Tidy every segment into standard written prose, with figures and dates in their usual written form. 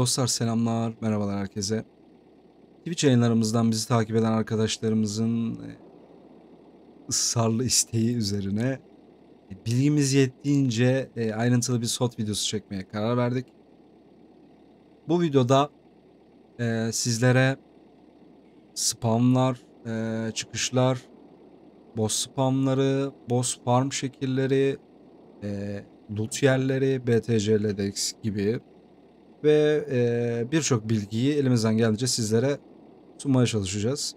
Dostlar selamlar, merhabalar herkese. Twitch yayınlarımızdan bizi takip eden arkadaşlarımızın ısrarlı isteği üzerine bilgimiz yettiğince ayrıntılı bir SWOT videosu çekmeye karar verdik. Bu videoda sizlere spamlar, çıkışlar, boss spamları, boss farm şekilleri, loot yerleri, BTC gibi ve birçok bilgiyi elimizden geldiğince sizlere sunmaya çalışacağız.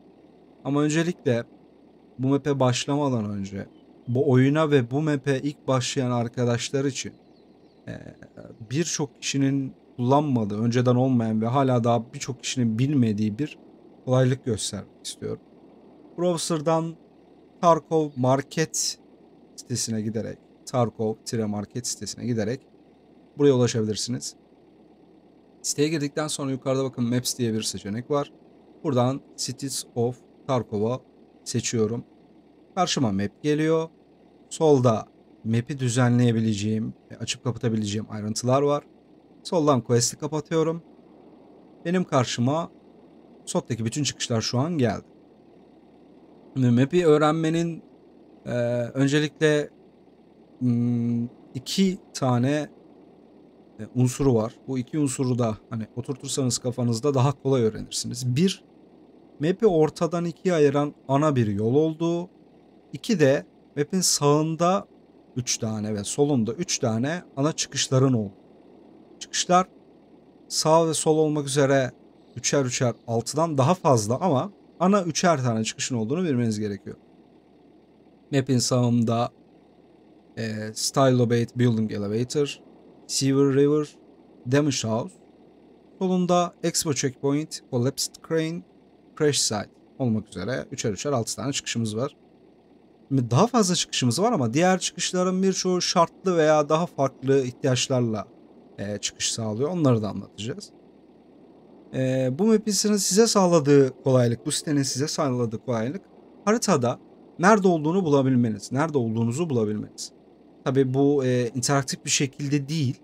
Ama öncelikle bu map'e başlamadan önce bu oyuna ve bu map'e ilk başlayan arkadaşlar için birçok kişinin kullanmadığı, önceden olmayan ve hala daha birçok kişinin bilmediği bir kolaylık göstermek istiyorum. Browser'dan Tarkov Market sitesine giderek, Tarkov-Market sitesine giderek buraya ulaşabilirsiniz. Siteye girdikten sonra yukarıda bakın Maps diye bir seçenek var. Buradan Cities of Tarkov'a seçiyorum. Karşıma map geliyor. Solda map'i düzenleyebileceğim, açıp kapatabileceğim ayrıntılar var. Soldan quest'i kapatıyorum. Benim karşıma SWOT'taki bütün çıkışlar şu an geldi. Map'i öğrenmenin öncelikle iki tane unsuru var. Bu iki unsuru da hani oturtursanız kafanızda daha kolay öğrenirsiniz. Bir, map'i ortadan ikiye ayıran ana bir yol olduğu. İki de map'in sağında 3 tane ve solunda 3 tane ana çıkışların olduğu. Çıkışlar sağ ve sol olmak üzere üçer üçer 6'dan daha fazla ama ana üçer tane çıkışın olduğunu bilmeniz gerekiyor. Map'in sağında Stylobate Building Elevator, Sewer River, Damage House, solunda Expo Checkpoint, Collapsed Crane, Crash Site olmak üzere üçer üçer 6 tane çıkışımız var. Şimdi daha fazla çıkışımız var ama diğer çıkışların birçoğu şartlı veya daha farklı ihtiyaçlarla çıkış sağlıyor. Onları da anlatacağız. Bu map'in size sağladığı kolaylık, bu sitenin size sağladığı kolaylık haritada nerede olduğunu bulabilmeniz, nerede olduğunuzu bulabilmeniz. Tabii bu interaktif bir şekilde değil,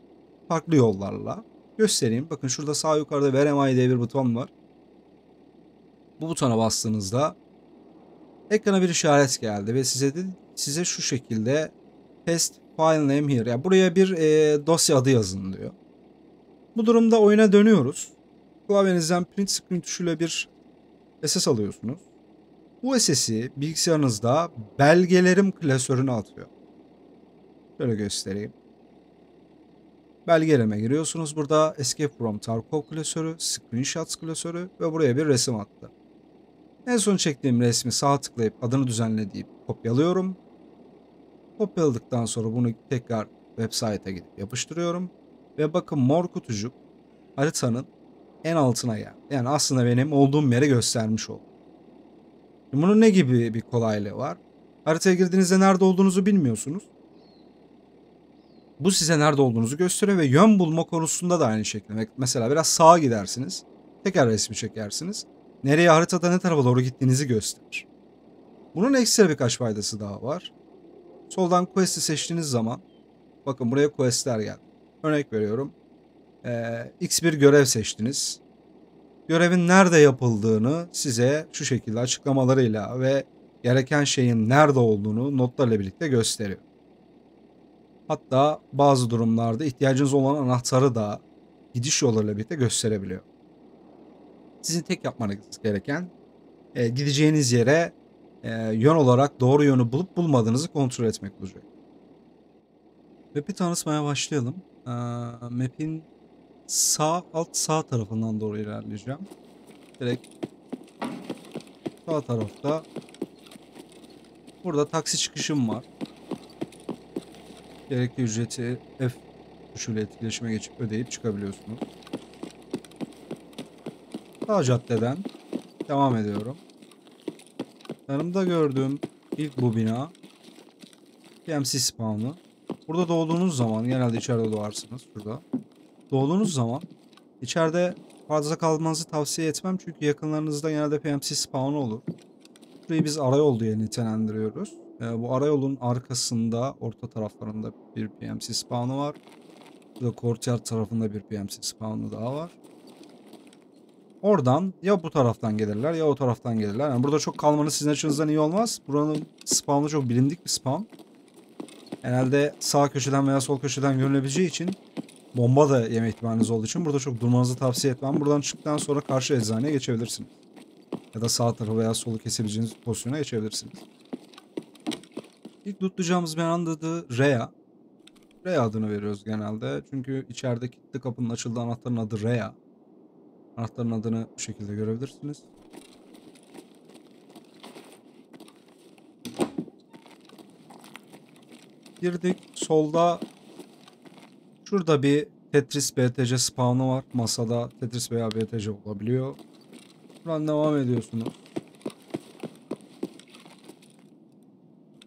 farklı yollarla göstereyim. Bakın şurada sağ yukarıda Where am I diye bir buton var. Bu butona bastığınızda ekrana bir işaret geldi ve size şu şekilde test file name here. Yani buraya bir dosya adı yazın diyor. Bu durumda oyuna dönüyoruz. Klavyenizden print screen tuşuyla bir SS alıyorsunuz. Bu SS'i bilgisayarınızda belgelerim klasörüne atıyor. Şöyle göstereyim. Belgeleme giriyorsunuz. Burada Escape from Tarkov klasörü, Screenshots klasörü ve buraya bir resim attı. En son çektiğim resmi sağ tıklayıp adını düzenle deyip kopyalıyorum. Kopyaladıktan sonra bunu tekrar website'e gidip yapıştırıyorum. Ve bakın mor kutucuk haritanın en altına geldi. Yani aslında benim olduğum yere göstermiş oldu. Bunun ne gibi bir kolaylığı var? Haritaya girdiğinizde nerede olduğunuzu bilmiyorsunuz. Bu size nerede olduğunuzu gösteriyor ve yön bulma konusunda da aynı şekilde. Mesela biraz sağa gidersiniz. Tekrar resmi çekersiniz. Nereye, haritada ne tarafa doğru gittiğinizi gösterir. Bunun ekstra birkaç faydası daha var. Soldan quest'i seçtiğiniz zaman bakın buraya quest'ler geldi. Örnek veriyorum. X bir görev seçtiniz. Görevin nerede yapıldığını size şu şekilde açıklamalarıyla ve gereken şeyin nerede olduğunu notlarla birlikte gösteriyor. Hatta bazı durumlarda ihtiyacınız olan anahtarı da gidiş yollarıyla birlikte gösterebiliyor. Sizin tek yapmanız gereken gideceğiniz yere yön olarak doğru yönü bulup bulmadığınızı kontrol etmek olacak. Map'i tanıtmaya başlayalım. Map'in alt sağ tarafından doğru ilerleyeceğim. Direkt sağ tarafta burada taksi çıkışım var. Gerekli ücreti F tuşuyla etkileşime geçip ödeyip çıkabiliyorsunuz. Sağ caddeden devam ediyorum. Yanımda gördüğüm ilk bu bina PMC spawn'ı. Burada doğduğunuz zaman, genelde içeride doğarsınız şurada. Doğduğunuz zaman içeride fazla kalmanızı tavsiye etmem çünkü yakınlarınızda genelde PMC spawn'ı olur. Burayı biz arayol diye nitelendiriyoruz. Bu arayolun arkasında, orta taraflarında bir PMC spawn'ı var. Burada courtyard tarafında bir PMC spawn'ı daha var. Oradan ya bu taraftan gelirler ya o taraftan gelirler. Yani burada çok kalmanız sizin açınızdan iyi olmaz. Buranın spawn'u çok bilindik bir spawn. Genelde sağ köşeden veya sol köşeden görülebileceği için bomba da yeme ihtimaliniz olduğu için burada çok durmanızı tavsiye etmem. Buradan çıktıktan sonra karşı eczaneye geçebilirsiniz. Ya da sağ tarafı veya solu kesebileceğiniz pozisyona geçebilirsiniz. İlk lootlayacağımız binanın adı Rhea. Rhea adını veriyoruz genelde. Çünkü içeride kilitli kapının açıldığı anahtarın adı Rhea. Anahtarın adını bu şekilde görebilirsiniz. Girdik. Solda şurada bir Tetris BTC spawn'ı var. Masada Tetris veya BTC olabiliyor. Buradan devam ediyorsunuz.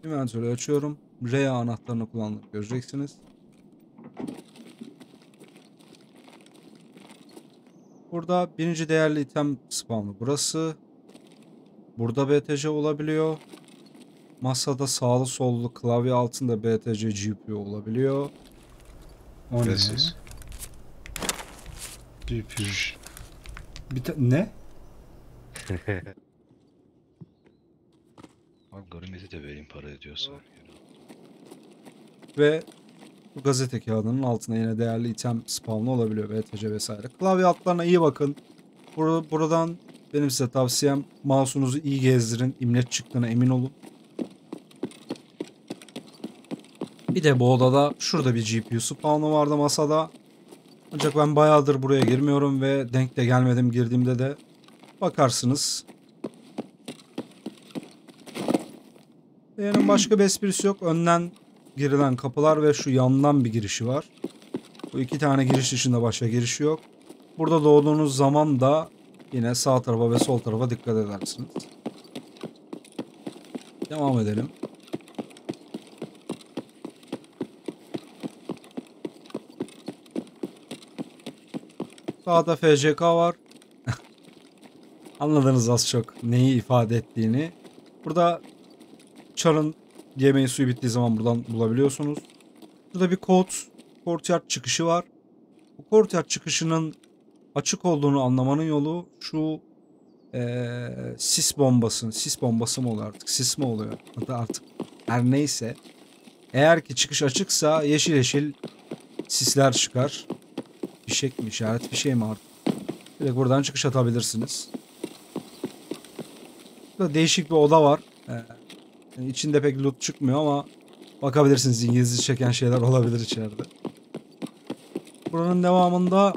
Inventörü açıyorum. R'ye anahtarını kullanıp göreceksiniz. Burada birinci değerli item spawn'ı burası. Burada BTC olabiliyor. Masada sağlı sollu klavye altında BTC GPU olabiliyor. O ne? Sessiz. GPU. Ne? Algoritmi de vereyim para ediyorsa. Ve bu gazete kağıdının altında yine değerli item spawn'ı olabiliyor. BTC vesaire. Klavye altlarına iyi bakın. Buradan benim size tavsiyem mouse'unuzu iyi gezdirin. İmleç çıktığına emin olun. Bir de bu odada şurada bir GPU spawn'ı vardı masada. Ancak ben bayağıdır buraya girmiyorum ve denk de gelmedim. Girdiğimde de bakarsınız. Yani başka bir esprisi yok. Önden girilen kapılar ve şu yandan bir girişi var. Bu iki tane giriş dışında başka girişi yok. Burada doğduğunuz zaman da yine sağ tarafa ve sol tarafa dikkat edersiniz. Devam edelim. Sağda FCK var. Anladınız az çok neyi ifade ettiğini. Burada çarın yemeği suyu bittiği zaman buradan bulabiliyorsunuz. Burada bir courtyard çıkışı var. Bu courtyard çıkışının açık olduğunu anlamanın yolu şu sis bombası. Sis bombası mı oluyor artık? Sis mi oluyor? Hatta artık her neyse. Eğer ki çıkış açıksa yeşil yeşil sisler çıkar. Fişek mi? İşaret fişeği mi artık? Direkt buradan çıkış atabilirsiniz. Burada değişik bir oda var. Yani içinde pek loot çıkmıyor ama bakabilirsiniz. İngilizce çeken şeyler olabilir içeride. Buranın devamında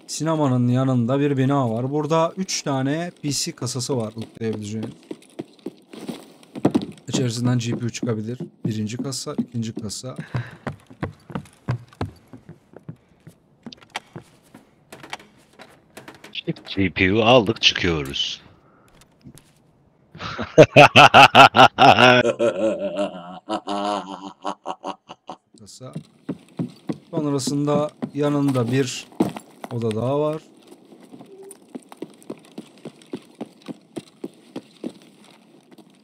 sinemanın yanında bir bina var. Burada 3 tane PC kasası var lootlayabileceğiniz. İçerisinden GPU çıkabilir. Birinci kasa, ikinci kasa. GPU aldık çıkıyoruz. Kasa. Sonrasında yanında bir oda daha var.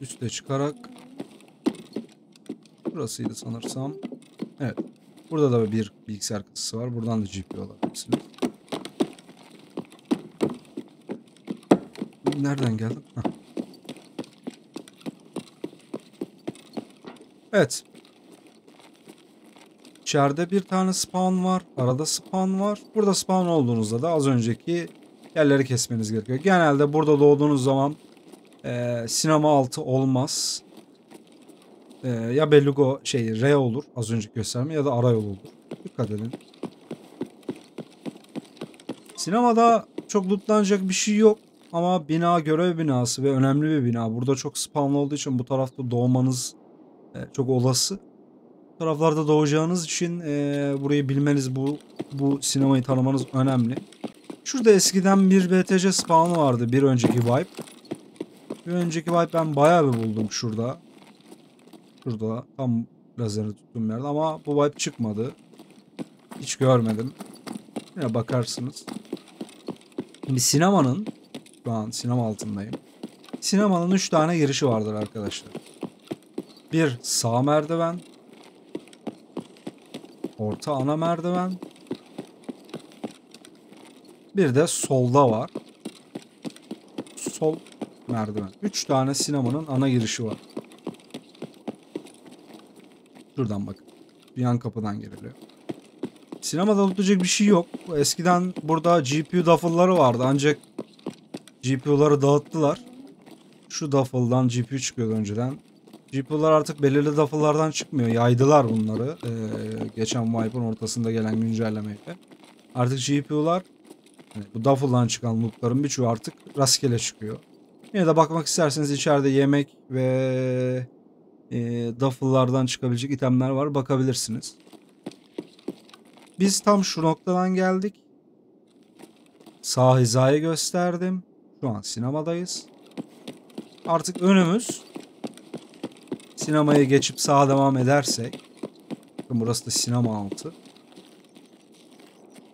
Üste çıkarak burasıydı sanırsam. Evet. Burada da bir bilgisayar kasası var. Buradan da GPU alabilirsiniz. Nereden geldim? Heh. Evet. İçeride bir tane spawn var. Arada spawn var. Burada spawn olduğunuzda da az önceki yerleri kesmeniz gerekiyor. Genelde burada doğduğunuz zaman sinema altı olmaz. Ya Belugo R olur. Az önceki gösterme ya da ara yol olur. Dikkat edin. Sinemada çok lootlanacak bir şey yok. Ama bina görev binası ve önemli bir bina. Burada çok spawn olduğu için bu tarafta doğmanız çok olası. Bu taraflarda doğacağınız için burayı bilmeniz, bu sinemayı tanımanız önemli. Şurada eskiden bir BTC spawn'ı vardı. Bir önceki wipe. Bir önceki wipe ben bayağı bir buldum şurada. Şurada tam lazerini tuttuğum yerde ama bu wipe çıkmadı. Hiç görmedim. Yine bakarsınız. Şimdi sinemanın, şu an sinema altındayım. Sinemanın 3 tane girişi vardır arkadaşlar. Bir sağ merdiven. Orta ana merdiven. Bir de solda var. Sol merdiven. 3 tane sinemanın ana girişi var. Şuradan bakın. Bir yan kapıdan giriliyor. Sinemada unutulacak bir şey yok. Eskiden burada GPU duffle'ları vardı ancak GPU'ları dağıttılar. Şu duffle'dan GPU çıkıyordu önceden. GPU'lar artık belirli duffle'lardan çıkmıyor. Yaydılar bunları. Geçen wipe'ın ortasında gelen güncellemeyle. Artık GPU'lar yani bu duffle'dan çıkan loot'ların birçoğu artık rastgele çıkıyor. Yine de bakmak isterseniz içeride yemek ve duffle'lardan çıkabilecek itemler var. Bakabilirsiniz. Biz tam şu noktadan geldik. Sağ hizayı gösterdim. Şu an sinemadayız. Artık önümüz sinemayı geçip sağa devam edersek. Bakın burası da sinema altı.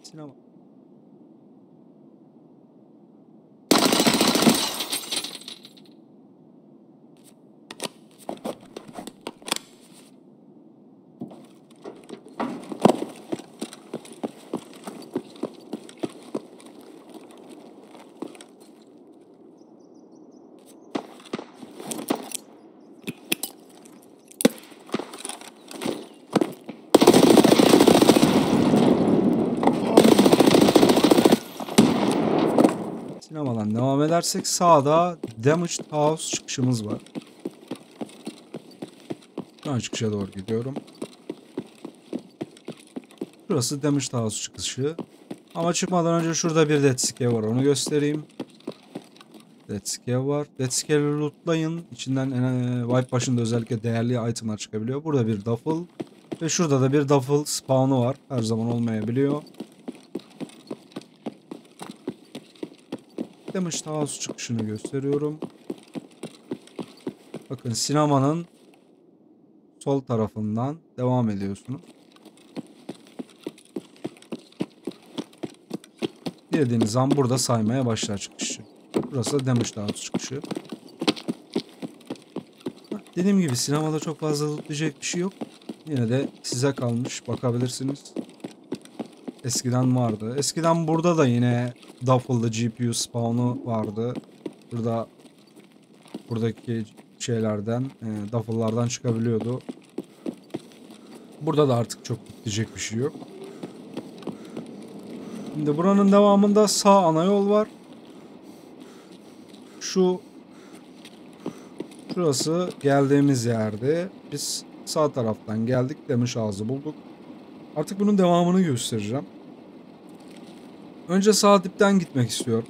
Sinema. Sinemadan devam edersek sağda Damaged House çıkışımız var. Şu an çıkışa doğru gidiyorum. Burası Damaged House çıkışı. Ama çıkmadan önce şurada bir Dead Scare var. Onu göstereyim. Dead Scare var. Dead Scare'ı lootlayın. İçinden wipe başında özellikle değerli itemlar çıkabiliyor. Burada bir duffel. Ve şurada da bir duffel spawn'u var. Her zaman olmayabiliyor. Damaged House çıkışını gösteriyorum. Bakın sinemanın sol tarafından devam ediyorsunuz. Girdiğiniz an burada saymaya başlar çıkışı. Burası da Damaged House çıkışı. Dediğim gibi sinemada çok fazla lootlayacak bir şey yok. Yine de size kalmış. Bakabilirsiniz. Eskiden vardı. Eskiden burada da yine Duffel'da GPU spawn'u vardı. Buradaki şeylerden, Duffel'lardan çıkabiliyordu. Burada da artık çok lootlayacak bir şey yok. Şimdi buranın devamında sağ ana yol var. Şurası geldiğimiz yerde. Biz sağ taraftan geldik. Demiş ağzı bulduk. Artık bunun devamını göstereceğim. Önce sağ dipten gitmek istiyorum.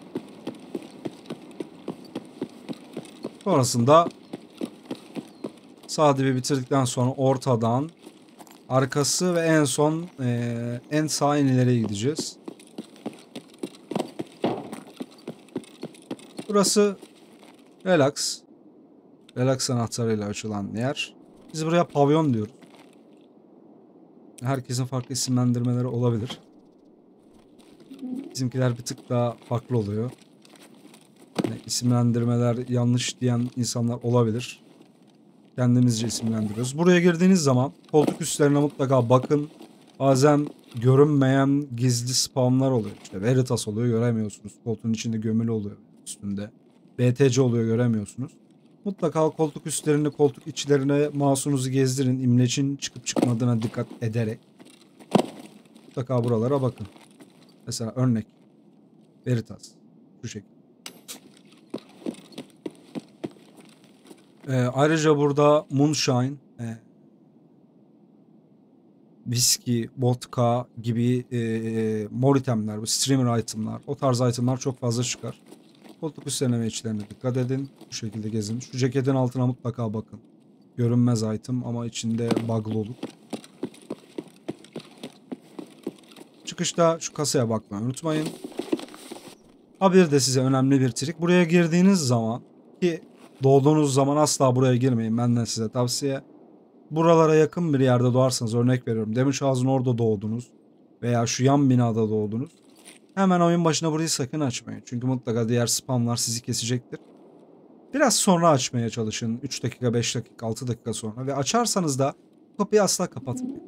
Sonrasında sağ dibi bitirdikten sonra ortadan arkası ve en son en sağ en ileriye gideceğiz. Burası Relax. Relax anahtarıyla açılan yer. Biz buraya pavyon diyoruz. Herkesin farklı isimlendirmeleri olabilir. Bizimkiler bir tık daha farklı oluyor. Yani isimlendirmeler yanlış diyen insanlar olabilir. Kendimizce isimlendiriyoruz. Buraya girdiğiniz zaman koltuk üstlerine mutlaka bakın. Bazen görünmeyen gizli spamlar oluyor. İşte Veritas oluyor, göremiyorsunuz. Koltuğun içinde gömülü oluyor üstünde. BTC oluyor, göremiyorsunuz. Mutlaka koltuk üstlerini, koltuk içlerine mouse'unuzu gezdirin. İmlecin çıkıp çıkmadığına dikkat ederek. Mutlaka buralara bakın. Mesela örnek. Veritas. Şu şekilde. Ayrıca burada Moonshine, Whiskey, Vodka gibi mor itemler, bu streamer itemlar, o tarz itemlar çok fazla çıkar. Koltuk üstlerine ve içlerine dikkat edin. Bu şekilde gezin. Şu ceketin altına mutlaka bakın. Görünmez item ama içinde bug'lı olur. Çıkışta şu kasaya bakmayı unutmayın. Ha bir de size önemli bir trik. Buraya girdiğiniz zaman ki doğduğunuz zaman asla buraya girmeyin. Benden size tavsiye. Buralara yakın bir yerde doğarsanız, örnek veriyorum. Demirçağız'ın orada doğdunuz veya şu yan binada doğdunuz. Hemen oyun başına burayı sakın açmayın. Çünkü mutlaka diğer spamlar sizi kesecektir. Biraz sonra açmaya çalışın. 3 dakika, 5 dakika, 6 dakika sonra. Ve açarsanız da kapıyı asla kapatmayın.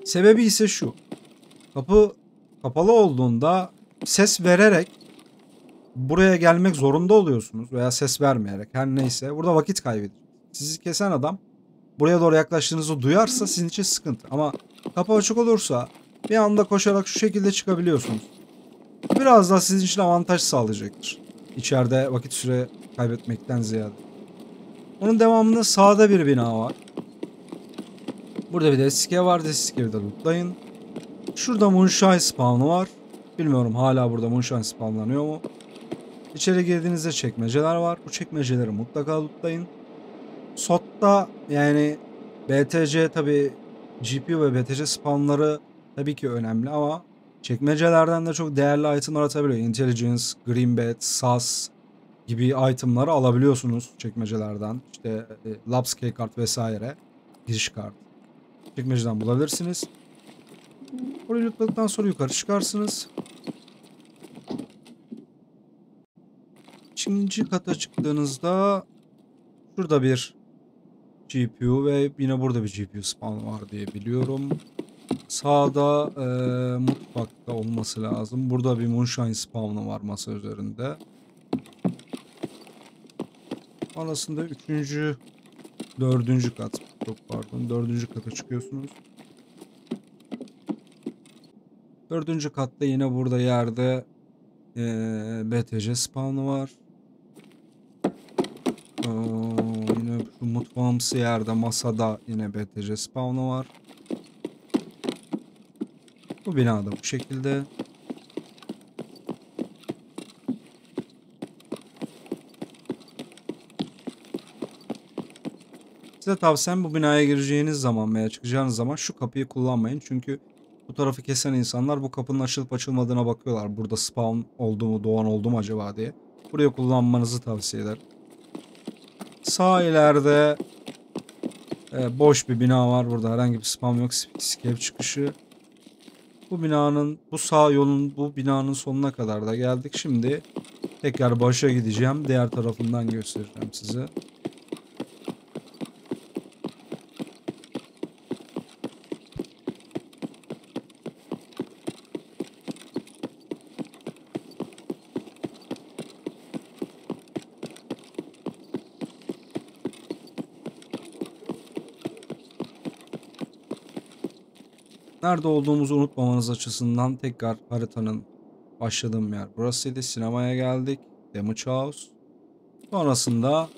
Sebebi ise şu. Kapı kapalı olduğunda ses vererek buraya gelmek zorunda oluyorsunuz veya ses vermeyerek her neyse. Burada vakit kaybediyorsunuz. Sizi kesen adam buraya doğru yaklaştığınızı duyarsa sizin için sıkıntı. Ama kapı açık olursa bir anda koşarak şu şekilde çıkabiliyorsunuz. Biraz daha sizin için avantaj sağlayacaktır. İçeride vakit süre kaybetmekten ziyade. Onun devamında sağda bir bina var. Burada bir destiske var. Destikeyi de lootlayın. Şurada Moonshine spawn'u var. Bilmiyorum hala burada Moonshine spawnlanıyor mu? İçeri girdiğinizde çekmeceler var. Bu çekmeceleri mutlaka lootlayın. SOT'ta yani BTC tabi GPU ve BTC spawnları tabii ki önemli ama çekmecelerden de çok değerli itemlar atabiliyor. Intelligence, Greenbet, SAS gibi itemları alabiliyorsunuz çekmecelerden. İşte Labs keycard vesaire. Giriş kartı. Çekmeceden bulabilirsiniz. Orayı lootladıktan sonra yukarı çıkarsınız. İkinci kata çıktığınızda şurada bir GPU ve yine burada bir GPU spawn var diye biliyorum. Sağda mutfakta olması lazım. Burada bir Moonshine spawn'u var masa üzerinde. Arasında 3. 4. kat. Çok pardon. 4. kata çıkıyorsunuz. 4. katta yine burada yerde BTC spawn'u var. Yine şu mutfağımsı yerde masada yine BTC spawn'u var. Bu binada bu şekilde. Size tavsiyem bu binaya gireceğiniz zaman veya çıkacağınız zaman şu kapıyı kullanmayın. Çünkü bu tarafı kesen insanlar bu kapının açılıp açılmadığına bakıyorlar. Burada spawn oldu mu, doğan oldu mu acaba diye. Burayı kullanmanızı tavsiye ederim. Sağ ileride boş bir bina var. Burada herhangi bir spam yok. Escape çıkışı. Bu binanın, bu sağ yolun, bu binanın sonuna kadar da geldik. Şimdi tekrar başa gideceğim. Diğer tarafından göstereceğim size. Nerede olduğumuzu unutmamanız açısından tekrar haritanın başladığım yer burasıydı. Sinemaya geldik. Damage House. Sonrasında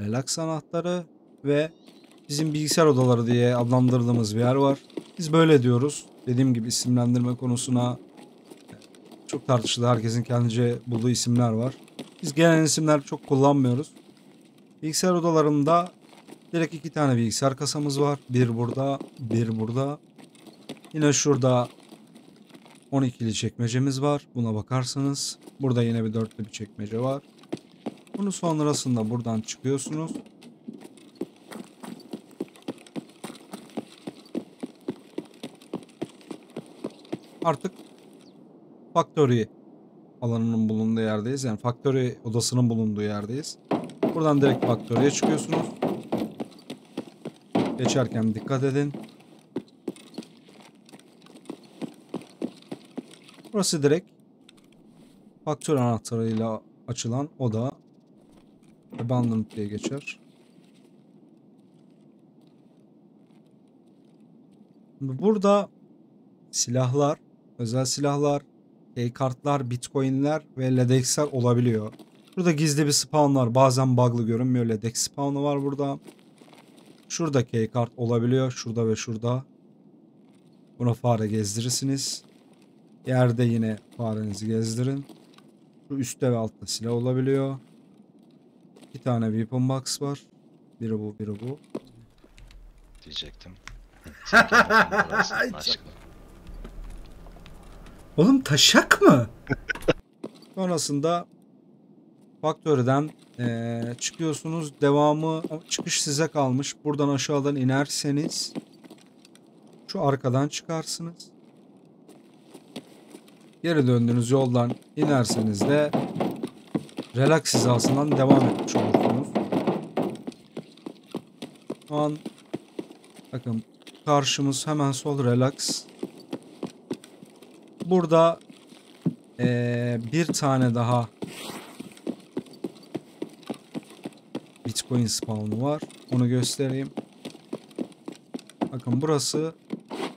Relax anahtarı ve bizim bilgisayar odaları diye adlandırdığımız bir yer var. Biz böyle diyoruz. Dediğim gibi isimlendirme konusuna çok tartışılır. Herkesin kendince bulduğu isimler var. Biz genel isimler çok kullanmıyoruz. Bilgisayar odalarında direkt 2 tane bilgisayar kasamız var. Bir burada, bir burada. Yine şurada 12'li çekmecemiz var. Buna bakarsanız. Burada yine bir 4'lü bir çekmece var. Bunu sonrasında buradan çıkıyorsunuz. Artık Factory alanının bulunduğu yerdeyiz. Yani Factory odasının bulunduğu yerdeyiz. Buradan direkt Factory'ye çıkıyorsunuz. Geçerken dikkat edin. Burası direkt faktör anahtarıyla açılan oda. Abandoned diye geçer. Burada silahlar, özel silahlar, keykartlar, bitcoinler ve ledexler olabiliyor. Burada gizli bir spawn var. Bazen bug'lı görünmüyor. Ledex spawn'u var burada. Şurada keykart olabiliyor. Şurada ve şurada. Buna fare gezdirirsiniz. Yerde yine farenizi gezdirin. Şu üstte ve altta silah olabiliyor. 2 tane weapon box var. Biri bu, biri bu. Diyecektim. Sen kendin burası, aşkına. Oğlum taşak mı? Sonrasında faktörden çıkıyorsunuz. Devamı çıkış size kalmış. Buradan aşağıdan inerseniz şu arkadan çıkarsınız. Geri döndüğünüz yoldan inerseniz de relax hizasından devam etmiş olursunuz. Şu an bakın karşımız hemen sol relax. Burada bir tane daha Bitcoin spawn'u var. Onu göstereyim. Bakın burası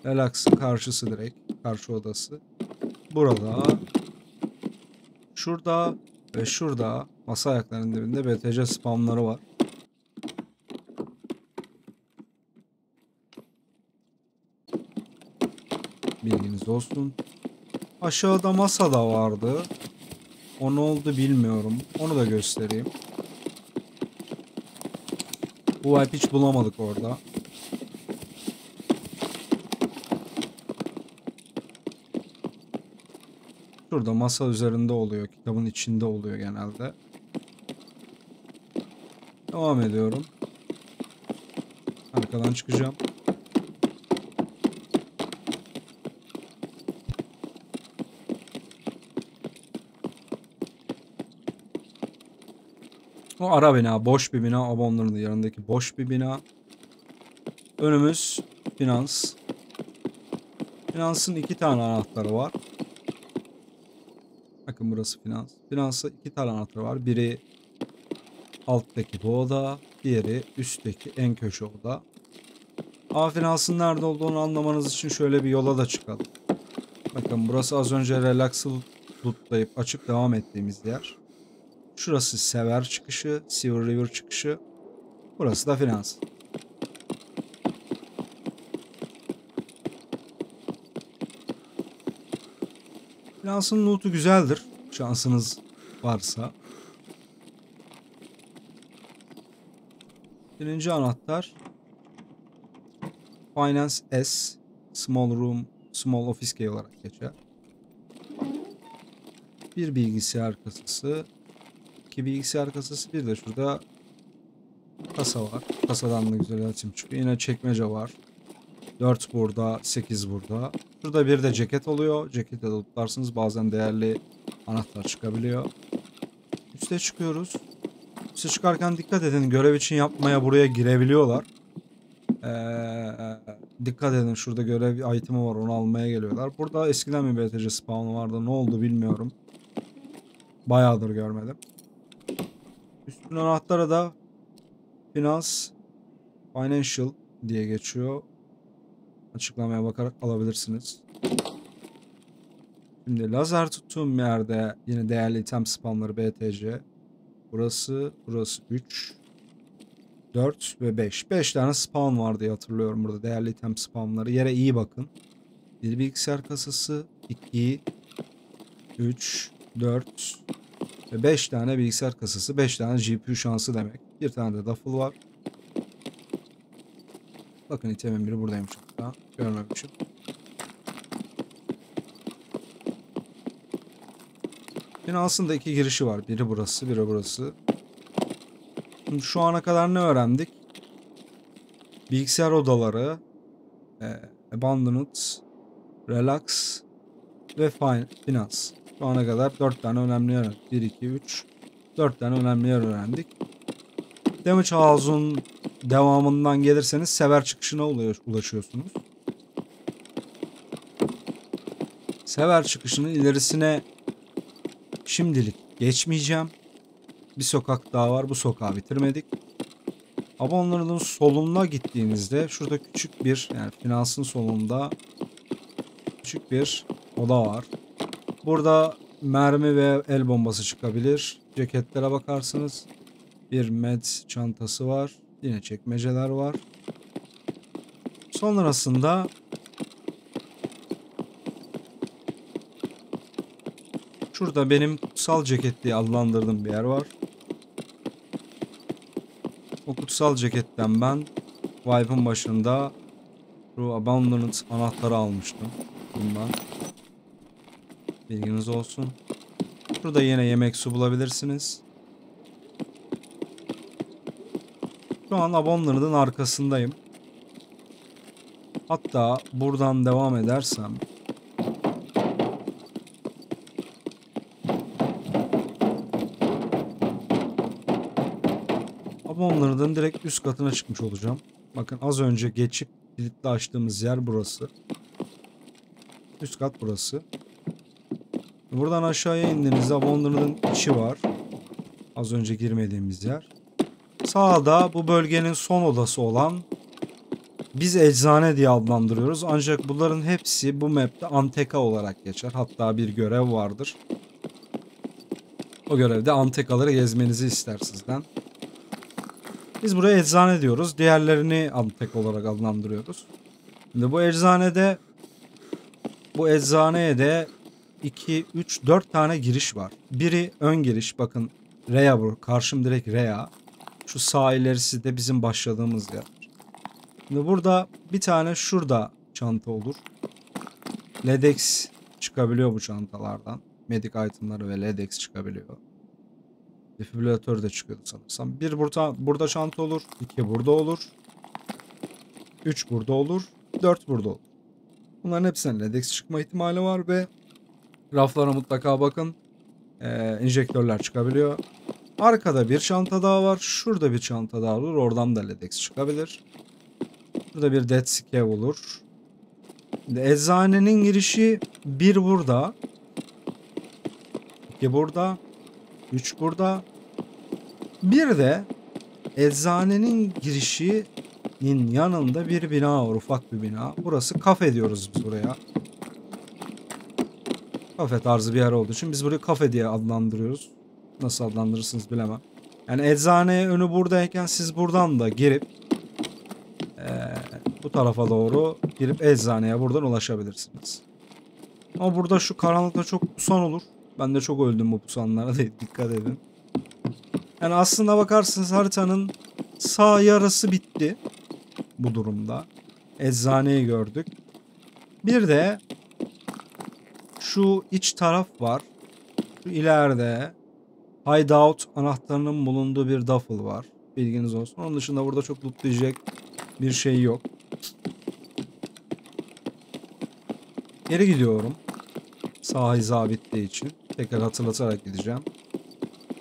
Relax'ın karşısı direkt. Karşı odası. Burada, şurada ve şurada masa ayaklarının dibinde BTC spawn'ları var. Bilginiz olsun. Aşağıda masa da vardı. O ne oldu bilmiyorum. Onu da göstereyim. Bu wipe hiç bulamadık orada. Şurada masa üzerinde oluyor. Kitabın içinde oluyor genelde. Devam ediyorum. Arkadan çıkacağım. O ara bina, boş bir bina. Abonların yanındaki boş bir bina. Önümüz finans. Finansın 2 tane anahtarı var. Bakın burası finans. Finansa 2 tane anahtarı var. Biri alttaki bu oda. Diğeri üstteki en köşe oda. A finansın nerede olduğunu anlamanız için şöyle bir yola da çıkalım. Bakın burası az önce Relax'ı lootlayıp açıp devam ettiğimiz yer. Şurası Sever çıkışı, Silver River çıkışı. Burası da finans. Finansın loot'u güzeldir. Şansınız varsa. Birinci anahtar Finance S, Small Room, Small Office Key olarak geçer. Bir bilgisayar kasası, iki bilgisayar kasası, bir de şurada kasa var. Kasadan da güzel açım çıkıyor. Yine çekmece var. 4 burada, 8 burada. Şurada bir de ceket oluyor. Ceketi de tutarsınız. Bazen değerli anahtar çıkabiliyor. Üste çıkıyoruz. Üste çıkarken dikkat edin. Görev için yapmaya buraya girebiliyorlar. Dikkat edin. Şurada görev itemi var. Onu almaya geliyorlar. Burada eskiden bir BTC spawn'u vardı. Ne oldu bilmiyorum. Bayağıdır görmedim. Üstün anahtarı da Financial diye geçiyor. Açıklamaya bakarak alabilirsiniz. Şimdi lazer tuttuğum yerde yine değerli item spawnları BTC. Burası 3, 4 ve 5. 5 tane spawn var diye hatırlıyorum burada değerli item spawnları. Yere iyi bakın. Bir bilgisayar kasası, 2, 3, 4 ve 5 tane bilgisayar kasası. 5 tane GPU şansı demek. Bir tane de duffel var. Bakın itemin biri buradaymış hatta. Görmemişim. Finansın da 2 girişi var. Biri burası, biri burası. Şimdi şu ana kadar ne öğrendik? Bilgisayar odaları, Abandoned, Relax ve Finance. Şu ana kadar 4 tane önemli yer öğrendik. 1, 2, 3, 4 tane önemli yer öğrendik. Damage House'un devamından gelirseniz Sever çıkışına ulaşıyorsunuz. Sever çıkışının ilerisine şimdilik geçmeyeceğim. Bir sokak daha var. Bu sokağı bitirmedik. Abonların soluna gittiğinizde şurada küçük bir, yani finansın solunda küçük bir oda var. Burada mermi ve el bombası çıkabilir. Ceketlere bakarsınız. Bir med çantası var. Yine çekmeceler var. Sonrasında şurada benim kutsal ceket diye adlandırdığım bir yer var. O kutsal ceketten ben wipe'ın başında şu Abandoned anahtarı almıştım. Bundan. Bilginiz olsun. Burada yine yemek su bulabilirsiniz. Şu an Abandoned'ın arkasındayım. Hatta buradan devam edersem Abandoned'ın direkt üst katına çıkmış olacağım. Bakın az önce geçip kilitli açtığımız yer burası. Üst kat burası. Buradan aşağıya indiğinizde Abandoned'ın içi var. Az önce girmediğimiz yer. Sağda bu bölgenin son odası olan, biz eczane diye adlandırıyoruz. Ancak bunların hepsi bu map'te Anteka olarak geçer. Hatta bir görev vardır. O görevde Antekaları gezmenizi ister sizden. Biz buraya eczane diyoruz. Diğerlerini Anteka olarak adlandırıyoruz. Şimdi bu eczaneye de 2, 3, 4 tane giriş var. Biri ön giriş. Bakın Rea bu. Karşım direkt Rea. Şu sağ ilerisi de bizim başladığımız yer. Şimdi burada bir tane şurada çanta olur. LEDEX çıkabiliyor bu çantalardan. Medic itemları ve LEDEX çıkabiliyor. Defibrilatör de çıkıyordu sanırsam. Bir burada çanta olur. 2 burada olur. 3 burada olur. 4 burada olur. Bunların hepsinin LEDEX çıkma ihtimali var ve raflara mutlaka bakın. Enjektörler çıkabiliyor. Arkada bir çanta daha var. Şurada bir çanta daha olur. Oradan da LEDEX çıkabilir. Burada bir Dead Scav olur. Şimdi eczanenin girişi 1 burada. 2 burada. 3 burada. Bir de eczanenin girişinin yanında bir bina var. Ufak bir bina. Burası kafe diyoruz biz buraya. Kafe tarzı bir yer olduğu için biz burayı kafe diye adlandırıyoruz. Nasıl adlandırırsınız bilemem. Yani eczane önü buradayken siz buradan da girip bu tarafa doğru girip eczaneye buradan ulaşabilirsiniz. Ama burada şu karanlıkta çok pusan olur. Ben de çok öldüm bu pusanlara, dikkat edin. Yani aslında bakarsınız haritanın sağ yarısı bitti bu durumda. Eczaneyi gördük. Bir de şu iç taraf var. Şu ileride Hideout anahtarının bulunduğu bir duffel var. Bilginiz olsun. Onun dışında burada çok lootlayacak bir şey yok. Geri gidiyorum. Sağ hiza bittiği için. Tekrar hatırlatarak gideceğim.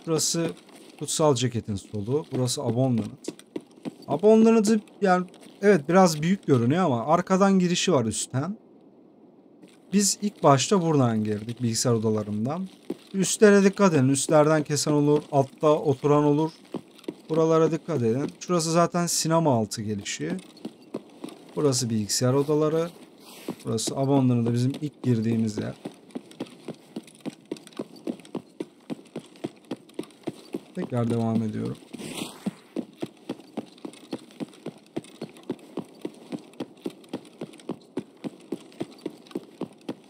Burası kutsal ceketin solu. Burası Abandoned. Abandoned'ı yani evet biraz büyük görünüyor ama arkadan girişi var üstten. Biz ilk başta buradan girdik, bilgisayar odalarından. Üstlere dikkat edin. Üstlerden kesen olur. Altta oturan olur. Buralara dikkat edin. Şurası zaten sinema altı gelişi. Burası bilgisayar odaları. Burası Abandoned'da bizim ilk girdiğimiz yer. Tekrar devam ediyorum.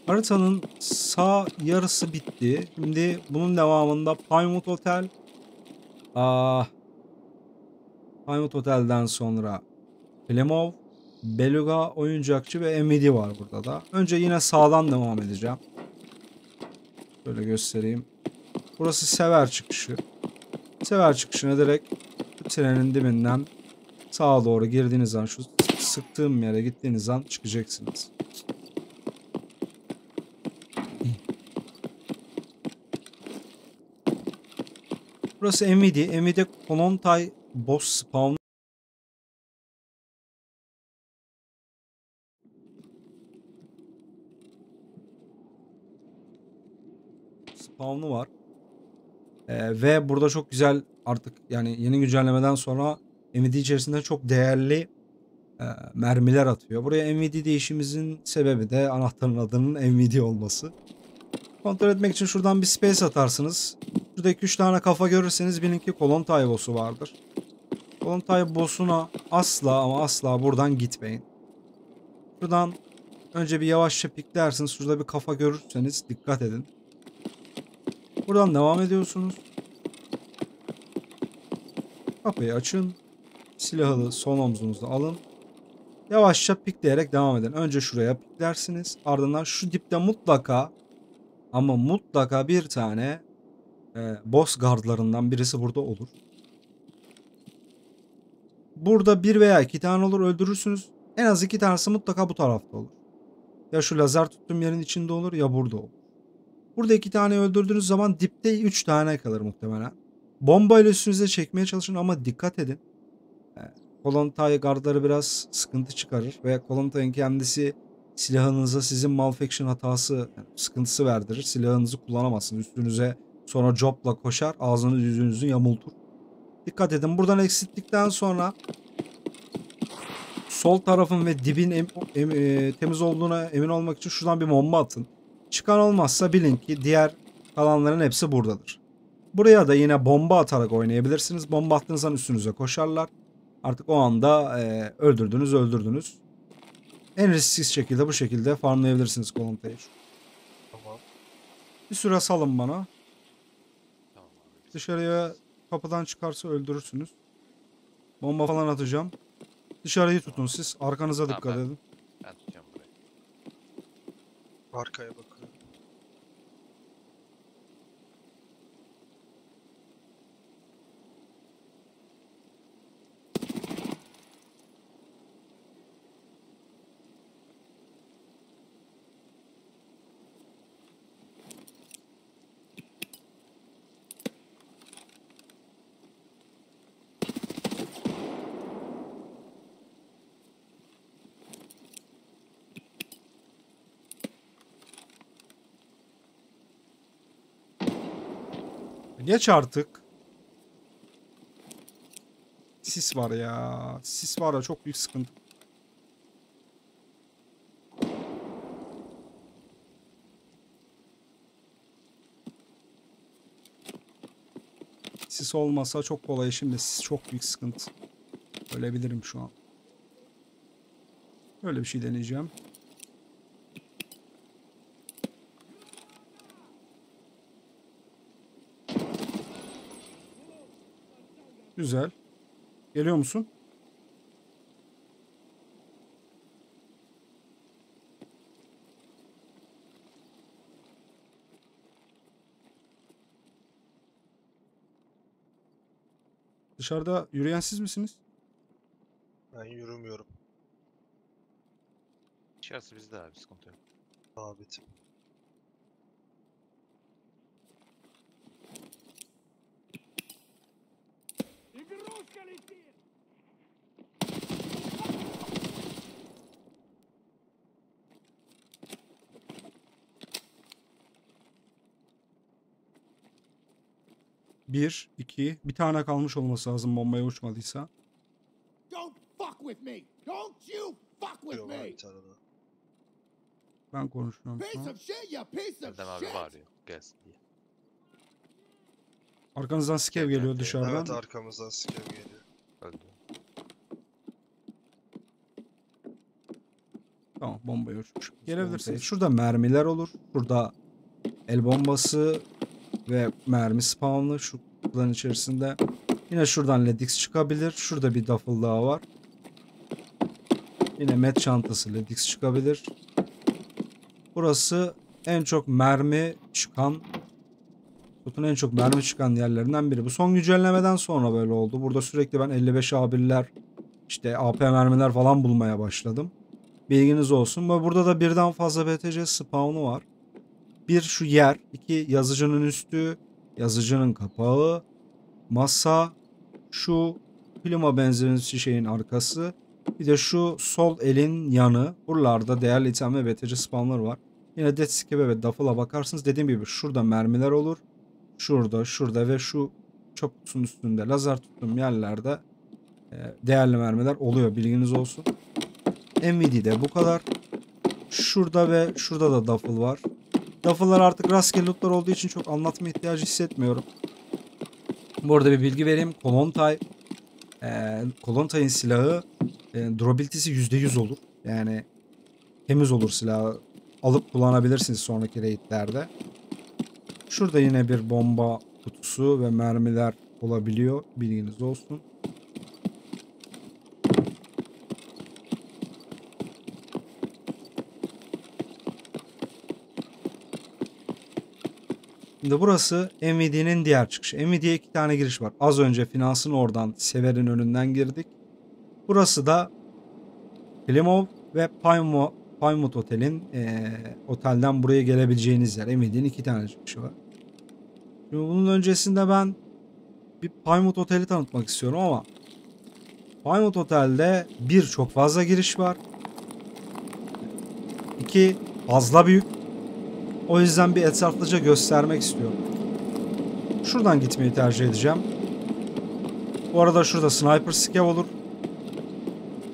Haritanın sağ yarısı bitti. Şimdi bunun devamında Pinewood Hotel. Pinewood Hotel'den sonra Plymouth, Beluga, Oyuncakçı ve Emidi var burada da. Önce yine sağdan devam edeceğim. Şöyle göstereyim. Burası Sever çıkışı. Sever çıkışına direkt trenin dibinden sağa doğru girdiğiniz an, şu sıktığım yere gittiğiniz an çıkacaksınız. Burası Emidi. Emidi Konontay boss spawn'u var. Ve burada çok güzel, artık yani yeni güncellemeden sonra Emidi içerisinde çok değerli mermiler atıyor. Buraya Emidi değişimimizin sebebi de anahtarın adının Emidi olması. Kontrol etmek için şuradan bir space atarsınız. Şurada 2-3 tane kafa görürseniz bilin ki Konontay boss'u vardır. Konontay boss'una asla ama asla buradan gitmeyin. Şuradan önce bir yavaşça piklersiniz. Şurada bir kafa görürseniz dikkat edin. Buradan devam ediyorsunuz. Kapıyı açın. Silahı sol omzunuzda alın. Yavaşça pikleyerek devam edin. Önce şuraya piklersiniz. Ardından şu dipte mutlaka ama mutlaka bir tane boss guardlarından birisi burada olur. Burada bir veya iki tane olur, öldürürsünüz. En az 2 tanesi mutlaka bu tarafta olur. Ya şu lazer tuttuğum yerin içinde olur ya burada olur. Burada 2 tane öldürdüğünüz zaman dipte 3 tane kalır muhtemelen. Bombayla üstünüze çekmeye çalışın ama dikkat edin. Konontay guardları biraz sıkıntı çıkarır ve Konontay'ın kendisi silahınıza sizin malfunction hatası, yani sıkıntısı verdirir. Silahınızı kullanamazsınız. Üstünüze sonra copla koşar, ağzınız yüzünüzü yamultur. Dikkat edin. Buradan eksilttikten sonra sol tarafın ve dibin temiz olduğuna emin olmak için şuradan bir bomba atın. Çıkan olmazsa bilin ki diğer kalanların hepsi buradadır. Buraya da yine bomba atarak oynayabilirsiniz. Bomba attığınız zaman üstünüze koşarlar. Artık o anda öldürdünüz. En risksiz şekilde bu şekilde farmlayabilirsiniz Kolonta'yı. Tamam. Bir süre salın bana. Tamam abi. Dışarıya kapıdan çıkarsa öldürürsünüz. Bomba falan atacağım. Dışarıyı tutun siz. Arkanıza Tamam, dikkat ben- edin. Ben tutuyorum burayı. Arkaya bakıyorum. Geç artık. Sis var ya. Sis var ya, çok büyük sıkıntı. Sis olmasa çok kolay, şimdi sis çok büyük sıkıntı. Ölebilirim şu an. Böyle bir şey deneyeceğim. Güzel. Geliyor musun? Dışarıda yürüyen siz misiniz? Ben yürümüyorum. Dışarısı bizde abi, sıkıntı yok. Sabitim. Bir, iki. Bir tane kalmış olması lazım bombaya uçmadıysa. Don't fuck with me! Don't you fuck with Yok abi me! bir tane daha. Ben konuşuyorum şu Piece an. of shit, you piece of Erdem abi shit! bağırıyor. Gelsin diye. Arkanızdan skev Gel, gel, geliyor gel. dışarıdan. Evet arkamızdan siker geliyor. Öldü. Tamam, bombayı uçmuş. Gelebilirsiniz. Şurada mermiler olur. Şurada el bombası ve mermi spawnlı şu kutuların içerisinde. Yine şuradan Ledix çıkabilir. Şurada bir duffel daha var. Yine met çantası Ledix çıkabilir. Burası en çok mermi çıkan, kutun en çok mermi çıkan yerlerinden biri. Bu son güncellemeden sonra böyle oldu. Burada sürekli ben 55 A1'ler, işte AP mermiler falan bulmaya başladım. Bilginiz olsun. Ve burada da birden fazla BTC spawn'u var. Bir şu yer, iki yazıcının üstü, yazıcının kapağı, masa, şu klima benzeri şeyin arkası, bir de şu sol elin yanı. Buralarda değerli item ve BTC spawn'ları var. Yine Death Skip'e ve Duffel'a bakarsınız. Dediğim gibi şurada mermiler olur. Şurada, şurada ve şu çöp kutusunun üstünde lazer tuttuğum yerlerde değerli mermiler oluyor. Bilginiz olsun. MVD'de bu kadar. Şurada ve şurada da duffel var. Duffel'lar artık rastgele lootlar olduğu için çok anlatma ihtiyacı hissetmiyorum. Bu arada bir bilgi vereyim. Kolontay'ın silahı durability'si %100 olur. Yani temiz olur silahı. Alıp kullanabilirsiniz sonraki raidlerde. Şurada yine bir bomba kutusu ve mermiler olabiliyor. Bilginiz olsun. Şimdi burası MVD'nin diğer çıkışı. MVD'ye 2 tane giriş var. Az önce finansın oradan Sever'in önünden girdik. Burası da Klimov ve Pinewood Otel'in otelden buraya gelebileceğiniz yer. MVD'nin 2 tane çıkışı var. Şimdi bunun öncesinde ben bir Pinewood Otel'i tanıtmak istiyorum ama Pinewood Otel'de çok fazla giriş var. taraftaki fazla büyük. O yüzden bir etraflıca göstermek istiyorum. Şuradan gitmeyi tercih edeceğim. Bu arada şurada sniper scav olur.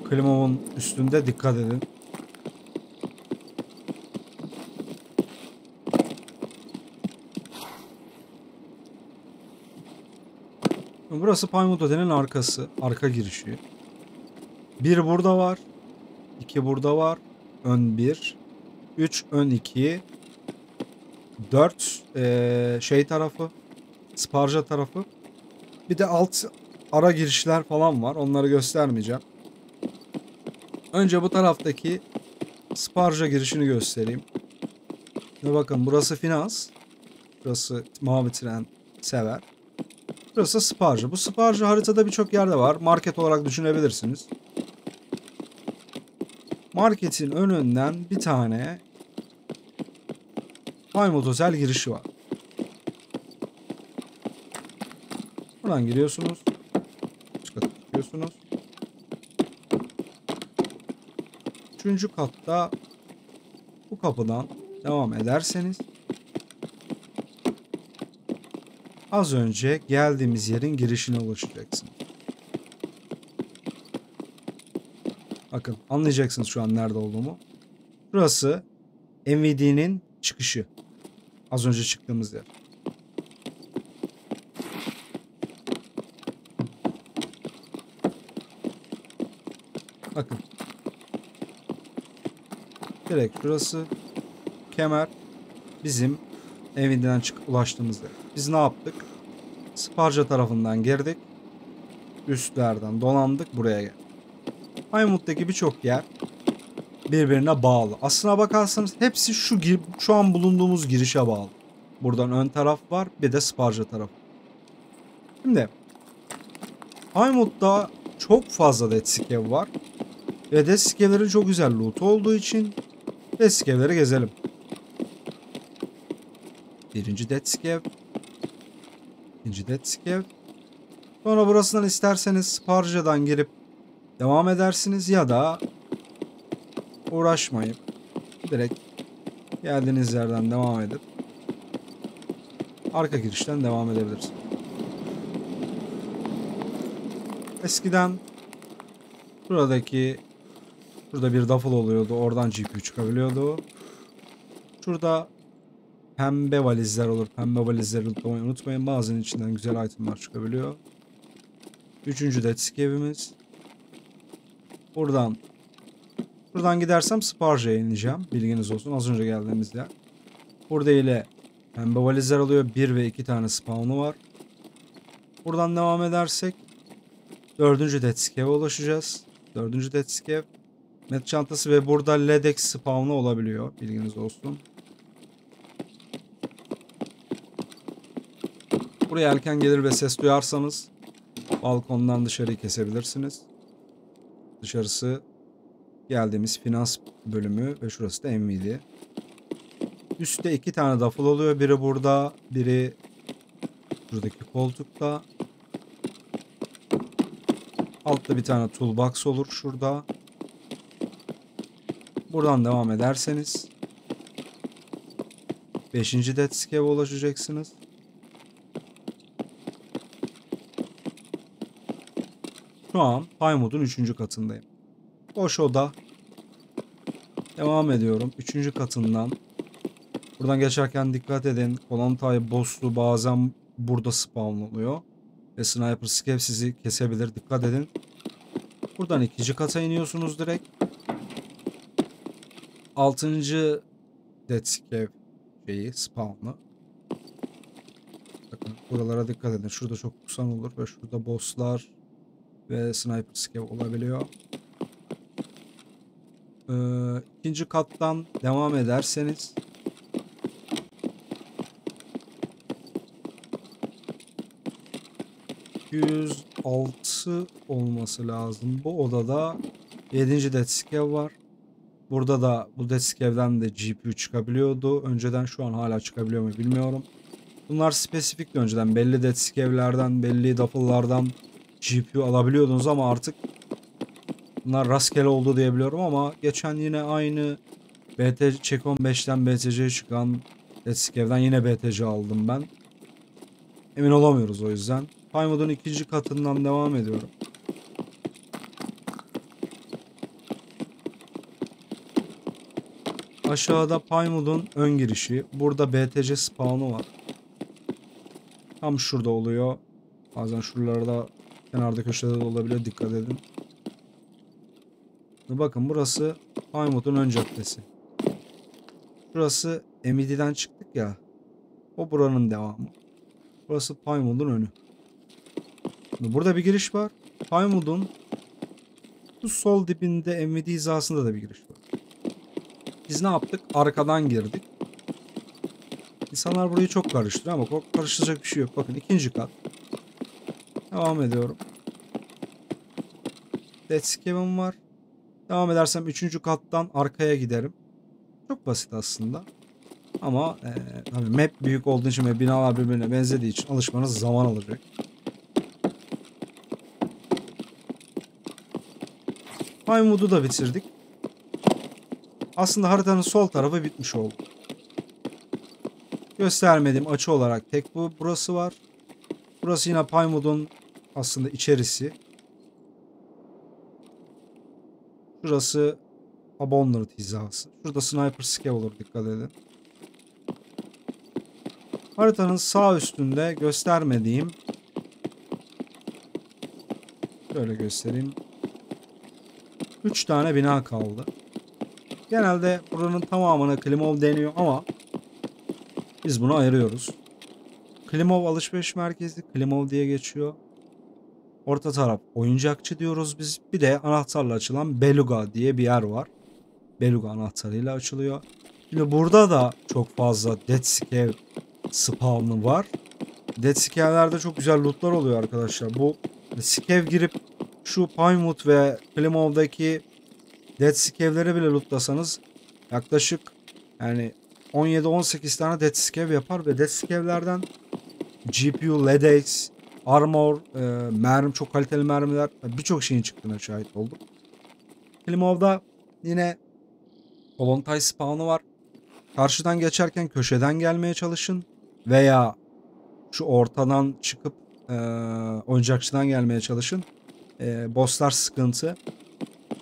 Klimamın üstünde dikkat edin. Burası Pinewood Otel'in arkası. Arka girişi. Bir burada var. 2 burada var. Ön 1. 3 ön 2. 4 şey tarafı. Sparja tarafı. Bir de alt ara girişler falan var. Onları göstermeyeceğim. Önce bu taraftaki Sparja girişini göstereyim. Ve bakın burası finans. Burası mavi tren sever. Burası Sparja. Bu Sparja haritada birçok yerde var. Market olarak düşünebilirsiniz. Marketin önünden bir tane Pinewood Otel girişi var. Buradan giriyorsunuz. Üst kata çıkıyorsunuz. 3. katta bu kapıdan devam ederseniz az önce geldiğimiz yerin girişine ulaşacaksınız. Bakın anlayacaksınız şu an nerede olduğumu. Burası MVD'nin çıkışı. Az önce çıktığımız yer. Bakın. Direkt şurası kemer bizim MVD'den ulaştığımız yer. Biz ne yaptık? Sparja tarafından girdik. Üstlerden dolandık buraya geldik. Pinewood'daki birçok yer birbirine bağlı. Aslına bakarsanız hepsi şu an bulunduğumuz girişe bağlı. Buradan ön taraf var, bir de Sparja tarafı. Şimdi Pinewood'da çok fazla Dead Scav var. Ve Dead Scav'lerin çok güzel loot olduğu için Dead Scav'leri gezelim. Birinci Dead Scav. İkinci Dead Scav. Sonra burasından isterseniz Sparja'dan girip devam edersiniz ya da uğraşmayıp direkt geldiğiniz yerden devam edip arka girişten devam edebilirsiniz. Eskiden şurada bir duffel oluyordu. Oradan GPU çıkabiliyordu. Şurada pembe valizler olur. Pembe valizleri unutmayın. Bazen içinden güzel itemler çıkabiliyor. 3. Dead Scav'imiz. Buradan gidersem Sparja'ya ineceğim. Bilginiz olsun. Az önce geldiğimiz yer. Burada ile pembe valizler oluyor. 1 ve 2 tane spawn'u var. Buradan devam edersek 4. Dead Scav'e ulaşacağız. 4. Dead Scav. Met çantası ve burada LEDX spawn'u olabiliyor. Bilginiz olsun. Buraya erken gelir ve ses duyarsanız balkondan dışarıyı kesebilirsiniz. Dışarısı geldiğimiz finans bölümü ve şurası da MVD. Üstte 2 tane duffel oluyor. Biri burada, biri buradaki koltukta. Altta bir tane toolbox olur şurada. Buradan devam ederseniz 5. Dead Scav'e ulaşacaksınız. Şu an Pinewood'un 3. katındayım. Boş oda. Devam ediyorum. 3. katından. Buradan geçerken dikkat edin. Kolontai boss'lu bazen burada spawn oluyor. Ve sniper scav sizi kesebilir. Dikkat edin. Buradan 2. kata iniyorsunuz direkt. 6. Dead Scav spawn'ı. Bakın buralara dikkat edin. Şurada çok kusan olur ve şurada bosslar ve sniper scav olabiliyor. 2. kattan devam ederseniz ...106 olması lazım. Bu odada 7. Dead Scav var. Burada da bu Dead Scav'den de GPU çıkabiliyordu. Önceden, şu an hala çıkabiliyor mu bilmiyorum. Bunlar spesifikti önceden. Belli Dead Scav'lerden, belli duffel'lardan GPU alabiliyordunuz ama artık bunlar rastgele oldu diyebiliyorum ama geçen yine aynı BT Çek 15'ten BTC'ye çıkan Deathscave'den yine BTC aldım ben. Emin olamıyoruz o yüzden. Pinewood'un ikinci katından devam ediyorum. Aşağıda Pinewood'un ön girişi. Burada BTC spawn'u var. Tam şurada oluyor. Bazen şuralarda kenarda köşede de olabilir. Dikkat edin. Bakın burası Pinewood'un ön caddesi. Burası MID'den çıktık ya. O buranın devamı. Burası Pinewood'un önü. Burada bir giriş var. Pinewood'un bu sol dibinde MID hizasında da bir giriş var. Biz ne yaptık? Arkadan girdik. İnsanlar burayı çok karıştırıyor ama karıştıracak bir şey yok. Bakın ikinci kat. Devam ediyorum. Deathscave'im var. Devam edersem üçüncü kattan arkaya giderim. Çok basit aslında. Ama tabii map büyük olduğu için ve binalar birbirine benzediği için alışmanız zaman alacak. Pinewood'u da bitirdik. Aslında haritanın sol tarafı bitmiş oldu. Göstermediğim açı olarak tek burası var. Burası yine Pinewood'un aslında içerisi. Şurası Abandoned hizası. Şurada Sniper Scav olur, dikkat edin. Haritanın sağ üstünde göstermediğim, şöyle göstereyim, 3 tane bina kaldı. Genelde buranın tamamına Klimov deniyor ama biz bunu ayırıyoruz. Klimov alışveriş merkezi, Klimov diye geçiyor. Orta taraf oyuncakçı diyoruz biz. Bir de anahtarla açılan Beluga diye bir yer var. Beluga anahtarıyla açılıyor. Şimdi burada da çok fazla Deathscav spawn'ı var. Deathscav'lerde çok güzel lootlar oluyor arkadaşlar. Bu scav girip şu Pinewood ve Klimov'daki Deathscav'lere bile lootlasanız yaklaşık yani 17-18 tane Deathscav yapar ve Deathscav'lerden GPU, LEDX, armor, mermi, çok kaliteli mermiler, birçok şeyin çıktığına şahit oldum. Klimov'da yine Volontay spawn'ı var. Karşıdan geçerken köşeden gelmeye çalışın veya şu ortadan çıkıp oyuncakçıdan gelmeye çalışın. Bosslar sıkıntı.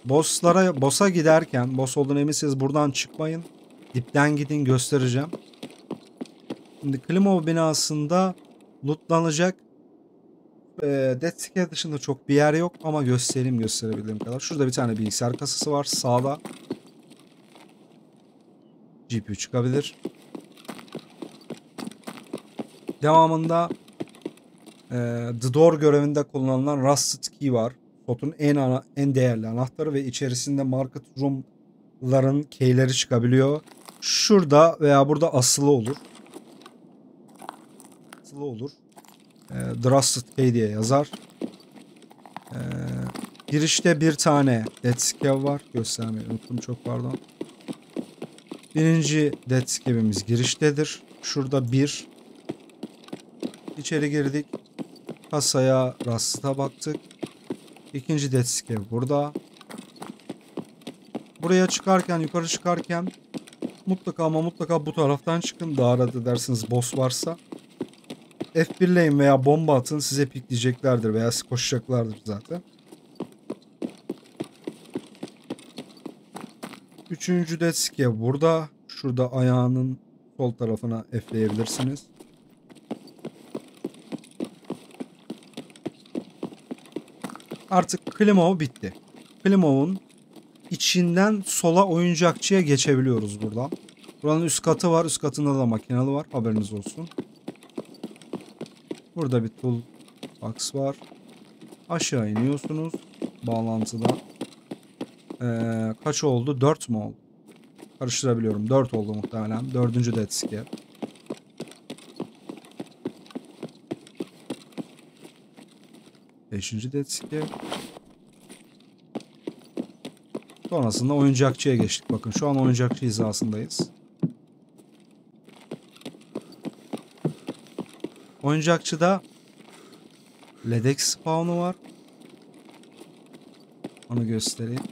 Boss'a giderken, boss olduğunu eminseniz buradan çıkmayın. Dipten gidin, göstereceğim. Şimdi Klimov binasında lootlanacak Deathscav dışında çok bir yer yok ama gösterebildiğim kadar. Şurada bir tane bilgisayar kasası var sağda. GPU çıkabilir. Devamında The Door görevinde kullanılan Rusted Key var. SOT'un en değerli anahtarı ve içerisinde Market Room'ların keyleri çıkabiliyor. Şurada veya burada asılı olur. Asılı olur. The Rusted Key diye yazar. Girişte bir tane Deathscav var. Göstermeyi unuttum, çok pardon. Birinci Deathscav'imiz giriştedir. Şurada bir. İçeri girdik. Kasaya, Rusted'a baktık. İkinci Deathscav burada. Buraya çıkarken, yukarı çıkarken mutlaka ama mutlaka bu taraftan çıkın. Daha rahat edersiniz boss varsa. F1'leyin veya bomba atın, size pikleyeceklerdir veya koşacaklardır zaten. Üçüncü Deathscav burada. Şurada ayağının sol tarafına F'leyebilirsiniz. Artık Klimov bitti. Klimov'un içinden sola oyuncakçıya geçebiliyoruz buradan. Buranın üst katı var. Üst katında da makinalı var. Haberiniz olsun. Burada bir toolbox var. Aşağı iniyorsunuz. Bağlantıda. Kaç oldu? 4 mü oldu? Karıştırabiliyorum. 4 oldu muhtemelen. 4. Deathscav. Beşinci Deathscav. Sonrasında oyuncakçıya geçtik. Bakın şu an oyuncakçı hizasındayız. Oyuncakçıda LEDX spawn'u var. Onu göstereyim.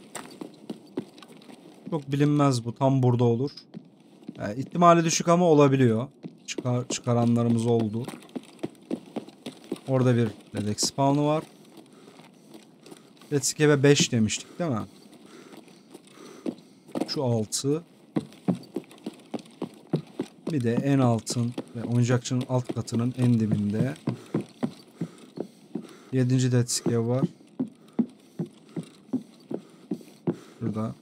Çok bilinmez bu. Tam burada olur. İhtimali düşük ama olabiliyor. Çıkaranlarımız oldu. Orada bir ledek spawn'u var. Let's 5 demiştik değil mi? Şu 6. Bir de en altın ve oyuncakçının alt katının en dibinde 7. dead scare var. Burada.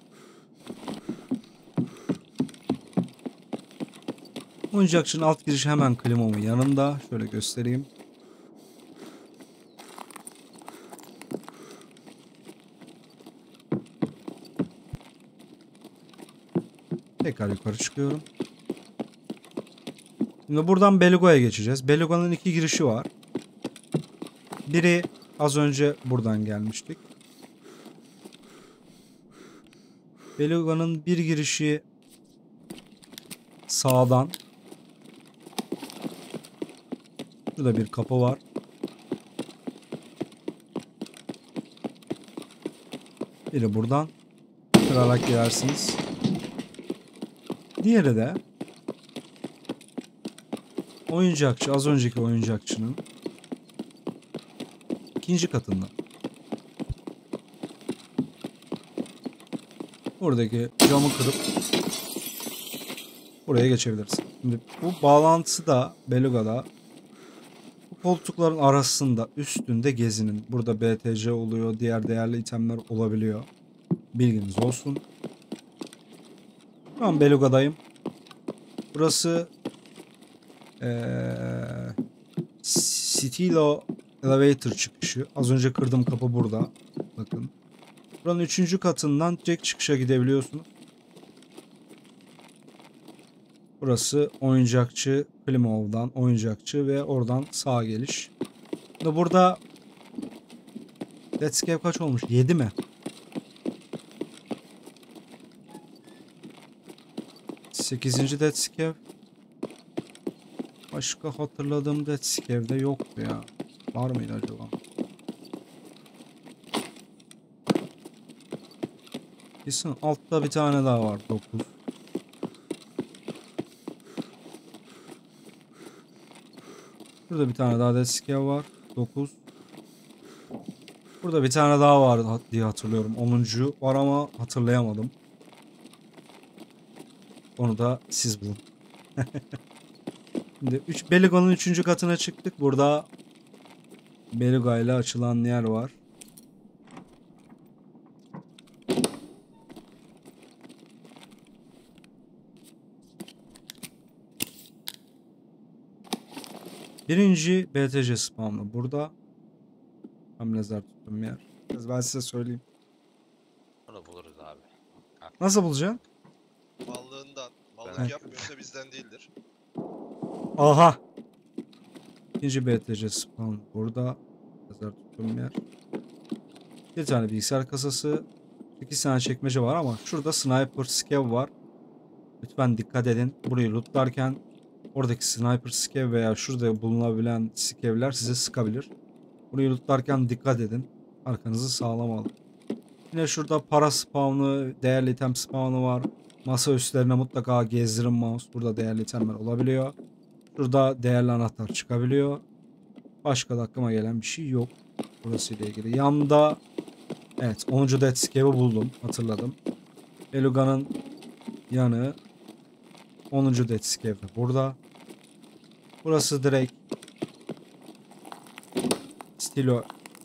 Oyuncakçının alt girişi hemen klimamın yanında. Şöyle göstereyim. Tekrar yukarı çıkıyorum. Şimdi buradan Belugo'ya geçeceğiz. Belugo'nun 2 girişi var. Biri az önce buradan gelmiştik. Belugo'nun bir girişi sağdan. Burada bir kapı var. Biri buradan. Kırarak girersiniz. Diğeri de oyuncakçı, az önceki oyuncakçının ikinci katında. Oradaki camı kırıp buraya geçebiliriz. Şimdi bu bağlantısı da Belugo'da bu koltukların arasında, üstünde gezinin. Burada BTC oluyor, diğer değerli itemler olabiliyor. Bilginiz olsun. Şu an Belugo'dayım. Burası Stilo Elevator çıkışı. Az önce kırdığım kapı burada. Bakın. Buranın 3. katından direkt çıkışa gidebiliyorsunuz. Burası oyuncakçı, Klimov'dan oyuncakçı ve oradan sağa geliş. Burada Let's Go kaç olmuş? 7 mi? 8. Dead Scare. Başka hatırladığım Dead Scare'de yoktu ya. Var mıydı acaba? Kesin altta bir tane daha var. 9. Burada bir tane daha Dead Scare var. 9. Burada bir tane daha var diye hatırlıyorum. 10. var ama hatırlayamadım. Onu da siz bulun. Şimdi Belugo'nun 3. katına çıktık. Burada Belugo ile açılan yer var. Birinci BTC spawn'ı burada. Tam lazer tuttuğum yer. Ben size söyleyeyim. Onu buluruz abi. Nasıl bulacaksın? Mallığından. Mallık Ben- yapmıyorsa bizden değildir. Aha. İkinci BTC spawn burada. Lazer tuttuğum yer. Bir tane bilgisayar kasası. 8 tane çekmece var ama şurada sniper scav var. Lütfen dikkat edin. Burayı lootlarken oradaki sniper scav veya şurada bulunabilen scav'ler size sıkabilir. Burayı lootlarken dikkat edin. Arkanızı sağlam alın. Yine şurada para spawn'ı, değerli item spawn'ı var. Masa üstlerine mutlaka gezdirin mouse. Burada değerli itemler olabiliyor. Şurada değerli anahtar çıkabiliyor. Başka da aklıma gelen bir şey yok. Burası ile ilgili. Yanda evet 10. Dead Scave'ı buldum. Hatırladım. Belugo'nun yanı 10. Dead Scave burada. Burası direkt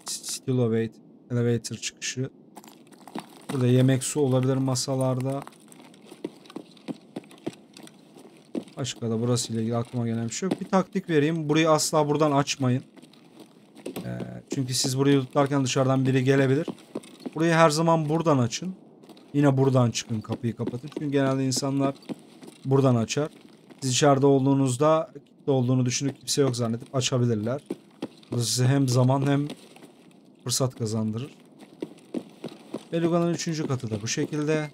Stilovate Elevator çıkışı. Burada yemek su olabilir masalarda. Başka da burası ile ilgili aklıma gelen bir şey yok. Bir taktik vereyim. Burayı asla buradan açmayın. Çünkü siz burayı tutarken dışarıdan biri gelebilir. Burayı her zaman buradan açın. Yine buradan çıkın, kapıyı kapatın. Çünkü genelde insanlar buradan açar. Siz içeride olduğunuzda kilitli olduğunu düşünüp kimse yok zannedip açabilirler. Bu size hem zaman hem fırsat kazandırır. Belugo'nun 3. katı da bu şekilde.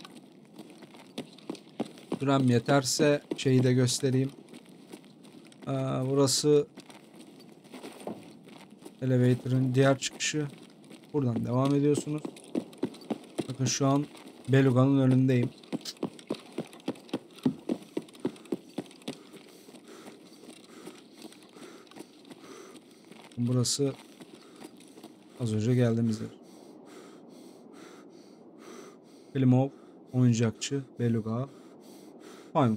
Sürem yeterse şeyi de göstereyim. Burası elevator'ın diğer çıkışı. Buradan devam ediyorsunuz. Bakın şu an Beluga'nın önündeyim. Burası az önce geldiğimiz yer. Klimov, oyuncakçı, Beluga, Fine.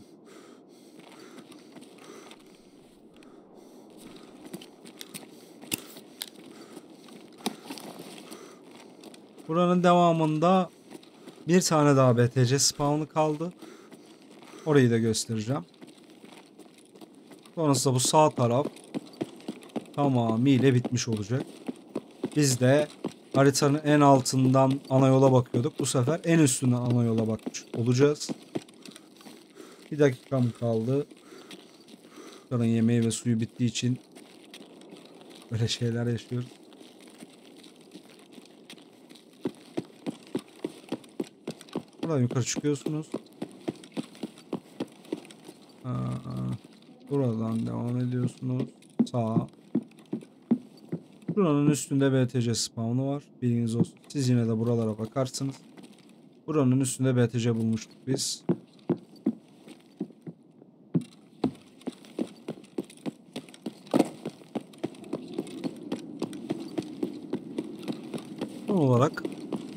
Buranın devamında bir tane daha BTC spawn'ı kaldı. Orayı da göstereceğim. Sonrasında bu sağ taraf tamamıyla bitmiş olacak. Biz de haritanın en altından ana yola bakıyorduk. Bu sefer en üstünden ana yola bakmış olacağız. Bir dakikam kaldı. Sonra yemeği ve suyu bittiği için böyle şeyler yaşıyoruz. Buradan yukarı çıkıyorsunuz. Buradan devam ediyorsunuz. Sağa. Buranın üstünde BTC spawn'u var. Bilginiz olsun. Siz yine de buralara bakarsınız. Buranın üstünde BTC bulmuştuk biz. Son olarak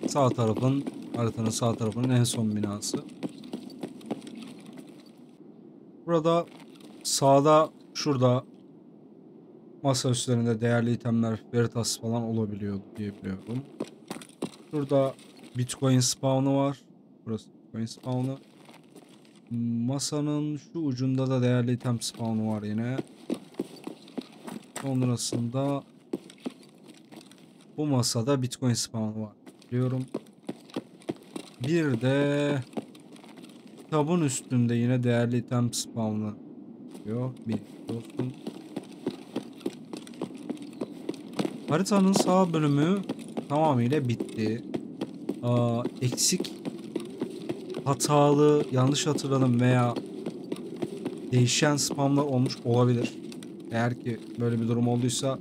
sağ tarafın, haritanın sağ tarafının en son binası. Burada sağda, şurada masa üstlerinde değerli itemler, Veritas falan olabiliyor diye biliyorum. Şurada Bitcoin spawn'u var. Burası Bitcoin spawn'u. Masanın şu ucunda da değerli item spawn'u var yine. Sonrasında bu masada Bitcoin spawn'u var diyorum. Bir de kitabın üstünde yine değerli item spawn'u diyor. Bir olsun. Haritanın sağ bölümü tamamıyla bitti. Eksik, hatalı, yanlış hatırladım veya değişen spamlar olmuş olabilir. Eğer ki böyle bir durum olduysa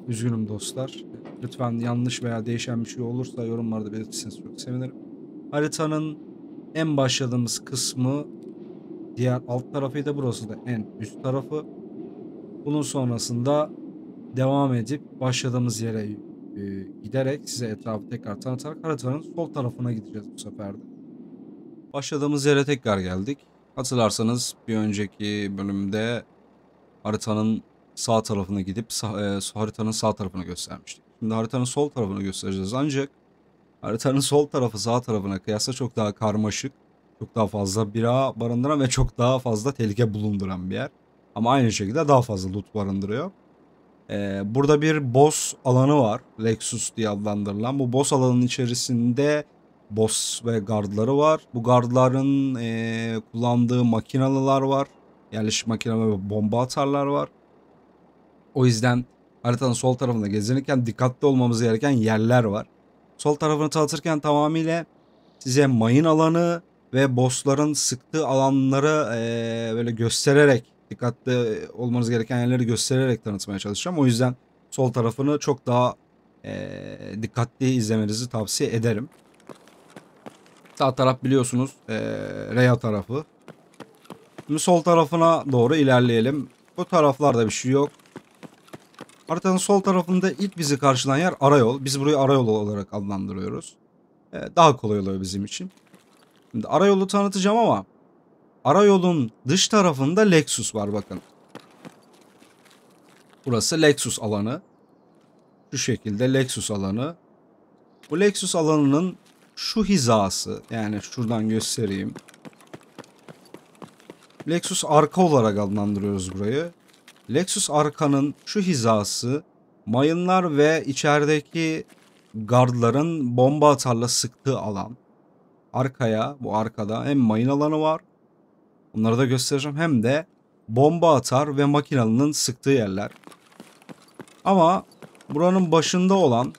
üzgünüm dostlar. Lütfen yanlış veya değişen bir şey olursa yorumlarda belirtirseniz çok sevinirim. Haritanın en başladığımız kısmı diğer alt tarafıydı. Burası da en üst tarafı. Bunun sonrasında devam edip başladığımız yere giderek size etrafı tekrar tanıtarak haritanın sol tarafına gideceğiz bu sefer de. Başladığımız yere tekrar geldik. Hatırlarsanız bir önceki bölümde haritanın sağ tarafına gidip haritanın sağ tarafını göstermiştik. Şimdi haritanın sol tarafını göstereceğiz ancak haritanın sol tarafı sağ tarafına kıyasla çok daha karmaşık, çok daha fazla bira barındıran ve çok daha fazla tehlike bulunduran bir yer. Ama aynı şekilde daha fazla loot barındırıyor. Burada bir boss alanı var. Lexus diye adlandırılan. Bu boss alanının içerisinde boss ve guardları var. Bu guardların kullandığı makinalılar var. Yerleşik makine ve bomba atarlar var. O yüzden haritanın sol tarafında gezinirken dikkatli olmamız gereken yerler var. Sol tarafını tanıtırken tamamıyla size mayın alanı ve bossların sıktığı alanları böyle göstererek, dikkatli olmanız gereken yerleri göstererek tanıtmaya çalışacağım. O yüzden sol tarafını çok daha dikkatli izlemenizi tavsiye ederim. Sağ taraf biliyorsunuz Reya tarafı. Şimdi sol tarafına doğru ilerleyelim. Bu taraflarda bir şey yok. Haritanın sol tarafında ilk bizi karşılayan yer arayol. Biz burayı arayol olarak adlandırıyoruz. Daha kolay oluyor bizim için. Şimdi arayolu tanıtacağım ama arayolun dış tarafında Lexus var bakın. Burası Lexus alanı. Şu şekilde Lexus alanı. Bu Lexus alanının şu hizası, yani şuradan göstereyim. Lexus arka olarak adlandırıyoruz burayı. Lexus arkanın şu hizası mayınlar ve içerideki guardların bomba atarla sıktığı alan. Arkaya, bu arkada hem mayın alanı var. Bunları da göstereceğim. Hem de bomba atar ve makinalının sıktığı yerler. Ama buranın başında olan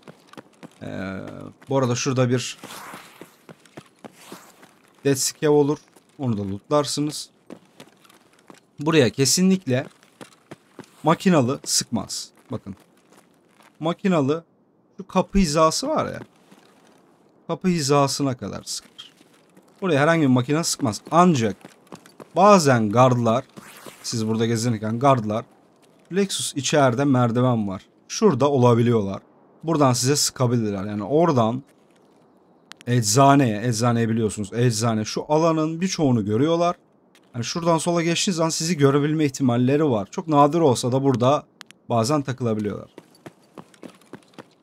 bu arada şurada bir dead scav olur. Onu da lootlarsınız. Buraya kesinlikle makinalı sıkmaz. Bakın. Makinalı şu kapı hizası var ya. kapı hizasına kadar sıkar. Buraya herhangi bir makine sıkmaz. Ancak bazen gardlar, siz burada gezinirken gardlar, Lexus içeride merdiven var. Şurada olabiliyorlar. Buradan size sıkabilirler. Yani oradan eczaneyi biliyorsunuz. Eczane şu alanın birçoğunu görüyorlar. Yani şuradan sola geçtiğiniz zaman sizi görebilme ihtimalleri var. Çok nadir olsa da burada bazen takılabiliyorlar.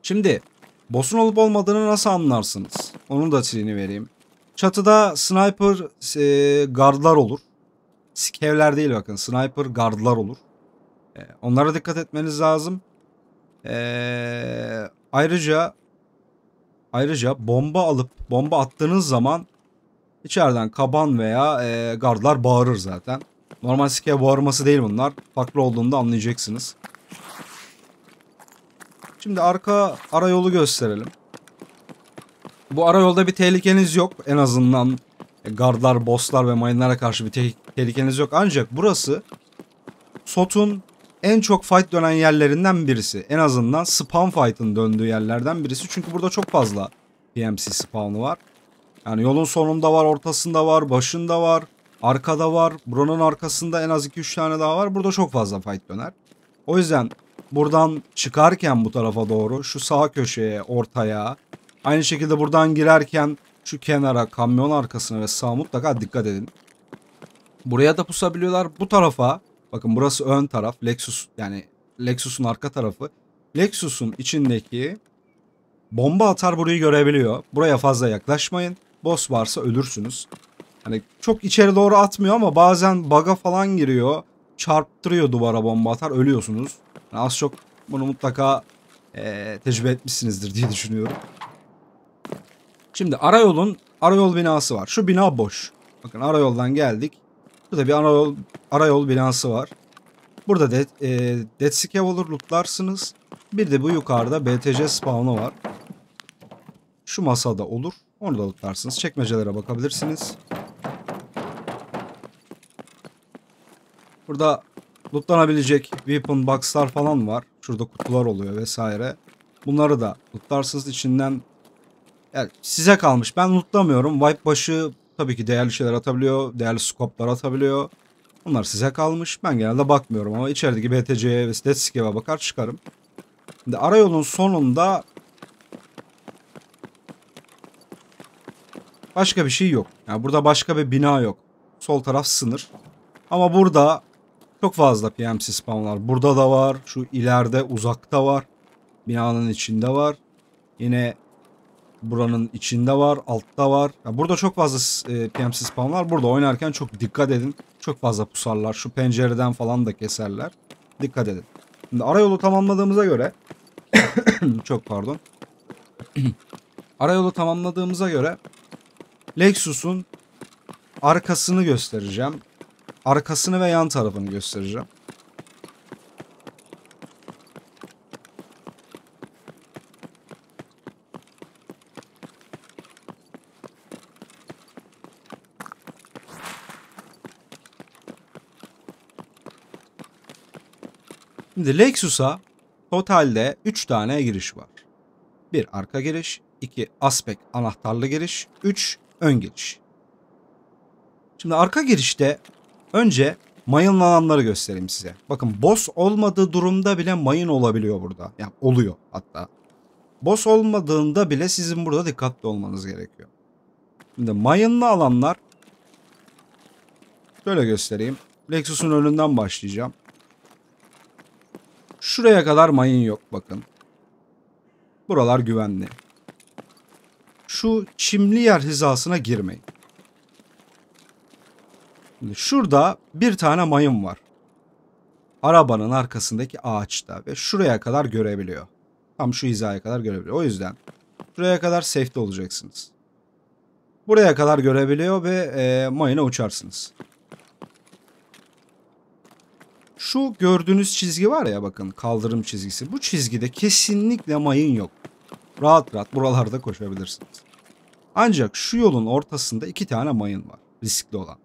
Şimdi boss'un olup olmadığını nasıl anlarsınız? Onun da çizini vereyim. Çatıda sniper guardlar olur. Skevler değil bakın. Sniper guardlar olur. Onlara dikkat etmeniz lazım. Ayrıca bomba attığınız zaman içeriden kaban veya guardlar bağırır zaten. Normal skev bağırması değil bunlar. Farklı olduğunu da anlayacaksınız. Şimdi ara yolu gösterelim. Bu ara yolda bir tehlikeniz yok. En azından guardlar, bosslar ve mayınlara karşı bir tehlikeniz yok. Ancak burası SOT'un en çok fight dönen yerlerinden birisi. En azından spawn fight'ın döndüğü yerlerden birisi. Çünkü burada çok fazla PMC spawn'ı var. Yani yolun sonunda var, ortasında var, başında var, arkada var. Buranın arkasında en az 2-3 tane daha var. Burada çok fazla fight döner. O yüzden buradan çıkarken bu tarafa doğru şu sağ köşeye, ortaya, aynı şekilde buradan girerken şu kenara, kamyon arkasına ve sağa mutlaka dikkat edin. Buraya da pusabiliyorlar. Bu tarafa, bakın burası ön taraf. Lexus, yani Lexus'un arka tarafı. Lexus'un içindeki bomba atar burayı görebiliyor. Buraya fazla yaklaşmayın. Boss varsa ölürsünüz. Hani çok içeri doğru atmıyor ama bazen bug'a falan giriyor. Çarptırıyor duvara, bomba atar, ölüyorsunuz. Yani az çok bunu mutlaka tecrübe etmişsinizdir diye düşünüyorum. Şimdi arayol binası var. Şu bina boş. Bakın arayoldan geldik. Burada bir arayol binası var. Burada Dead Scav olur, lootlarsınız. Bir de bu yukarıda BTC spawn'ı var. Şu masada olur. Onu da lootlarsınız. Çekmecelere bakabilirsiniz. Burada lootlanabilecek weapon box'lar falan var. Şurada kutular oluyor vesaire. Bunları da lootlarsınız içinden. Yani size kalmış. Ben lootlamıyorum. Wipe başı tabii ki değerli şeyler atabiliyor. Değerli scope'lar atabiliyor. Bunlar size kalmış. Ben genelde bakmıyorum ama içerideki BTC'ye ve Dead Scav'e bakar çıkarım. Şimdi arayolun sonunda başka bir şey yok. Yani burada başka bir bina yok. Sol taraf sınır. Ama burada çok fazla PMC spawnlar. Burada da var. Şu ileride uzakta var. Binanın içinde var. Yine buranın içinde var. Altta var. Yani burada çok fazla PMC spawnlar. Burada oynarken çok dikkat edin. Çok fazla pusarlar. Şu pencereden falan da keserler. Dikkat edin. Şimdi arayolu tamamladığımıza göre çok pardon. Arayolu tamamladığımıza göre Lexus'un arkasını göstereceğim. Arkasını ve yan tarafını göstereceğim. Şimdi Lexus'a totalde 3 tane giriş var. 1 arka giriş, 2 aspect anahtarlı giriş, 3 ön giriş. Şimdi arka girişte önce mayınlananları göstereyim size. Bakın boss olmadığı durumda bile mayın olabiliyor burada. Yani oluyor hatta. Boss olmadığında bile sizin burada dikkatli olmanız gerekiyor. Şimdi mayınlı alanlar şöyle göstereyim. Lexus'un önünden başlayacağım. Şuraya kadar mayın yok bakın. Buralar güvenli. Şu çimli yer hizasına girmeyin. Şimdi şurada bir tane mayın var. Arabanın arkasındaki ağaçta ve şuraya kadar görebiliyor. Tam şu hizaya kadar görebiliyor. O yüzden şuraya kadar safety olacaksınız. Buraya kadar görebiliyor ve mayına uçarsınız. Şu gördüğünüz çizgi var ya bakın, kaldırım çizgisi. Bu çizgide kesinlikle mayın yok. Rahat rahat buralarda koşabilirsiniz. Ancak şu yolun ortasında 2 tane mayın var. Riskli olan.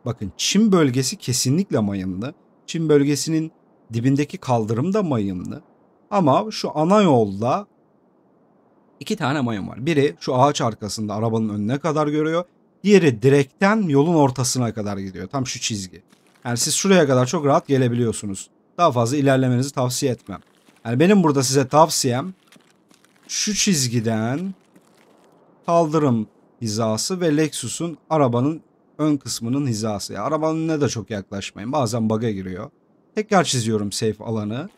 Bakın çim bölgesi kesinlikle mayınlı. Çim bölgesinin dibindeki kaldırım da mayınlı. Ama şu ana yolda İki tane mayın var. Biri şu ağaç arkasında arabanın önüne kadar görüyor. Diğeri direkten yolun ortasına kadar gidiyor. Tam şu çizgi. Yani siz şuraya kadar çok rahat gelebiliyorsunuz. Daha fazla ilerlemenizi tavsiye etmem. Yani benim burada size tavsiyem şu çizgiden kaldırım hizası ve Lexus'un arabanın ön kısmının hizası. Yani arabanın önüne de çok yaklaşmayın. Bazen bug'a giriyor. Tekrar çiziyorum safe alanı.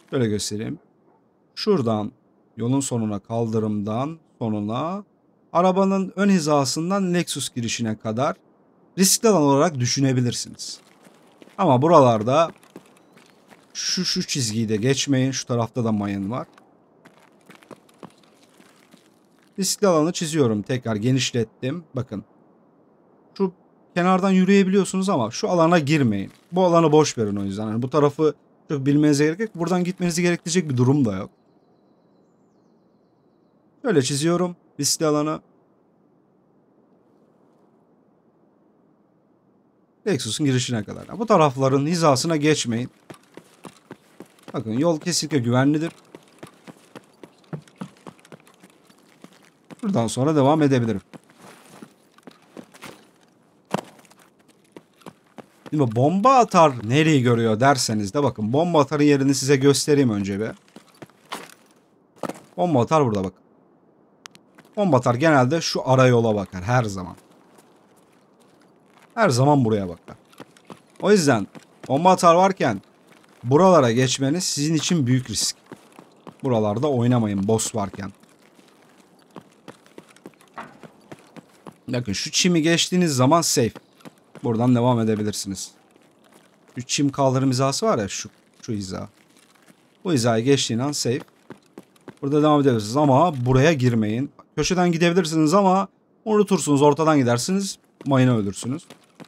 Şöyle göstereyim. Şuradan yolun sonuna, kaldırımdan sonuna, arabanın ön hizasından Lexus girişine kadar riskli alan olarak düşünebilirsiniz. Ama buralarda şu çizgiyi de geçmeyin. Şu tarafta da mayın var. Riskli alanı çiziyorum. Tekrar genişlettim. Bakın. Şu kenardan yürüyebiliyorsunuz ama şu alana girmeyin. Bu alanı boş verin o yüzden. Yani bu tarafı çok bilmenize gerek yok. Buradan gitmenizi gerektirecek bir durum da yok. Şöyle çiziyorum riskli alanı. Lexus'un girişine kadar. Bu tarafların hizasına geçmeyin. Bakın yol kesinlikle güvenlidir. Buradan sonra devam edebilirim. Şimdi bomba atar nereyi görüyor derseniz de bakın bomba atarın yerini size göstereyim önce bir. Bomba atar burada bakın. Bomba atar genelde şu ara yola bakar her zaman. Her zaman buraya bakar. O yüzden bomba atar varken buralara geçmeniz sizin için büyük risk. Buralarda oynamayın boss varken. Bakın şu çimi geçtiğiniz zaman safe. Buradan devam edebilirsiniz. Şu çim kaldırım hizası var ya şu hiza. Bu hizayı geçtiğin an safe. Burada devam edebilirsiniz ama buraya girmeyin. Köşeden gidebilirsiniz ama unutursunuz, ortadan gidersiniz, mayını ölürsünüz.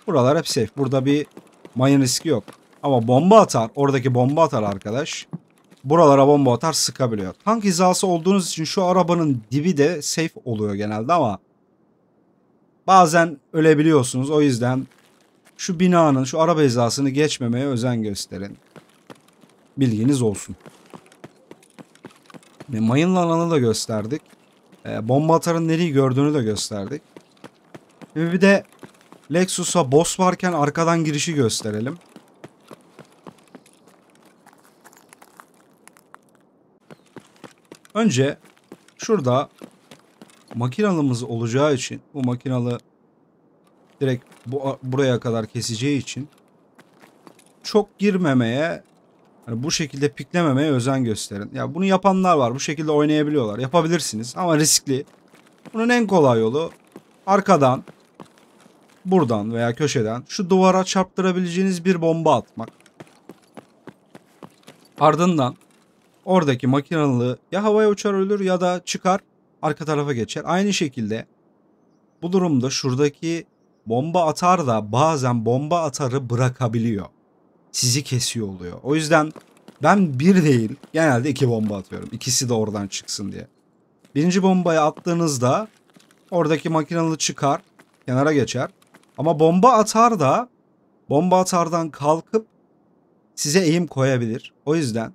Buralar hep safe. Burada bir mayın riski yok. Ama bomba atar, oradaki bomba atar arkadaş. Buralara bomba atar, sıkabiliyor. Tank hizası olduğunuz için şu arabanın dibi de safe oluyor genelde ama bazen ölebiliyorsunuz. O yüzden şu binanın, şu araba hizasını geçmemeye özen gösterin. Bilginiz olsun. Mayınlı alanı da gösterdik. Bomba atarın nereyi gördüğünü de gösterdik. Şimdi bir de Lexus'a boss varken arkadan girişi gösterelim. Önce şurada makinalımız olacağı için bu makinalı direkt buraya kadar keseceği için çok girmemeye, yani bu şekilde piklememeye özen gösterin. Ya bunu yapanlar var. Bu şekilde oynayabiliyorlar. Yapabilirsiniz ama riskli. Bunun en kolay yolu arkadan, buradan veya köşeden şu duvara çarptırabileceğiniz bir bomba atmak. Ardından oradaki makinalı ya havaya uçar ölür ya da çıkar arka tarafa geçer. Aynı şekilde bu durumda şuradaki bomba atar da bazen bomba atarı bırakabiliyor. Sizi kesiyor oluyor. O yüzden ben bir değil genelde 2 bomba atıyorum. İkisi de oradan çıksın diye. Birinci bombayı attığınızda oradaki makinalı çıkar, kenara geçer. Ama bomba atar da bomba atardan kalkıp size eğim koyabilir. O yüzden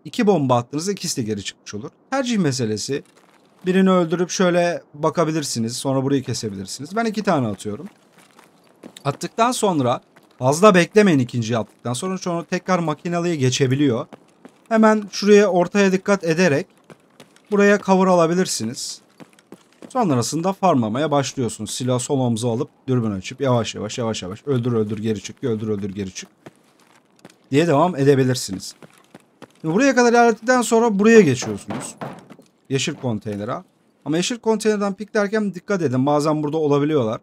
2 bomba attığınızda ikisi de geri çıkmış olur. Tercih meselesi. Birini öldürüp şöyle bakabilirsiniz. Sonra burayı kesebilirsiniz. Ben 2 tane atıyorum. Attıktan sonra fazla beklemeyin ikinciyi attıktan sonra tekrar makinalıya geçebiliyor. Hemen şuraya ortaya dikkat ederek buraya cover alabilirsiniz. Sonrasında farmlamaya başlıyorsunuz. Silahı sol omuza alıp dürbün açıp yavaş yavaş öldür öldür geri çık, öldür öldür geri çık diye devam edebilirsiniz. Buraya kadar ilerledikten sonra buraya geçiyorsunuz. Yeşil konteynere. Ama yeşil konteynerden piklerken dikkat edin. Bazen burada olabiliyorlar.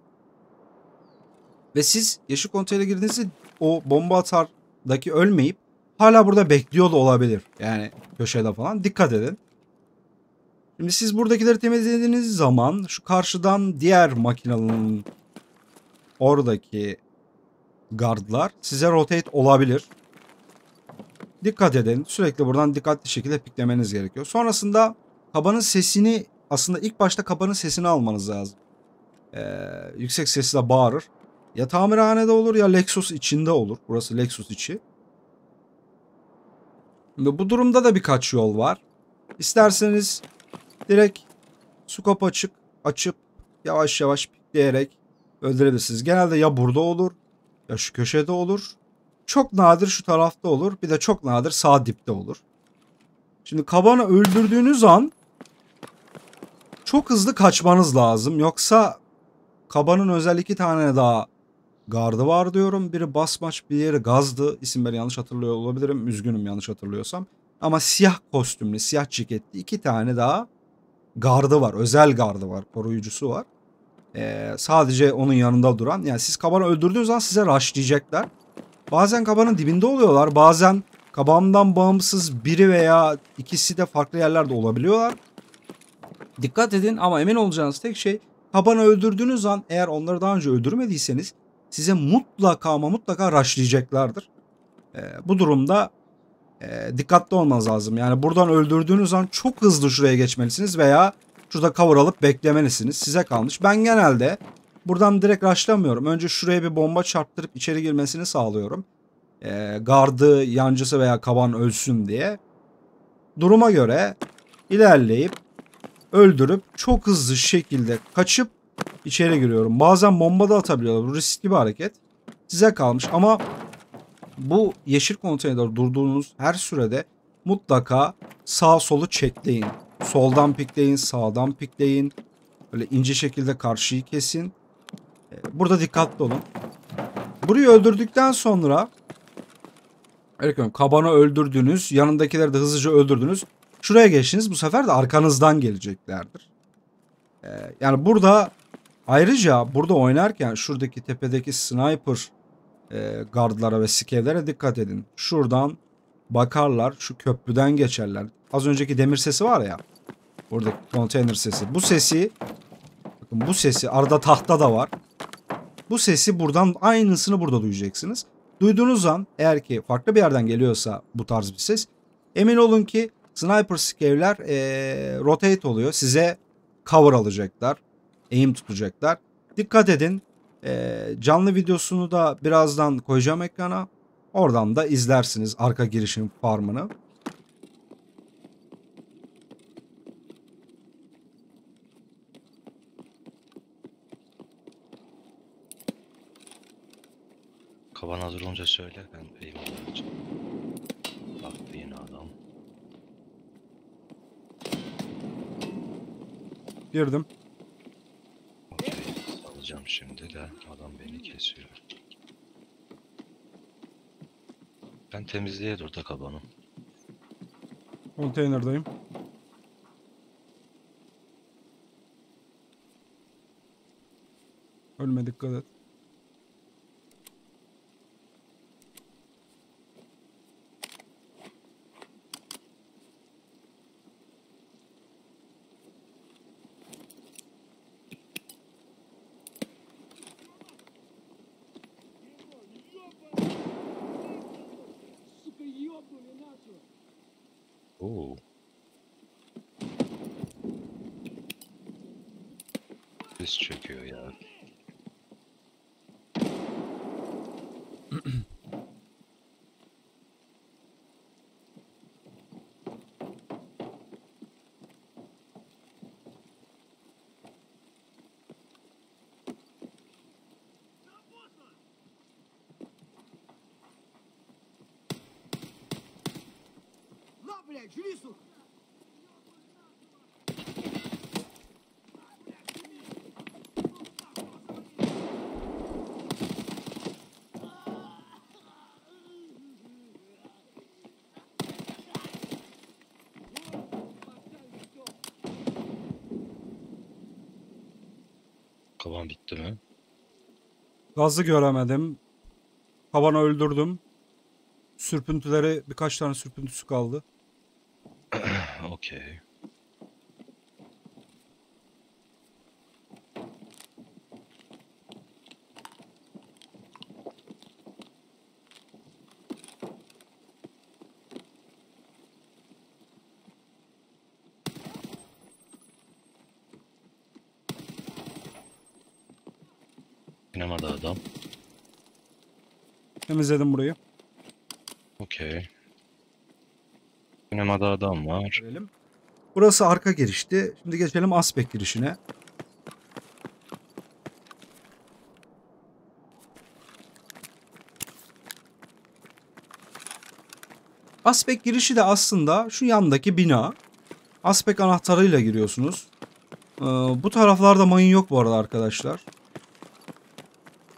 Ve siz yeşil konteynere girdiğinizde o bomba atardaki ölmeyip hala burada bekliyor da olabilir. Yani köşede falan. Dikkat edin. Şimdi siz buradakileri temizlediğiniz zaman şu karşıdan diğer makinalının oradaki guardlar size rotate olabilir. Dikkat edin. Sürekli buradan dikkatli şekilde piklemeniz gerekiyor. Sonrasında kabanın sesini, aslında ilk başta kabanın sesini almanız lazım. Yüksek sesle bağırır. Ya tamirhanede olur ya Lexus içinde olur. Burası Lexus içi. Şimdi bu durumda da birkaç yol var. İsterseniz direkt scope açıp yavaş yavaş pikleyerek öldürebilirsiniz. Genelde ya burada olur ya şu köşede olur. Çok nadir şu tarafta olur. Bir de çok nadir sağ dipte olur. Şimdi kabanı öldürdüğünüz an çok hızlı kaçmanız lazım. Yoksa kabanın özel 2 tane daha gardı var diyorum. Biri basmaç, bir yeri gazdı. İsimleri yanlış hatırlıyor olabilirim. Üzgünüm yanlış hatırlıyorsam. Ama siyah kostümlü, siyah ceketli 2 tane daha gardı var. Özel gardı var. Koruyucusu var. Sadece onun yanında duran. Yani siz kabanı öldürdüğünüz zaman size rushlayacaklar. Bazen kabanın dibinde oluyorlar. Bazen kabandan bağımsız biri veya ikisi de farklı yerlerde olabiliyorlar. Dikkat edin ama emin olacağınız tek şey, kabanı öldürdüğünüz an eğer onları daha önce öldürmediyseniz size mutlaka ama mutlaka rushlayacaklardır. Bu durumda dikkatli olmanız lazım. Yani buradan öldürdüğünüz an çok hızlı şuraya geçmelisiniz veya şurada cover alıp beklemelisiniz. Size kalmış. Ben genelde buradan direkt rushlamıyorum. Önce şuraya bir bomba çarptırıp içeri girmesini sağlıyorum. Gardı, yancısı veya kaban ölsün diye. Duruma göre ilerleyip öldürüp çok hızlı şekilde kaçıp içeri giriyorum. Bazen bomba da atabiliyorlar. Bu riskli bir hareket. Size kalmış ama bu yeşil konteyner durduğunuz her sürede mutlaka sağ solu çekleyin. Soldan pikleyin, sağdan pikleyin. Böyle ince şekilde karşıyı kesin. Burada dikkatli olun. Burayı öldürdükten sonra kabanı öldürdünüz. Yanındakileri de hızlıca öldürdünüz. Şuraya geçtiniz. Bu sefer de arkanızdan geleceklerdir. Yani burada ayrıca burada oynarken şuradaki tepedeki sniper gardlara ve skevlere dikkat edin. Şuradan bakarlar. Şu köprüden geçerler. Az önceki demir sesi var ya. Buradaki konteyner sesi. Bu sesi, bakın bu sesi arada tahta da var. Bu sesi buradan aynısını burada duyacaksınız. Duyduğunuz an eğer ki farklı bir yerden geliyorsa bu tarz bir ses, emin olun ki sniper skevler rotate oluyor. Size cover alacaklar. Aim tutacaklar. Dikkat edin. Canlı videosunu da birazdan koyacağım ekrana. Oradan da izlersiniz arka girişin farmını. Kaban hazır olunca söyle, ben eyvallah olacağım. Baktı yine adam. Girdim. Okey, alacağım şimdi de adam beni kesiyor. Ben temizliğe dur da kabanı. Konteynerdayım. Ölme, dikkat et. Oo. Biz çöküyor ya. На, блядь, жри, сука! Kaban bitti mi? Gazı göremedim. Kabanı öldürdüm. Sürpüntüleri, birkaç tane sürpüntüsü kaldı. Okey. Sinemada adam. Temizledim burayı. Okey. Sinemada adam var. Görelim. Burası arka girişti. Şimdi geçelim aspect girişine. Aspect girişi de aslında şu yandaki bina. Aspect anahtarıyla giriyorsunuz. Bu taraflarda mayın yok bu arada arkadaşlar.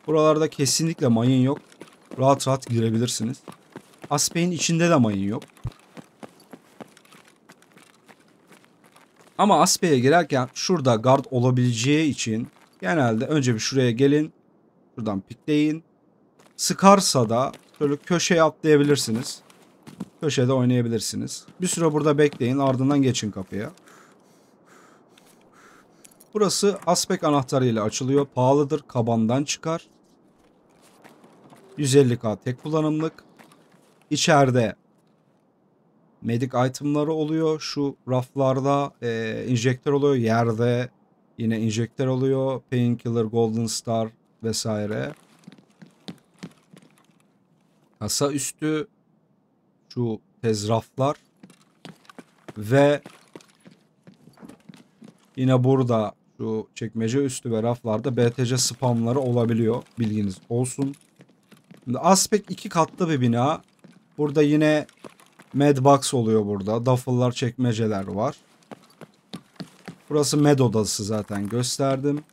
Buralarda kesinlikle mayın yok. Rahat rahat girebilirsiniz. Aspect'in içinde de mayın yok. Ama Aspect'e girerken şurada guard olabileceği için genelde önce bir şuraya gelin. Şuradan pikleyin. Sıkarsa da şöyle köşeye atlayabilirsiniz. Köşede oynayabilirsiniz. Bir süre burada bekleyin, ardından geçin kapıya. Burası Aspect anahtarıyla açılıyor. Pahalıdır. Kabandan çıkar. 150k tek kullanımlık. İçeride medic itemları oluyor. Şu raflarda enjektör oluyor. Yerde yine enjektör oluyor. Painkiller, Golden Star vesaire. Kasa üstü şu tez raflar ve yine burada şu çekmece üstü ve raflarda BTC spamları olabiliyor. Bilginiz olsun. Şimdi Aspect 2 katlı bir bina. Burada yine Medbox oluyor burada. Duffel'lar, çekmeceler var. Burası med odası zaten gösterdim.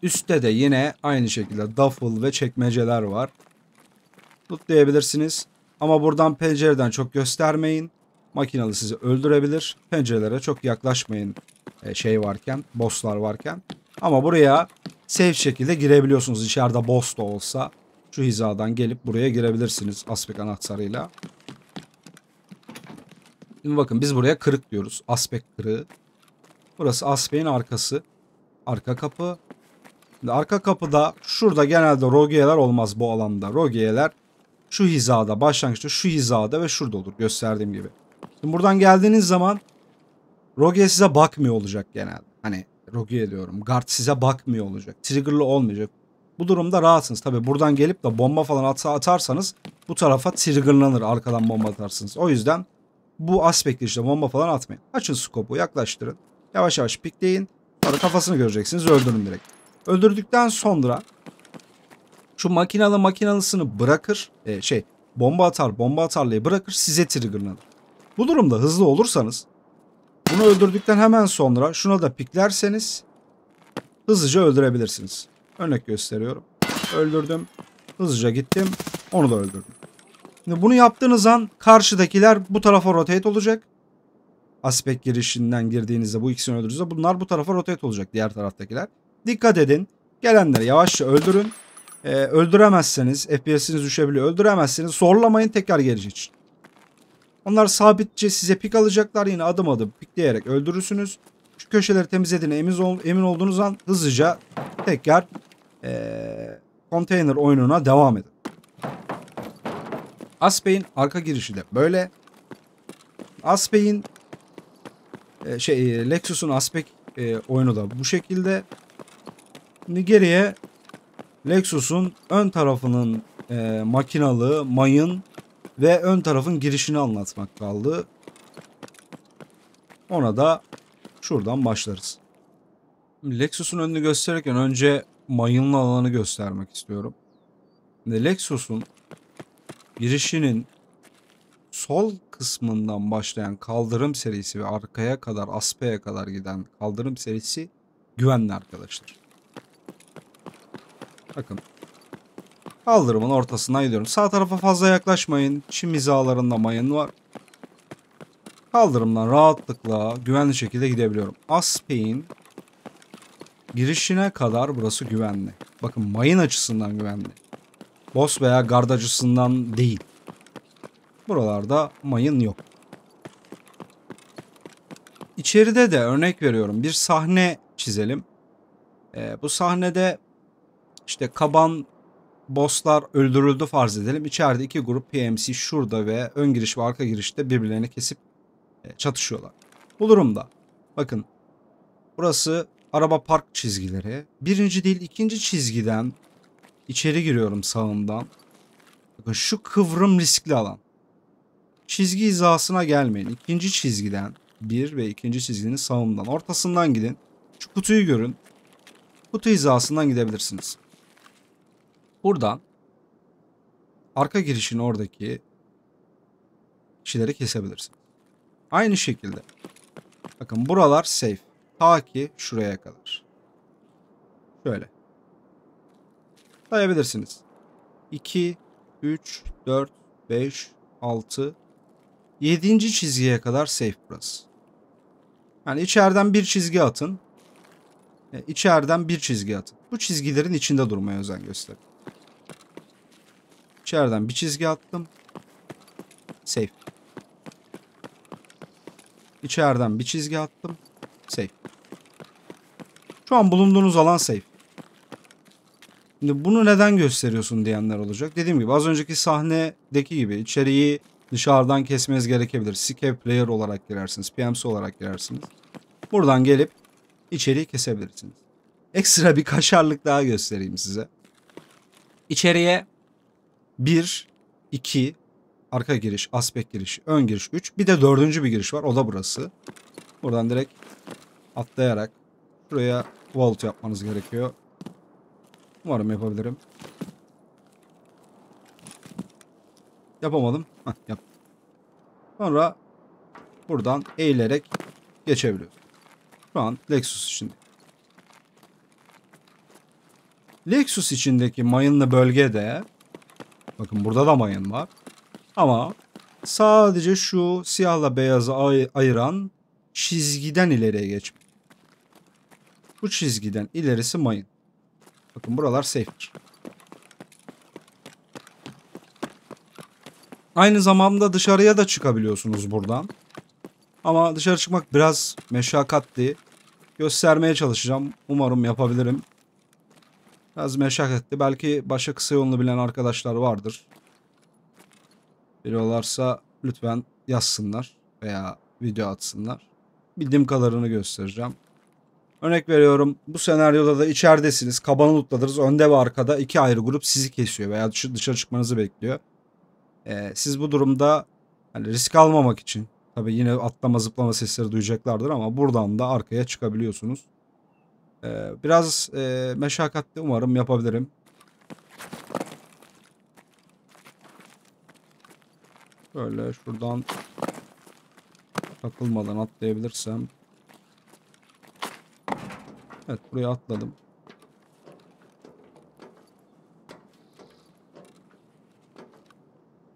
Üstte de yine aynı şekilde duffel ve çekmeceler var. Lootlayabilirsiniz. Ama buradan pencereden çok göstermeyin. Makinalı sizi öldürebilir. Pencerelere çok yaklaşmayın şey varken, bosslar varken. Ama buraya safe şekilde girebiliyorsunuz. İçeride boss da olsa şu hizadan gelip buraya girebilirsiniz Aspect anahtarıyla. Şimdi bakın biz buraya kırık diyoruz. Aspect kırığı. Burası Aspect'in arkası. Arka kapı. Şimdi arka kapıda şurada genelde rogiyeler olmaz bu alanda. Rogiyeler şu hizada, başlangıçta şu hizada ve şurada olur gösterdiğim gibi. Şimdi buradan geldiğiniz zaman rogiye size bakmıyor olacak genelde. Hani rogiye diyorum, guard size bakmıyor olacak. Trigger'lı olmayacak. Bu durumda rahatsınız. Tabi buradan gelip de bomba falan atarsanız bu tarafa triggerlanır, arkadan bomba atarsınız. O yüzden bu aspekte işte bomba falan atmayın. Açın skopu, yaklaştırın. Yavaş yavaş pikleyin. Sonra kafasını göreceksiniz, öldürün direkt. Öldürdükten sonra şu makinalısını bırakır. Bomba atarlayı bırakır, size triggerlanır. Bu durumda hızlı olursanız bunu öldürdükten hemen sonra şuna da piklerseniz hızlıca öldürebilirsiniz. Örnek gösteriyorum. Öldürdüm. Hızlıca gittim. Onu da öldürdüm. Şimdi bunu yaptığınız an karşıdakiler bu tarafa rotate olacak. Aspect girişinden girdiğinizde bu ikisini öldürdüğünüzde bunlar bu tarafa rotate olacak, diğer taraftakiler. Dikkat edin. Gelenleri yavaşça öldürün. Öldüremezseniz FPS'iniz düşebiliyor. Öldüremezseniz zorlamayın tekrar geliş için. Onlar sabitçe size pik alacaklar. Yine adım adım pikleyerek öldürürsünüz. Şu köşeleri temizlediğine emin olduğunuz an hızlıca tekrar konteyner oyununa devam edin. Aspect'in arka girişi de böyle. Aspect'in Lexus'un Aspect oyunu da bu şekilde. Şimdi geriye Lexus'un ön tarafının makinalı, mayın ve ön tarafın girişini anlatmak kaldı. Ona da şuradan başlarız. Lexus'un önünü gösterirken önce mayınlı alanı göstermek istiyorum. Şimdi Lexus'un girişinin sol kısmından başlayan kaldırım serisi ve arkaya kadar, Aspect'e kadar giden kaldırım serisi güvenli arkadaşlar. Bakın. Kaldırımın ortasından gidiyorum. Sağ tarafa fazla yaklaşmayın. Çim hizalarında mayın var. Kaldırımdan rahatlıkla güvenli şekilde gidebiliyorum. Aspect'in girişine kadar burası güvenli. Bakın mayın açısından güvenli. Boss veya guard açısından değil. Buralarda mayın yok. İçeride de örnek veriyorum bir sahne çizelim. Bu sahnede işte kaban bosslar öldürüldü farz edelim. İçeride iki grup PMC şurada ve ön giriş ve arka girişte birbirlerini kesip çatışıyorlar. Bu durumda bakın burası araba park çizgileri. Birinci değil ikinci çizgiden İçeri giriyorum sağımdan. Bakın şu kıvrım riskli alan. Çizgi hizasına gelmeyin. İkinci çizgiden bir ve ikinci çizginin sağımdan. Ortasından gidin. Şu kutuyu görün. Kutu hizasından gidebilirsiniz. Buradan arka girişin oradaki kişileri kesebilirsiniz. Aynı şekilde. Bakın buralar safe. Ta ki şuraya kadar. Şöyle. Sayabilirsiniz. 2, 3, 4, 5, 6, 7. çizgiye kadar safe burası. Yani içeriden bir çizgi atın. İçeriden bir çizgi atın. Bu çizgilerin içinde durmaya özen gösterin. İçeriden bir çizgi attım. Safe. İçeriden bir çizgi attım. Safe. Şu an bulunduğunuz alan safe. Şimdi bunu neden gösteriyorsun diyenler olacak. Dediğim gibi az önceki sahnedeki gibi içeriği dışarıdan kesmeniz gerekebilir. Escape player olarak girersiniz. PMC olarak girersiniz. Buradan gelip içeriği kesebilirsiniz. Ekstra bir kaşarlık daha göstereyim size. İçeriye 1, 2, arka giriş, aspect giriş, ön giriş 3. Bir de dördüncü bir giriş var. O da burası. Buradan direkt atlayarak şuraya vault yapmanız gerekiyor. Umarım yapabilirim. Yapamadım. Heh, yap. Sonra buradan eğilerek geçebiliyoruz. Şu an Lexus içinde. Lexus içindeki mayınlı bölgede bakın burada da mayın var. Ama sadece şu siyahla beyazı ayıran çizgiden ileriye geçmek. Bu çizgiden ilerisi mayın. Bakın buralar safe'tir. Aynı zamanda dışarıya da çıkabiliyorsunuz buradan. Ama dışarı çıkmak biraz meşakkatli. Göstermeye çalışacağım. Umarım yapabilirim. Biraz meşakkatli. Belki başa kısa yolunu bilen arkadaşlar vardır. Biliyorlarsa lütfen yazsınlar veya video atsınlar. Bildiğim kadarını göstereceğim. Örnek veriyorum, bu senaryoda da içeridesiniz. Kabanı lootladınız. Önde ve arkada iki ayrı grup sizi kesiyor veya dışarı çıkmanızı bekliyor. Siz bu durumda hani risk almamak için tabii yine atlama zıplama sesleri duyacaklardır ama buradan da arkaya çıkabiliyorsunuz. Biraz meşakkatli, umarım yapabilirim. Böyle şuradan takılmadan atlayabilirsem. Evet, buraya atladım.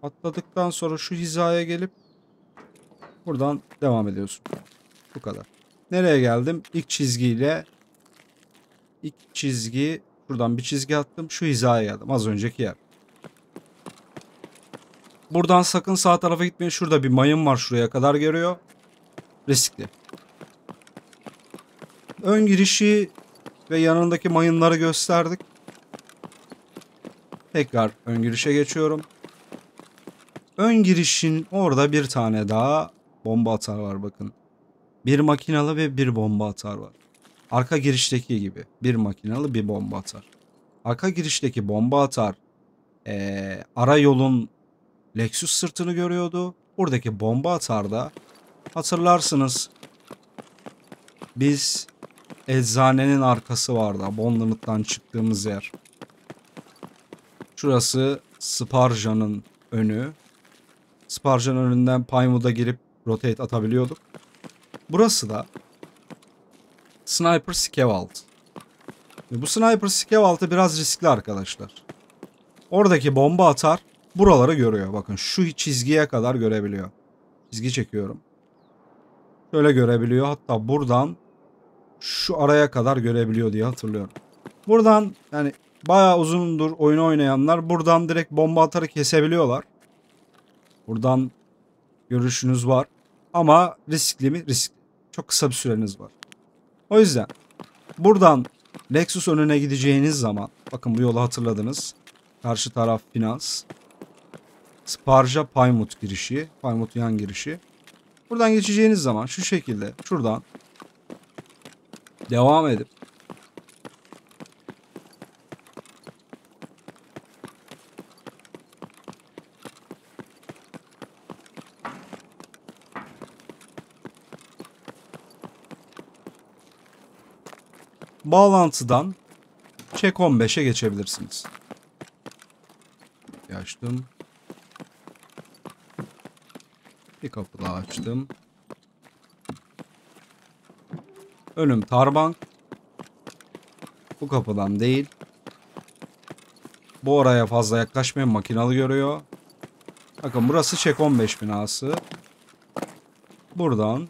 Atladıktan sonra şu hizaya gelip buradan devam ediyorsun. Bu kadar. Nereye geldim? İlk çizgiyle ilk çizgi, buradan bir çizgi attım. Şu hizaya geldim. Az önceki yer. Buradan sakın sağ tarafa gitmeyin. Şurada bir mayın var, şuraya kadar görüyor. Riskli. Ön girişi ve yanındaki mayınları gösterdik. Tekrar ön girişe geçiyorum. Ön girişin orada bir tane daha bomba atar var bakın. Bir makinalı ve bir bomba atar var. Arka girişteki gibi bir makinalı bir bomba atar. Arka girişteki bomba atar ara yolun Lexus sırtını görüyordu. Buradaki bomba atar da hatırlarsınız biz eczanenin arkası vardı. Bonlanıt'tan çıktığımız yer. Şurası Sparja'nın önü. Sparja'nın önünden Pinewood'a girip rotate atabiliyorduk. Burası da Sniper Scaveald. Bu Sniper Scaveald'ı biraz riskli arkadaşlar. Oradaki bomba atar buraları görüyor. Bakın şu çizgiye kadar görebiliyor. Çizgi çekiyorum. Şöyle görebiliyor. Hatta buradan şu araya kadar görebiliyor diye hatırlıyorum. Buradan yani bayağı uzundur oyunu oynayanlar buradan direkt bomba atarı kesebiliyorlar. Buradan görüşünüz var. Ama riskli mi? Riskli. Çok kısa bir süreniz var. O yüzden buradan Lexus önüne gideceğiniz zaman bakın bu yolu hatırladınız. Karşı taraf finans. Sparja Pinewood girişi. Pinewood yan girişi. Buradan geçeceğiniz zaman şu şekilde şuradan devam edip bağlantıdan Çek 15'e geçebilirsiniz. Açtım. Bir kapı daha açtım. Önüm tarbank. Bu kapıdan değil. Bu oraya fazla yaklaşmayın, makinalı görüyor. Bakın burası Çek 15 binası. Buradan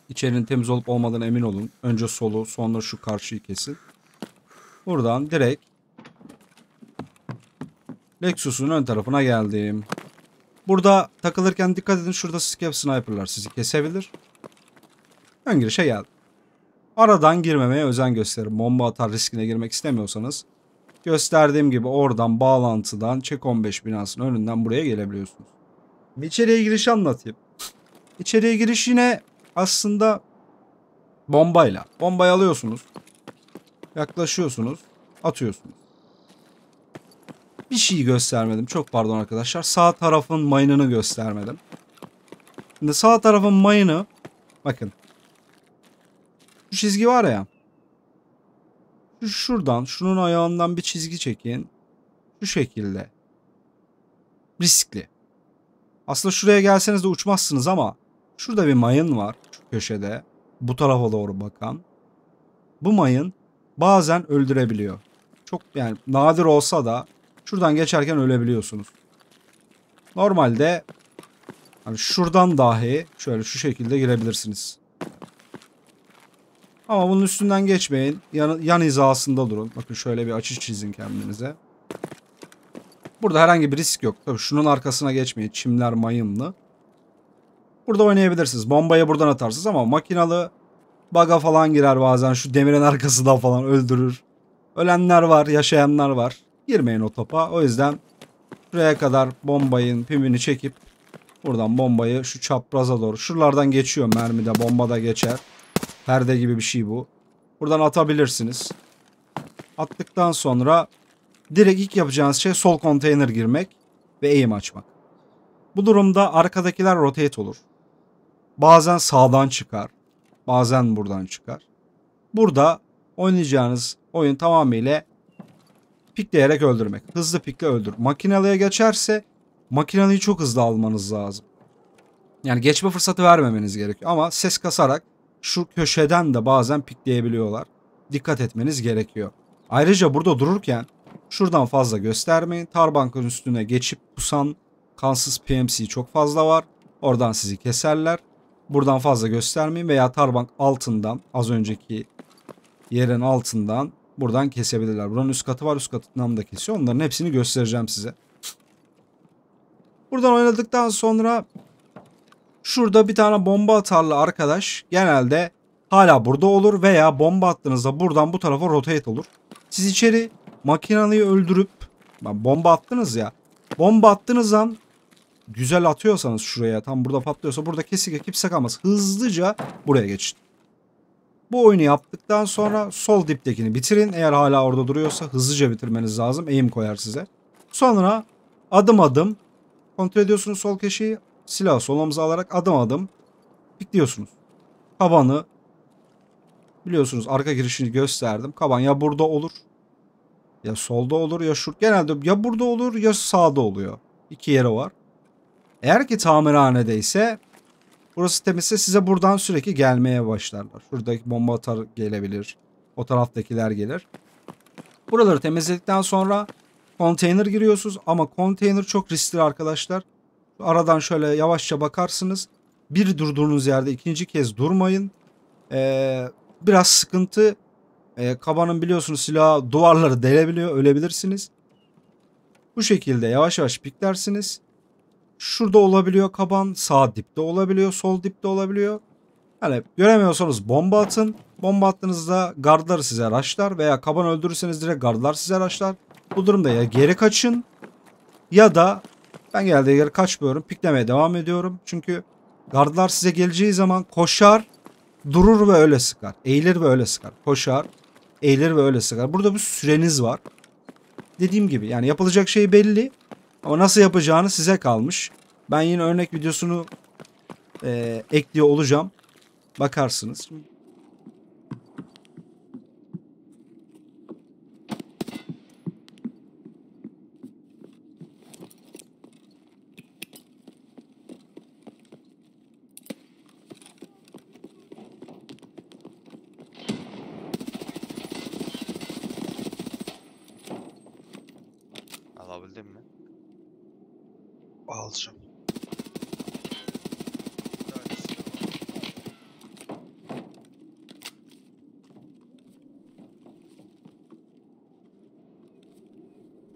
içerinin temiz olup olmadığına emin olun. Önce solu, sonra şu karşıyı kesin. Buradan direkt Lexus'un ön tarafına geldim. Burada takılırken dikkat edin, şurada scav sniper'lar sizi kesebilir. Ön girişe geldim. Aradan girmemeye özen gösterin. Bomba atar riskine girmek istemiyorsanız gösterdiğim gibi oradan bağlantıdan Çek 15 binasının önünden buraya gelebiliyorsunuz. İçeriye girişi anlatayım. İçeriye giriş yine aslında bombayla. Bombayı alıyorsunuz. Yaklaşıyorsunuz. Atıyorsunuz. Bir şey göstermedim. Çok pardon arkadaşlar. Sağ tarafın mayınını göstermedim. Şimdi sağ tarafın mayını bakın. Şu çizgi var ya. Şuradan, şunun ayağından bir çizgi çekin. Şu şekilde. Riskli. Aslında şuraya gelseniz de uçmazsınız ama şurada bir mayın var şu köşede. Bu tarafa doğru bakan. Bu mayın bazen öldürebiliyor. Çok yani nadir olsa da şuradan geçerken ölebiliyorsunuz. Normalde hani şuradan dahi şöyle şu şekilde girebilirsiniz. Ama bunun üstünden geçmeyin. Yan hizasında durun. Bakın şöyle bir açı çizin kendinize. Burada herhangi bir risk yok. Tabii şunun arkasına geçmeyin. Çimler mayınlı. Burada oynayabilirsiniz. Bombayı buradan atarsınız ama makinalı bug'a falan girer bazen. Şu demirin arkasında falan öldürür. Ölenler var, yaşayanlar var. Girmeyin o topa. O yüzden buraya kadar bombayın pimini çekip buradan bombayı şu çapraza doğru. Şuralardan geçiyor mermi de, bomba da geçer. Perde gibi bir şey bu. Buradan atabilirsiniz. Attıktan sonra direkt ilk yapacağınız şey sol konteyner girmek ve aim açmak. Bu durumda arkadakiler rotate olur. Bazen sağdan çıkar. Bazen buradan çıkar. Burada oynayacağınız oyun tamamıyla pikleyerek öldürmek. Hızlı pikle öldür. Makinalıya geçerse makinalıyı çok hızlı almanız lazım. Yani geçme fırsatı vermemeniz gerekiyor. Ama ses kasarak şu köşeden de bazen pikleyebiliyorlar. Dikkat etmeniz gerekiyor. Ayrıca burada dururken şuradan fazla göstermeyin. Tarbankın üstüne geçip pusan kansız PMC çok fazla var. Oradan sizi keserler. Buradan fazla göstermeyin veya tarbank altından, az önceki yerin altından buradan kesebilirler. Buranın üst katı var, üst katından da kesiyor. Onların hepsini göstereceğim size. Buradan oynadıktan sonra şurada bir tane bomba atarlı arkadaş genelde hala burada olur veya bomba attığınızda buradan bu tarafa rotate olur. Siz içeri makinalıyı öldürüp bomba attınız ya. Bomba attığınız an güzel atıyorsanız şuraya, tam burada patlıyorsa burada kesinlikle kimse kalmaz. Hızlıca buraya geçin. Bu oyunu yaptıktan sonra sol diptekini bitirin. Eğer hala orada duruyorsa hızlıca bitirmeniz lazım. Aim koyar size. Sonra adım adım kontrol ediyorsunuz sol köşeyi. Silahı sol omuza alarak adım adım pikliyorsunuz. Kabanı biliyorsunuz, arka girişini gösterdim. Kaban ya burada olur ya solda olur ya genelde ya burada olur ya sağda oluyor. İki yeri var. Eğer ki tamirhanedeyse burası temizse size buradan sürekli gelmeye başlarlar. Şuradaki bomba atar gelebilir. O taraftakiler gelir. Buraları temizledikten sonra konteyner giriyorsunuz. Ama konteyner çok riskli arkadaşlar. Aradan şöyle yavaşça bakarsınız. Bir durduğunuz yerde ikinci kez durmayın. Biraz sıkıntı. Kabanın biliyorsunuz silahı duvarları delebiliyor. Ölebilirsiniz. Bu şekilde yavaş yavaş piklersiniz. Şurada olabiliyor kaban. Sağ dipte olabiliyor. Sol dipte olabiliyor. Yani göremiyorsanız bomba atın. Bomba attığınızda gardlar size rushlar veya kaban öldürürseniz direkt gardlar size rushlar. Bu durumda ya geri kaçın ya da ben geldiği yere kaçmıyorum. Piklemeye devam ediyorum. Çünkü gardlar size geleceği zaman koşar, durur ve öyle sıkar. Eğilir ve öyle sıkar. Koşar, eğilir ve öyle sıkar. Burada bir süreniz var. Dediğim gibi yani yapılacak şey belli. Ama nasıl yapacağını size kalmış. Ben yine örnek videosunu ekliyor olacağım. Bakarsınız. Alacağım. Bir tanesi var.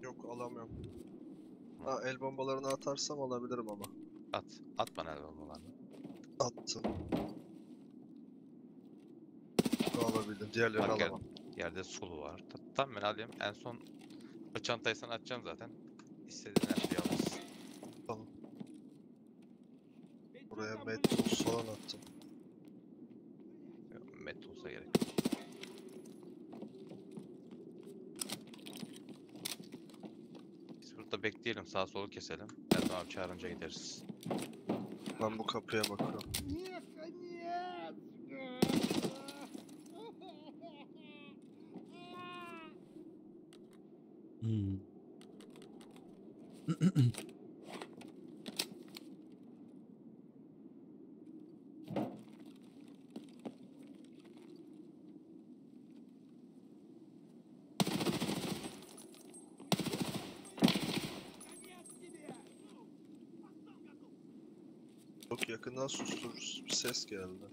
Yok alamıyorum. Ha, el bombalarını atarsam alabilirim ama. At. At bana el bombalarını. Attım. Alabildim. Diğerlerini Bak gel. alamam. Yerde sulu var. Tamam ben alayım. En son o çantayı sana atacağım zaten. İstediğin her şeyi alırsın. Tamam. Buraya metrus falan attım. Met olsa gerek. Biz burada bekleyelim. Sağ solu keselim. Erdem abi çağırınca gideriz. Ben bu kapıya bakıyorum. Hmm. Çok yakından susturucu bir ses geldi.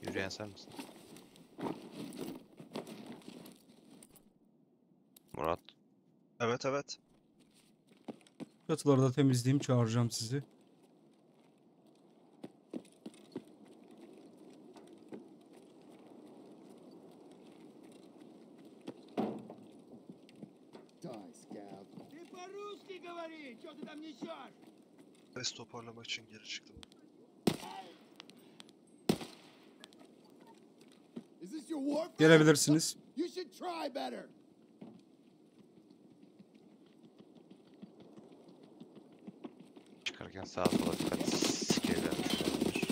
Yürüyen sen misin? Murat. Evet evet. Çatıları da temizleyeyim, çağıracağım sizi. Die, scout. Ты по-русски говори! Чё ты там несёшь? Ses toparlamak için geri çıktım. Is this your warfare? Gelebilirsiniz. You should try better. Çıkarken sağa sola dikkat. Sikeyler olabilir.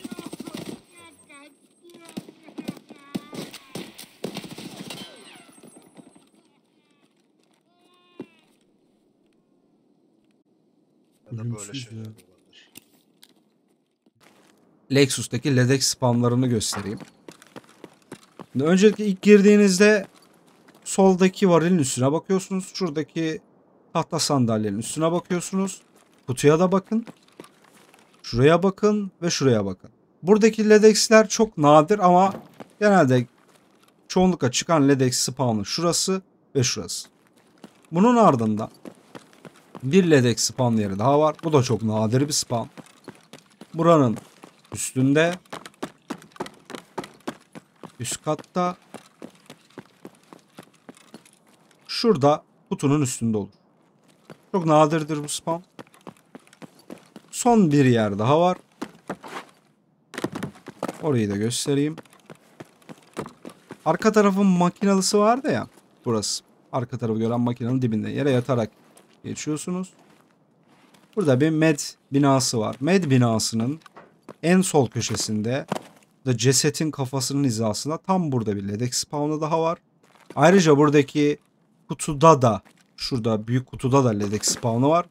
Ya da böyle Ölümsüz şeyler ya. olabilir. Lexus'taki LEDX spamlarını göstereyim. Şimdi öncelikle ilk girdiğinizde soldaki varilin üstüne bakıyorsunuz. Şuradaki tahta sandalyenin üstüne bakıyorsunuz. Kutuya da bakın. Şuraya bakın ve şuraya bakın. Buradaki LEDX'ler çok nadir ama genelde çoğunlukla çıkan LEDX spawn'ı şurası ve şurası. Bunun ardından bir LEDX spawn yeri daha var. Bu da çok nadir bir spawn. Buranın üstünde, üst katta, şurada kutunun üstünde olur. Çok nadirdir bu spawn. Son bir yer daha var. Orayı da göstereyim. Arka tarafın makinalısı vardı ya. Burası. Arka tarafı gören makinenin dibinde. Yere yatarak geçiyorsunuz. Burada bir med binası var. Med binasının en sol köşesinde da cesetin kafasının hizasında tam burada bir LEDX spawn'ı daha var. Ayrıca buradaki kutuda da, şurada büyük kutuda da LEDX spawn'ı var.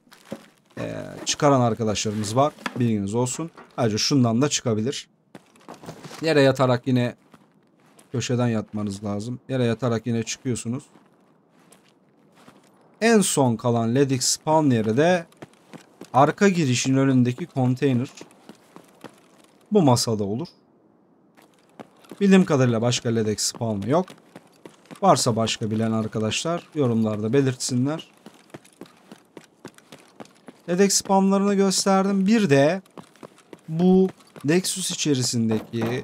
Çıkaran arkadaşlarımız var. Bilginiz olsun. Ayrıca şundan da çıkabilir. Yere yatarak yine köşeden yatmanız lazım. Yere yatarak yine çıkıyorsunuz. En son kalan LEDX spawn yeri de arka girişin önündeki konteyner. Bu masada olur. Bildiğim kadarıyla başka LEDX spawn'ı yok. Varsa başka bilen arkadaşlar yorumlarda belirtsinler. LEDX spawn'larını gösterdim. Bir de bu Nexus içerisindeki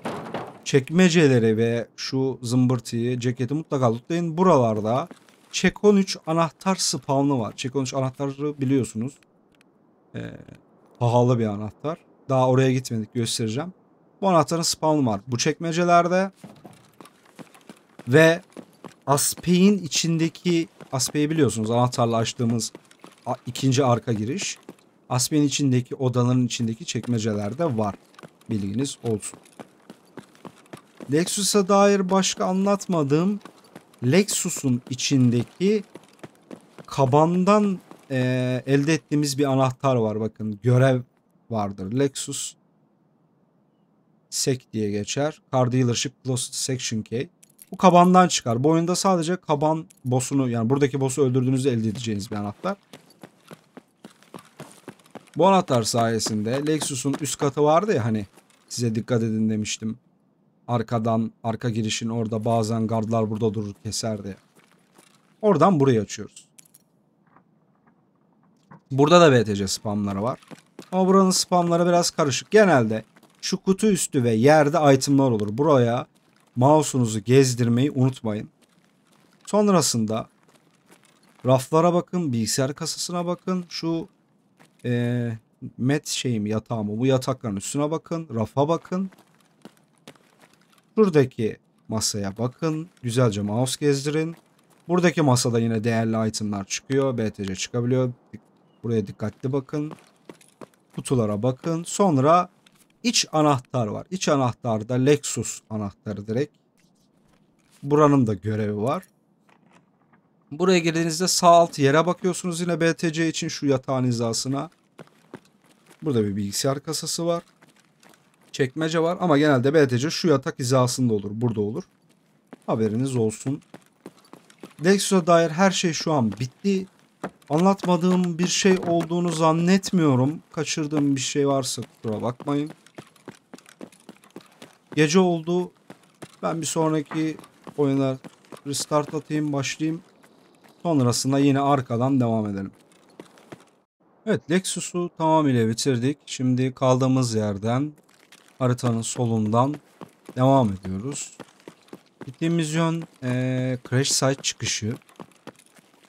çekmeceleri ve şu zımbırtıyı, ceketi mutlaka lootlayın. Buralarda Çek 13 anahtar spawn'ı var. Çek 13 anahtarı biliyorsunuz. Pahalı bir anahtar. Daha oraya gitmedik, göstereceğim. Bu anahtarın spawn'ı var. Bu çekmecelerde ve Aspey'in içindeki, Aspey'i biliyorsunuz, anahtarla açtığımız ikinci arka giriş. Aspey'in içindeki odaların içindeki çekmecelerde var. Bilginiz olsun. Lexus'a dair başka anlatmadığım, Lexus'un içindeki kabandan elde ettiğimiz bir anahtar var. Bakın, görev vardır. Lexus SEC diye geçer. Car Dealership Closed Section Key. Bu kabandan çıkar. Bu oyunda sadece kaban boss'unu, yani buradaki boss'u öldürdüğünüzde elde edeceğiniz bir anahtar. Bu anahtar sayesinde Lexus'un üst katı vardı ya, hani size dikkat edin demiştim. Arkadan, arka girişin orada bazen gardlar burada durur keser diye. Oradan burayı açıyoruz. Burada da BTC spamları var. Ama buranın spamları biraz karışık. Genelde şu kutu üstü ve yerde itemler olur. Buraya mouse'unuzu gezdirmeyi unutmayın. Sonrasında raflara bakın, bilgisayar kasasına bakın. Şu yatağımı, bu yatakların üstüne bakın, rafa bakın. Şuradaki masaya bakın, güzelce mouse gezdirin. Buradaki masada yine değerli itemler çıkıyor, BTC çıkabiliyor. Buraya dikkatli bakın. Kutulara bakın. Sonra iç anahtar var. İç anahtarda Lexus anahtarı direkt. Buranın da görevi var. Buraya girdiğinizde sağ alt yere bakıyorsunuz yine BTC için, şu yatağın hizasına. Burada bir bilgisayar kasası var. Çekmece var ama genelde BTC şu yatak hizasında olur. Burada olur. Haberiniz olsun. Lexus'a dair her şey şu an bitti. Anlatmadığım bir şey olduğunu zannetmiyorum. Kaçırdığım bir şey varsa kusura bakmayın. Gece oldu. Ben bir sonraki oyuna restart atayım, başlayayım. Sonrasında yine arkadan devam edelim. Evet, Lexus'u tamamıyla bitirdik. Şimdi kaldığımız yerden haritanın solundan devam ediyoruz. Gittiğimiz yön Crash Site çıkışı.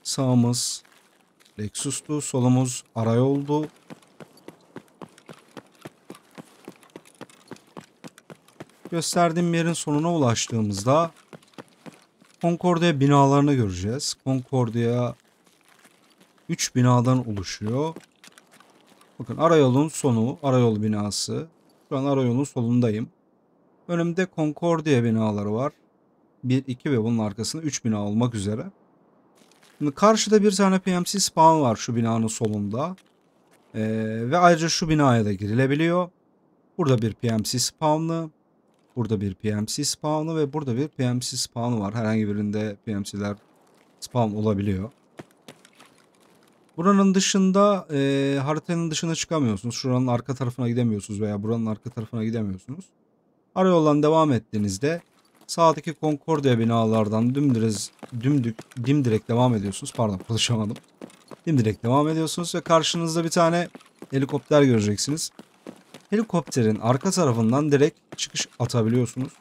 Sağımız Lexus'tu, solumuz arayoldu. Gösterdiğim yerin sonuna ulaştığımızda Concordia binalarını göreceğiz. Concordia 3 binadan oluşuyor. Bakın, arayolun sonu, arayol binası. Şu an arayolun solundayım. Önümde Concordia binaları var. 1, 2 ve bunun arkasında 3 bina olmak üzere. Şimdi karşıda bir tane PMC spawn var şu binanın solunda. Ve ayrıca şu binaya da girilebiliyor. Burada bir PMC spawn'ı. Burada bir PMC spawn'ı ve burada bir PMC spawn'ı var. Herhangi birinde PMC'ler spawn olabiliyor. Buranın dışında haritanın dışına çıkamıyorsunuz. Şuranın arka tarafına gidemiyorsunuz veya buranın arka tarafına gidemiyorsunuz. Arayoldan devam ettiğinizde sağdaki Concordia binalardan dimdirek devam ediyorsunuz. Pardon, konuşamadım. Dimdirek devam ediyorsunuz ve karşınızda bir tane helikopter göreceksiniz. Helikopterin arka tarafından direkt çıkış atabiliyorsunuz.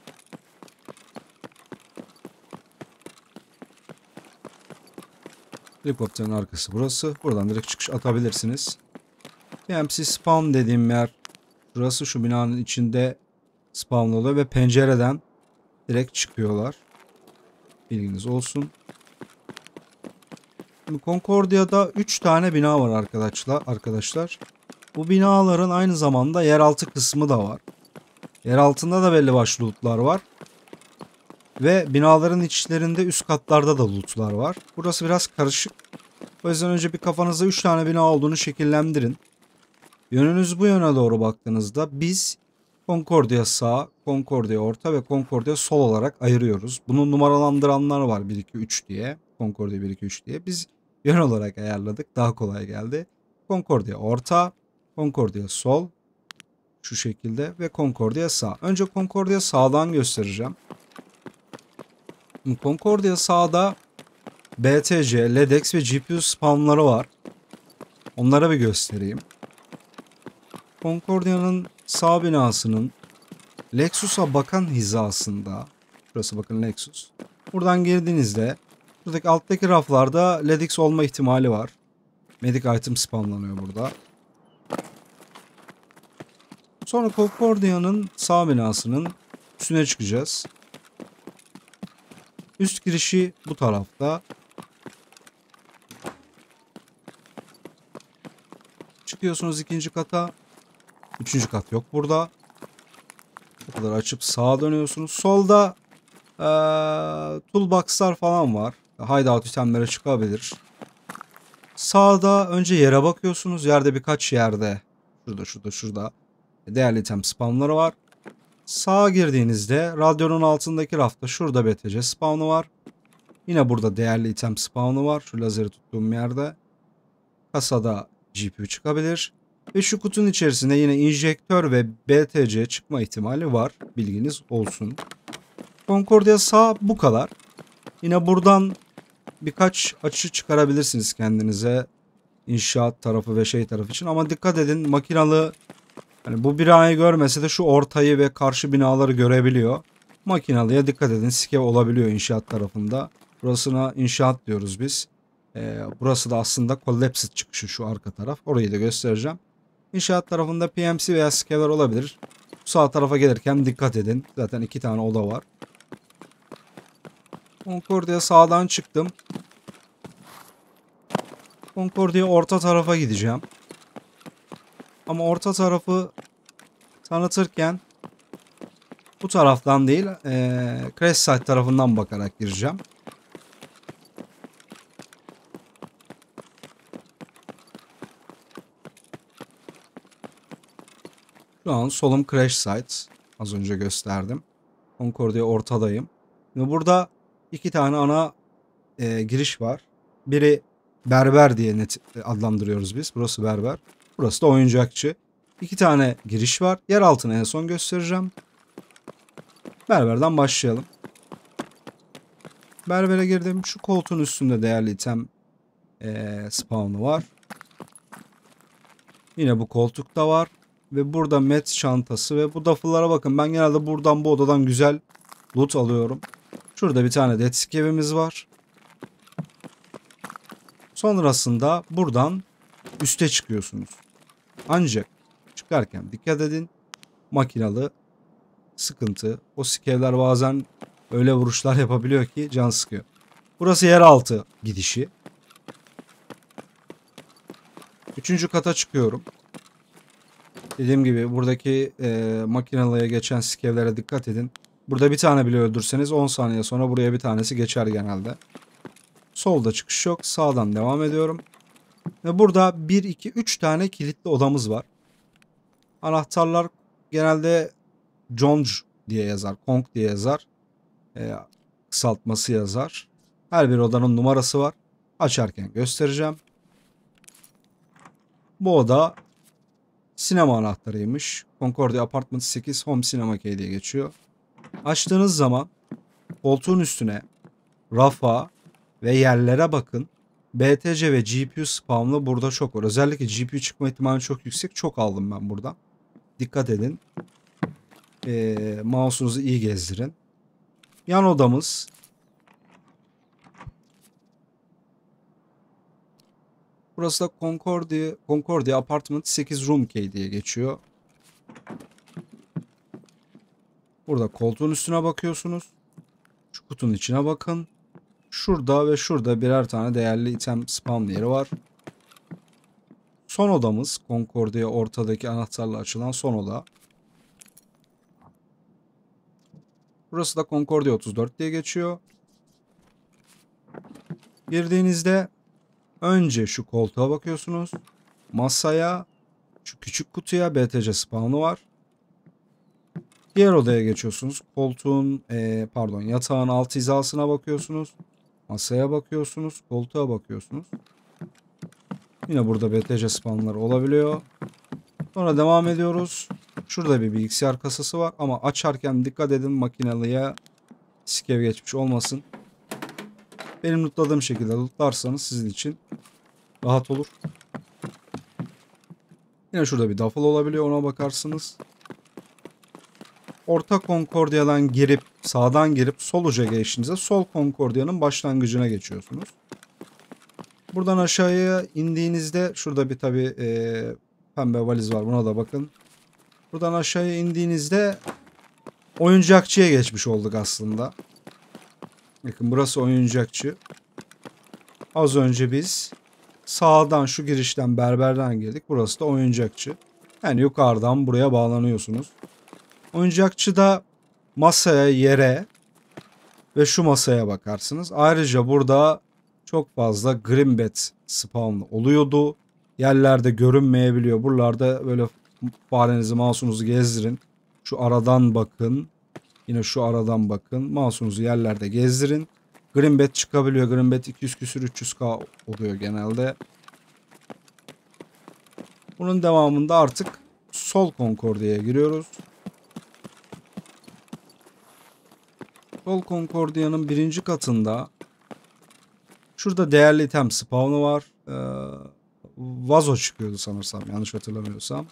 Helikopterin arkası burası. Buradan direkt çıkış atabilirsiniz. PMC spawn dediğim yer burası, şu binanın içinde spawn oluyor ve pencereden direkt çıkıyorlar. Bilginiz olsun. Şimdi Concordia'da 3 tane bina var arkadaşlar. Bu binaların aynı zamanda yeraltı kısmı da var. Yer altında da belli başlı lootlar var. Ve binaların içlerinde üst katlarda da lootlar var. Burası biraz karışık. O yüzden önce bir kafanızda 3 tane bina olduğunu şekillendirin. Yönünüz bu yöne doğru baktığınızda biz Concordia sağ, Concordia orta ve Concordia sol olarak ayırıyoruz. Bunu numaralandıranlar var 1, 2, 3 diye. Concordia 1, 2, 3 diye. Biz yön olarak ayarladık. Daha kolay geldi. Concordia orta, Concordia sol. Şu şekilde ve Concordia sağ. Önce Concordia sağdan göstereceğim. Concordia sağda BTC, LEDX ve GPU spawnları var. Onlara bir göstereyim. Concordia'nın sağ binasının Lexus'a bakan hizasında, burası bakın Lexus. Buradan girdiğinizde buradaki alttaki raflarda LEDX olma ihtimali var. Medic item spamlanıyor burada. Sonra Concordia'nın sağ binasının üstüne çıkacağız. Üst girişi bu tarafta. Çıkıyorsunuz ikinci kata. Üçüncü kat yok burada. Kapıları açıp sağa dönüyorsunuz. Solda toolbox'lar falan var. Hideout itemlere çıkabilir. Sağda önce yere bakıyorsunuz. Yerde birkaç yerde şurada değerli item spawnları var. Sağa girdiğinizde radyonun altındaki rafta şurada BTC spawn'ı var. Yine burada değerli item spawn'ı var. Şu lazeri tuttuğum yerde. Kasada GPU çıkabilir. Ve şu kutunun içerisinde yine injektör ve BTC çıkma ihtimali var. Bilginiz olsun. Concordia sağ bu kadar. Yine buradan birkaç açı çıkarabilirsiniz kendinize. İnşaat tarafı ve şey tarafı için. Ama dikkat edin, makinalı hani bu binayı görmese de şu ortayı ve karşı binaları görebiliyor. Makinalıya dikkat edin, skev olabiliyor inşaat tarafında. Burasına inşaat diyoruz biz. Burası da aslında collapsed çıkışı, şu arka taraf. Orayı da göstereceğim. İnşaat tarafında PMC veya skevler olabilir. Sağ tarafa gelirken dikkat edin. Zaten 2 tane oda var. Concordia sağdan çıktım. Concordia orta tarafa gideceğim. Ama orta tarafı tanıtırken bu taraftan değil, crash site tarafından bakarak gireceğim. Şu an solum crash site. Az önce gösterdim. Concordia ortadayım. Ve burada 2 tane ana giriş var. Biri berber diye adlandırıyoruz biz. Burası berber. Burası da oyuncakçı. 2 tane giriş var. Yer altını en son göstereceğim. Berberden başlayalım. Berbere girdim. Şu koltuğun üstünde değerli item spawn'u var. Yine bu koltukta var. Ve burada met çantası ve bu duffle'lara bakın. Ben genelde buradan, bu odadan güzel loot alıyorum. Şurada bir tane dead skevimiz var. Sonrasında buradan üste çıkıyorsunuz. Ancak çıkarken dikkat edin. Makinalı sıkıntı. O skevler bazen öyle vuruşlar yapabiliyor ki can sıkıyor. Burası yeraltı gidişi. 3. kata çıkıyorum. Dediğim gibi buradaki makinalıya geçen skevlere dikkat edin. Burada bir tane bile öldürseniz 10 saniye sonra buraya bir tanesi geçer genelde. Solda çıkış yok. Sağdan devam ediyorum. Ve burada 1, 2, 3 tane kilitli odamız var. Anahtarlar genelde Jonge diye yazar. Kong diye yazar. Kısaltması yazar. Her bir odanın numarası var. Açarken göstereceğim. Bu oda sinema anahtarıymış. Concordia Apartment 8 Home Cinema Key diye geçiyor. Açtığınız zaman koltuğun üstüne, rafa ve yerlere bakın. BTC ve GPU spawn'lı burada çok var. Özellikle GPU çıkma ihtimali çok yüksek. Çok aldım ben buradan. Dikkat edin. Mouse'unuzu iyi gezdirin. Yan odamız. Burası da Concordia Apartment 8 Room Key diye geçiyor. Burada koltuğun üstüne bakıyorsunuz. Şu kutunun içine bakın. Şurada ve şurada birer tane değerli item spawn yeri var. Son odamız Concordia, ortadaki anahtarla açılan son oda. Burası da Concordia 34 diye geçiyor. Girdiğinizde önce şu koltuğa bakıyorsunuz. Masaya, şu küçük kutuya BTC spawn'u var. Diğer odaya geçiyorsunuz. Koltuğun yatağın alt hizasına bakıyorsunuz. Masaya bakıyorsunuz. Koltuğa bakıyorsunuz. Yine burada BTC spawn'ları olabiliyor. Sonra devam ediyoruz. Şurada bir bilgisayar kasası var ama açarken dikkat edin, makinalıya skev geçmiş olmasın. Benim lootladığım şekilde lootlarsanız sizin için rahat olur. Yine şurada bir duffel olabiliyor, ona bakarsınız. Orta Concordia'dan girip sağdan girip sol uca geçtiğinizde sol Concordia'nın başlangıcına geçiyorsunuz. Buradan aşağıya indiğinizde şurada bir tabi pembe valiz var, buna da bakın. Buradan aşağıya indiğinizde oyuncakçıya geçmiş olduk aslında. Bakın burası oyuncakçı. Az önce biz sağdan şu girişten berberden girdik. Burası da oyuncakçı. Yani yukarıdan buraya bağlanıyorsunuz. Oyuncakçıda masaya, yere ve şu masaya bakarsınız. Ayrıca burada çok fazla green bed spawn oluyordu. Yerlerde görünmeyebiliyor. Buralarda böyle farenizi, mouse'unuzu gezdirin. Şu aradan bakın. Yine şu aradan bakın. Mouse'unuzu yerlerde gezdirin. Green bed çıkabiliyor. Green bed 200 küsür 300k oluyor genelde. Bunun devamında artık Sol Concordia'ya giriyoruz. Sol Concordia'nın birinci katında şurada değerli item spawn'ı var. Vazo çıkıyordu sanırsam, yanlış hatırlamıyorsam.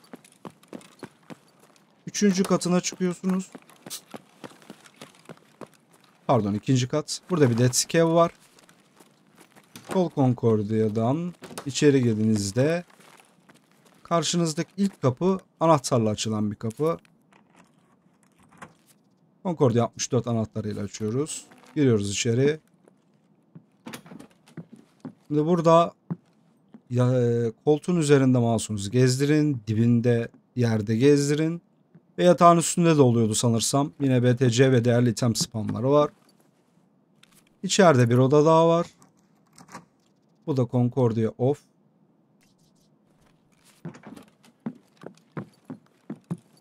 Üçüncü katına çıkıyorsunuz. Pardon, ikinci kat. Burada bir Dead Scav var. Sol Concordia'dan içeri girdiğinizde karşınızdaki ilk kapı anahtarla açılan bir kapı. Concordia 64 anahtarıyla açıyoruz. Giriyoruz içeri. Şimdi burada koltuğun üzerinde mouse'unuzu gezdirin. Dibinde yerde gezdirin. Ve yatağın üstünde de oluyordu sanırsam. Yine BTC ve değerli item spamları var. İçeride bir oda daha var. Bu da Concordia off.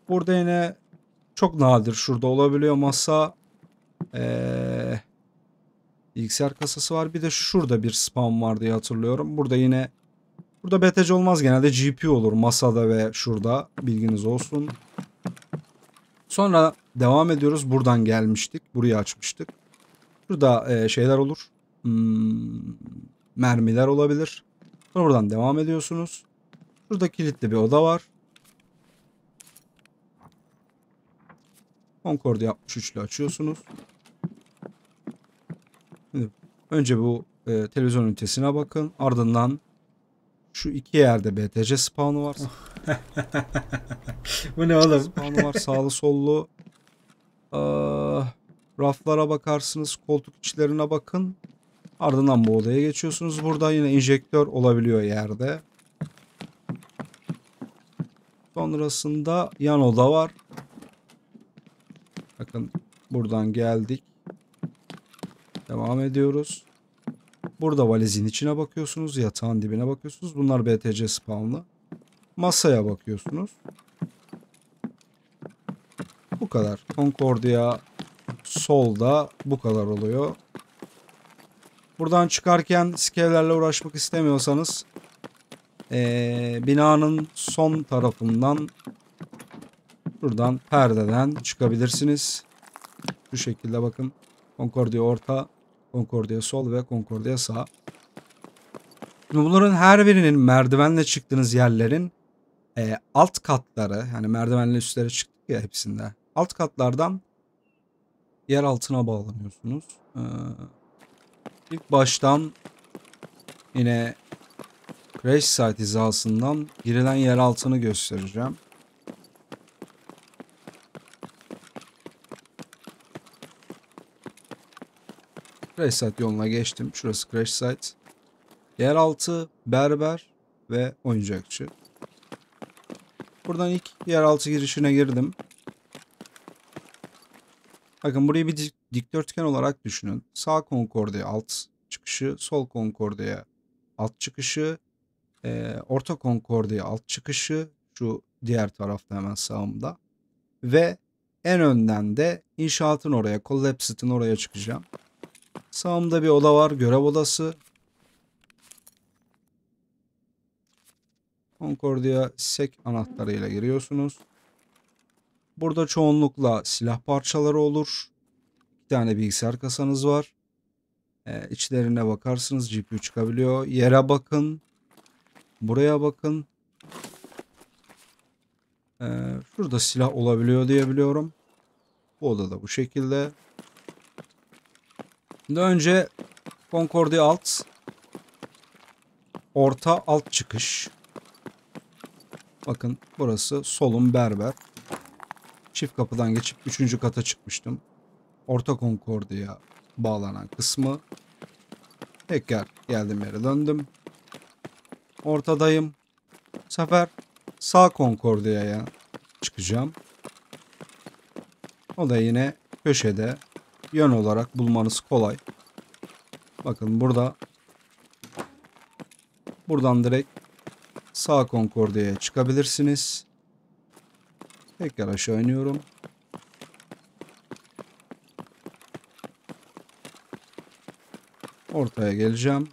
Burada yine çok nadir şurada olabiliyor masa. Bilgisayar kasası var. Bir de şurada bir spam var diye hatırlıyorum. Burada BTC olmaz, genelde GPU olur masada ve şurada, bilginiz olsun. Sonra devam ediyoruz. Buradan gelmiştik. Burayı açmıştık. Şurada şeyler olur. Mermiler olabilir. Sonra buradan devam ediyorsunuz. Şurada kilitli bir oda var. Concordia 63 ile açıyorsunuz. Şimdi önce bu televizyon ünitesine bakın. Ardından şu iki yerde BTC spawn'u var. Bu ne oğlum? Spawn'u var sağlı sollu. Raflara bakarsınız. Koltuk içlerine bakın. Ardından bu odaya geçiyorsunuz. Burada yine enjektör olabiliyor yerde. Sonrasında yan oda var. Bakın buradan geldik. Devam ediyoruz. Burada valizin içine bakıyorsunuz. Yatağın dibine bakıyorsunuz. Bunlar BTC spawn'lı. Masaya bakıyorsunuz. Bu kadar. Concordia solda bu kadar oluyor. Buradan çıkarken skevlerle uğraşmak istemiyorsanız binanın son tarafından buradan perdeden çıkabilirsiniz. Şu şekilde bakın. Concordia orta, Concordia sol ve Concordia sağ. Bunların her birinin merdivenle çıktığınız yerlerin alt katları, yani merdivenle üstlere çıktık ya hepsinde. Alt katlardan yer altına bağlanıyorsunuz. İlk baştan yine Crash Site hizasından girilen yer altını göstereceğim. Crash Site yoluna geçtim. Şurası Crash Site. Yeraltı, berber ve oyuncakçı. Buradan ilk yeraltı girişine girdim. Bakın burayı bir dikdörtgen olarak düşünün. Sağ Concordia alt çıkışı, sol Concordia alt çıkışı, orta Concordia alt çıkışı, şu diğer tarafta hemen sağımda. Ve en önden de inşaatın oraya, Collapsed'ın oraya çıkacağım. Sağımda bir oda var, görev odası. Concordia sek anahtarıyla giriyorsunuz. Burada çoğunlukla silah parçaları olur. Bir tane bilgisayar kasanız var. İçlerine bakarsınız, GPU çıkabiliyor. Yere bakın. Buraya bakın. Şurada silah olabiliyor diye biliyorum. Bu oda da bu şekilde. Şimdi önce Concordia alt, orta, alt çıkış. Bakın burası solun berber. Çift kapıdan geçip 3. kata çıkmıştım. Orta Concordia bağlanan kısmı. Tekrar geldim yere döndüm. Ortadayım. Bu sefer sağ Concordia'ya çıkacağım. O da yine köşede. Yön olarak bulmanız kolay. Bakın burada. Buradan direkt sağ Concordia'ya çıkabilirsiniz. Tekrar aşağı iniyorum. Ortaya geleceğim.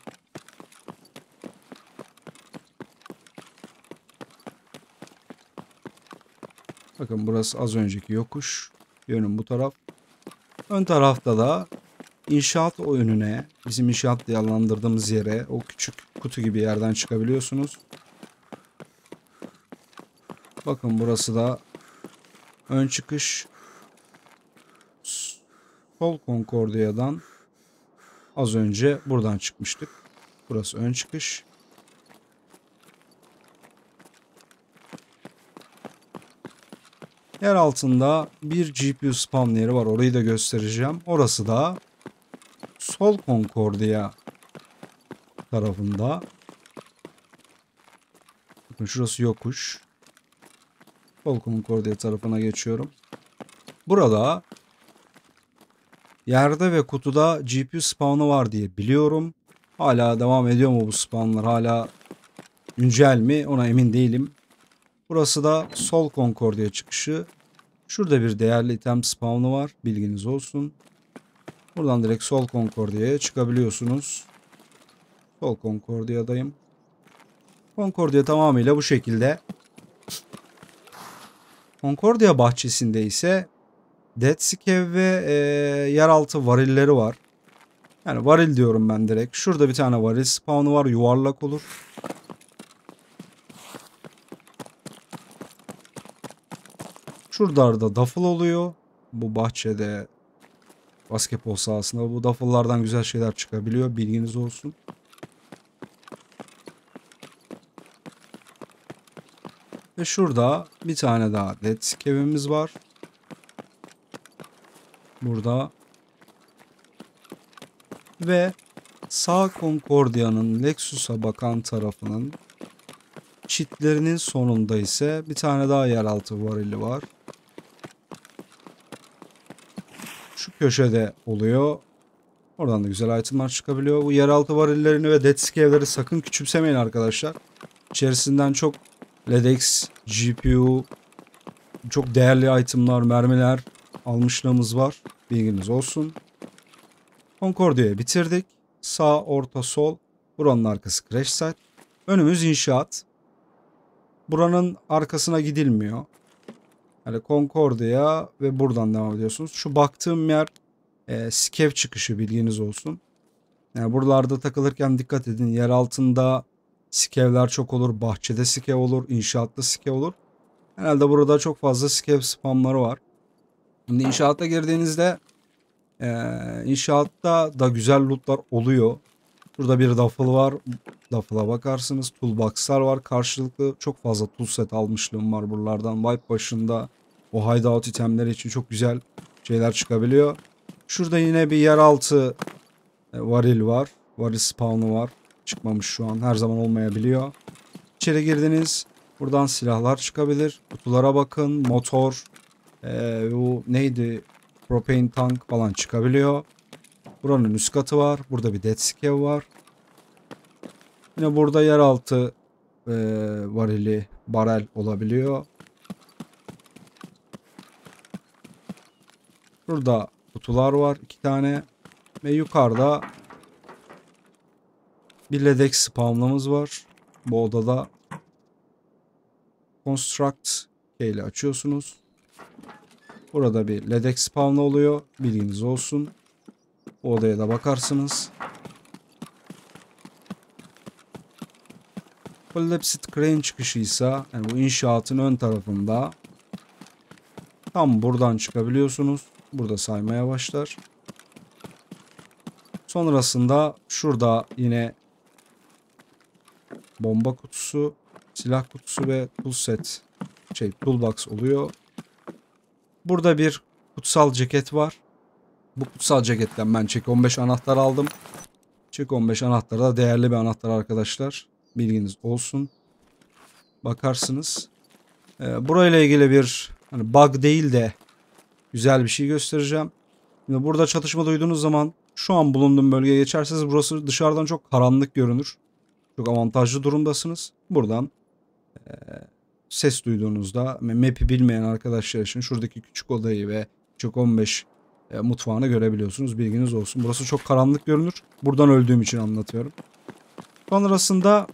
Bakın burası az önceki yokuş. Yönüm bu taraf. Ön tarafta da inşaat o önüne, bizim inşaat diye adlandırdığımız yere, o küçük kutu gibi yerden çıkabiliyorsunuz. Bakın burası da ön çıkış. Sol Concordia'dan az önce buradan çıkmıştık. Burası ön çıkış. Yer altında bir GPU spawn yeri var. Orayı da göstereceğim. Orası da sol Concordia tarafında. Bakın şurası yokuş. Sol Concordia tarafına geçiyorum. Burada yerde ve kutuda GPU spawn'ı var diye biliyorum. Hala devam ediyor mu bu spawn'lar? Hala güncel mi? Ona emin değilim. Burası da sol Concordia çıkışı. Şurada bir değerli item spawn'ı var. Bilginiz olsun. Buradan direkt sol Concordia'ya çıkabiliyorsunuz. Sol Concordia'dayım. Concordia tamamıyla bu şekilde. Concordia bahçesinde ise Dead Scav ve yeraltı varilleri var. Yani varil diyorum ben direkt. Şurada bir tane varil spawn'ı var. Yuvarlak olur. Şuralarda duffel oluyor. Bu bahçede, basketbol sahasında bu duffel'lardan güzel şeyler çıkabiliyor. Bilginiz olsun. Ve şurada bir tane daha Dead Scav'imiz var. Burada. Ve sağ Concordia'nın Lexus'a bakan tarafının çitlerinin sonunda ise bir tane daha yeraltı varili var. Şu köşede oluyor. Oradan da güzel itemler çıkabiliyor. Bu yeraltı varillerini ve Dead Scav'leri sakın küçümsemeyin arkadaşlar. İçerisinden çok LEDX, GPU, çok değerli itemler, mermiler almışlığımız var. Bilginiz olsun. Concordia'yı bitirdik. Sağ, orta, sol. Buranın arkası crash site. Önümüz inşaat. Buranın arkasına gidilmiyor. Yani Concordia ve buradan devam ediyorsunuz. Şu baktığım yer scav çıkışı, bilginiz olsun. Yani buralarda takılırken dikkat edin. Yer altında scav'ler çok olur. Bahçede scav olur. İnşaatta scav olur. Herhalde burada çok fazla scav spamları var. Şimdi inşaata girdiğinizde inşaatta da güzel lootlar oluyor. Burada bir duffel var. Duffel'a bakarsınız. Toolbox'lar var. Karşılıklı çok fazla tool set almışlığım var buralardan. Wipe başında o hideout itemleri için çok güzel şeyler çıkabiliyor. Şurada yine bir yeraltı varil var. Varil spawn'u var. Çıkmamış şu an. Her zaman olmayabiliyor. İçeri girdiniz. Buradan silahlar çıkabilir. Kutulara bakın. Motor. Bu neydi? Propane tank falan çıkabiliyor. Buranın üst katı var. Burada bir Dead Scav var. Yine burada yeraltı varili, barel olabiliyor. Burada kutular var 2 tane. Ve yukarıda bir LEDX spawnlamız var. Bu odada Construct key ile açıyorsunuz. Burada bir LEDX spawn oluyor. Bilginiz olsun. Bu odaya da bakarsınız. Collapsed Crane çıkışıysa, yani bu inşaatın ön tarafında, tam buradan çıkabiliyorsunuz. Burada saymaya başlar. Sonrasında şurada yine bomba kutusu, silah kutusu ve tool set, toolbox oluyor. Burada bir kutsal ceket var. Bu kutsal ceketten ben Çek 15 anahtar aldım. Çek 15 anahtar da değerli bir anahtar arkadaşlar. Bilginiz olsun. Bakarsınız. Burayla ilgili bir hani bug değil de güzel bir şey göstereceğim. Şimdi burada çatışma duyduğunuz zaman şu an bulunduğum bölgeye geçerseniz burası dışarıdan çok karanlık görünür. Çok avantajlı durumdasınız. Buradan ses duyduğunuzda map'i bilmeyen arkadaşlar için şuradaki küçük odayı ve küçük 15 mutfağını görebiliyorsunuz. Bilginiz olsun. Burası çok karanlık görünür. Buradan öldüğüm için anlatıyorum. Sonrasında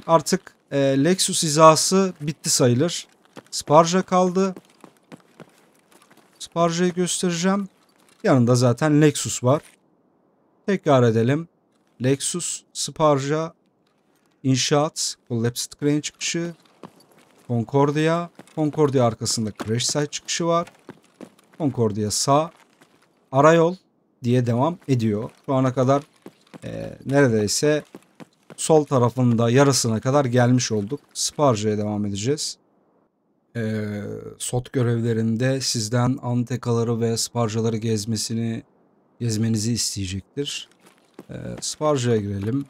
artık Lexus hizası bitti sayılır. Sparja kaldı. Sparja'yı göstereceğim. Yanında zaten Lexus var. Tekrar edelim. Lexus, Sparja, İnşaat, Collapsed Crane çıkışı, Concordia. Concordia arkasında Crash Site çıkışı var. Concordia sağ. Arayol diye devam ediyor. Şu ana kadar neredeyse sol tarafında yarısına kadar gelmiş olduk. Sparja'ya devam edeceğiz. SOT görevlerinde sizden Antekaları ve Sparjaları gezmenizi isteyecektir. Sparja'ya girelim.